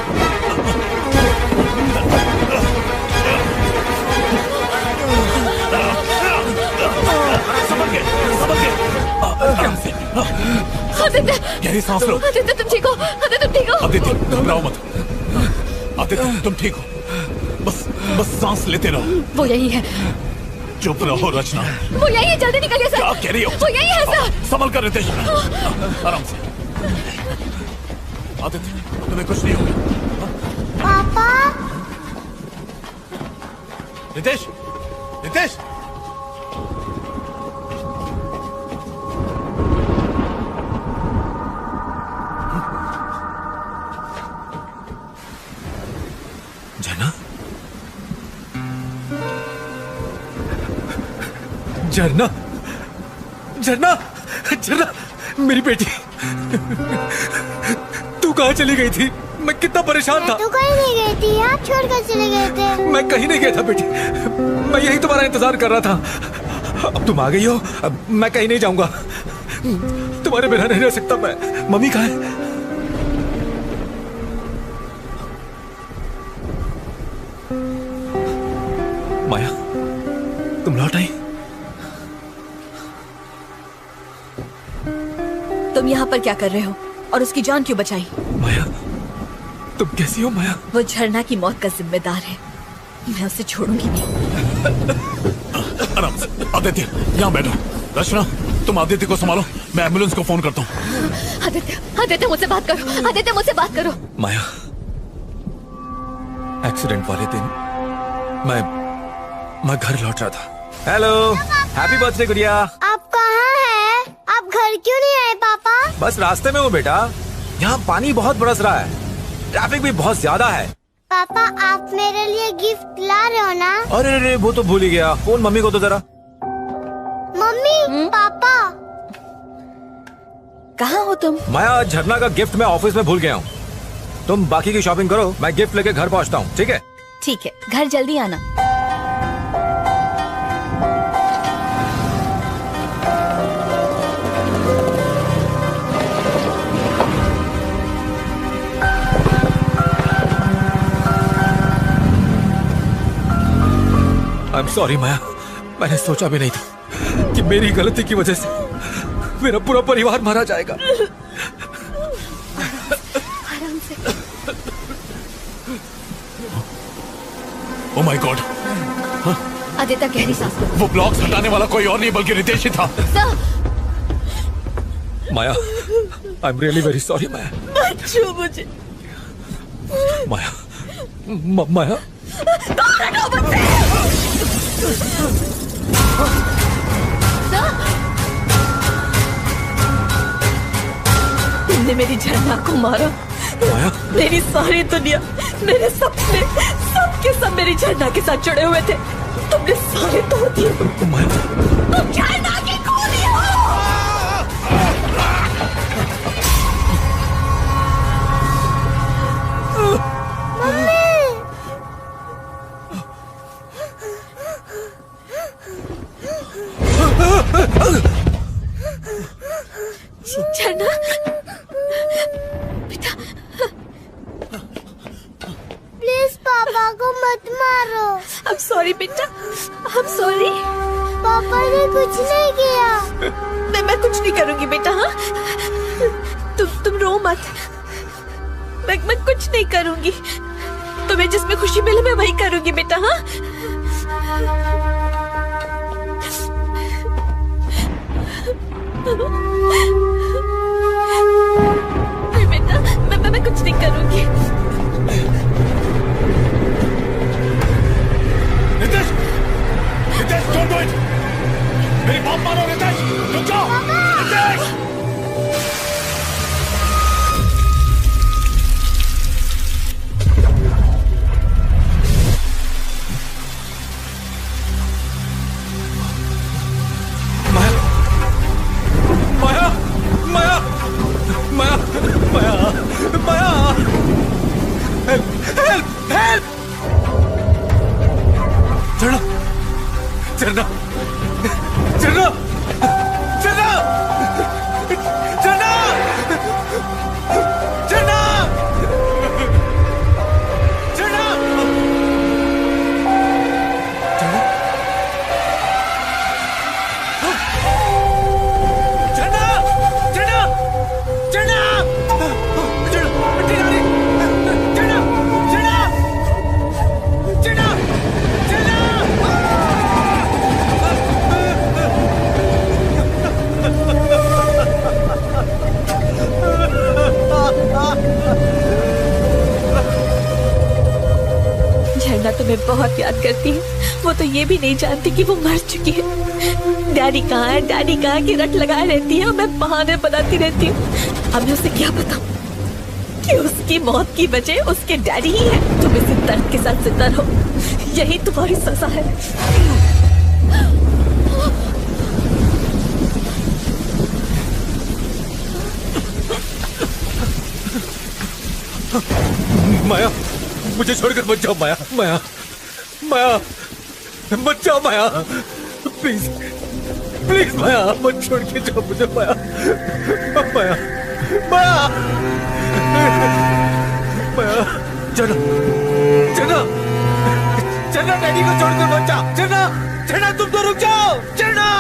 संभल के, संभल के। आदित्य, गहरी सांस लो। आदित्य तुम ठीक हो? आदित्य तुम ठीक हो? आदित्य, घबराओ मत। आदित्य, तुम ठीक हो? बस बस सांस लेते रहो। वो यही है। चुप रहो रचना। वो यही है, जल्दी निकलिए सर। क्या कह रही हो? वो यही है सर। संभल कर रितेश, आराम से। आदित्य, तुम्हें कुछ नहीं होगा। पापा। रितेश, रितेश। झरना, झरना, झरना, झरना, मेरी बेटी। तू कहाँ चली गई थी? मैं कितना परेशान था। तू कहीं नहीं गई थी, आप छोड़कर चले गए थे। मैं कहीं नहीं गया था बेटी, मैं यही तुम्हारा इंतजार कर रहा था। अब तुम आ गई हो, अब मैं कहीं नहीं जाऊंगा। तुम्हारे बिना नहीं रह सकता मैं। मम्मी कहाँ है? माया, तुम लौट आई? तुम यहाँ पर क्या कर रहे हो और उसकी जान क्यों बचाई? माया, तुम कैसी हो माया? वो झरना की मौत का जिम्मेदार है, मैं उसे छोड़ूंगी नहीं। आराम से। आदित्य, यहाँ बैठो। रचना, तुम आदित्य को संभालो, मैं एम्बुलेंस को फोन करता हूँ। आदित्य, आदित्य मुझसे बात करो। आदित्य मुझसे बात करो। माया, एक्सीडेंट वाले दिन मैं घर लौट रहा था। हेलो, हैप्पी बर्थडे गुड़िया। आप कहाँ हैं? आप घर क्यों नहीं आए पापा? बस रास्ते में हूँ बेटा, यहाँ पानी बहुत बरस रहा है, ट्रैफिक भी बहुत ज्यादा है। पापा, आप मेरे लिए गिफ्ट ला रहे हो ना? अरे रे, वो तो भूल ही गया। फोन मम्मी को तो जरा। मम्मी, पापा। कहाँ हो तुम? माया, झरना का गिफ्ट मैं ऑफिस में भूल गया हूँ। तुम बाकी की शॉपिंग करो, मैं गिफ्ट लेके घर पहुँचता हूँ, ठीक है? ठीक है, घर जल्दी आना। I'm sorry माया, मैंने सोचा भी नहीं था कि मेरी गलती की वजह से मेरा पूरा परिवार मारा जाएगा। आराम से। Oh my God! आदित्य, गहरी सांस लो। वो ब्लॉक्स हटाने वाला कोई और नहीं बल्कि रितेश ही था। माया, I'm really very sorry माया। मत छू मुझे। माया, माया, कौन हटो मुझसे? तुमने मेरी झरना को मारा। मेरी सारी दुनिया, मेरे सपने, सब के सब मेरी झरना के साथ जुड़े हुए थे। तुमने सारे तोड़ दिए। तुम झरना की खूनी हो। झरना, बेटा, प्लीज पापा को मत मारो। I'm sorry बेटा, I'm sorry। पापा ने कुछ नहीं किया। मैं कुछ नहीं करूंगी बेटा। हाँ, तुम रो मत। मैं कुछ नहीं करूंगी। तुम्हें जिसमें खुशी मिले मैं वही करूंगी बेटा। हाँ, नहीं बेटा, मैं कुछ नहीं करूंगी। Ritesh, Ritesh, don't do it। मेरी बात मानो रितेश, रुक जाओ। रितेश, माया, माया, माया, माया, माया, हेल्प, हेल्प, हेल्प। झरना, झरना, झरना, झरना, झरना, झरना, झरना, झरना तुम्हें बहुत याद करती है। वो तो ये भी नहीं जानती कि वो मर चुकी है। डैडी कहाँ है, डैडी कहाँ की रट लगाए रहती है और मैं बहाने बनाती रहती हूँ। अब मैं उसे क्या बताऊँ कि उसकी मौत की वजह उसके डैडी ही है। तुम इसे दर्द के साथ जिंदा रहो, यही तुम्हारी सजा है। माया, मुझे छोड़कर मत जाओ माया, माया, माया, मत जाओ माया, प्लीज, प्लीज माया, मत छोड़ के जाओ मुझे माया, माया, माया, माया, चलो, चलो, चलो, डैडी को छोड़कर मत जाओ, चलो, चलो, तुम तो रुक जाओ, चलो।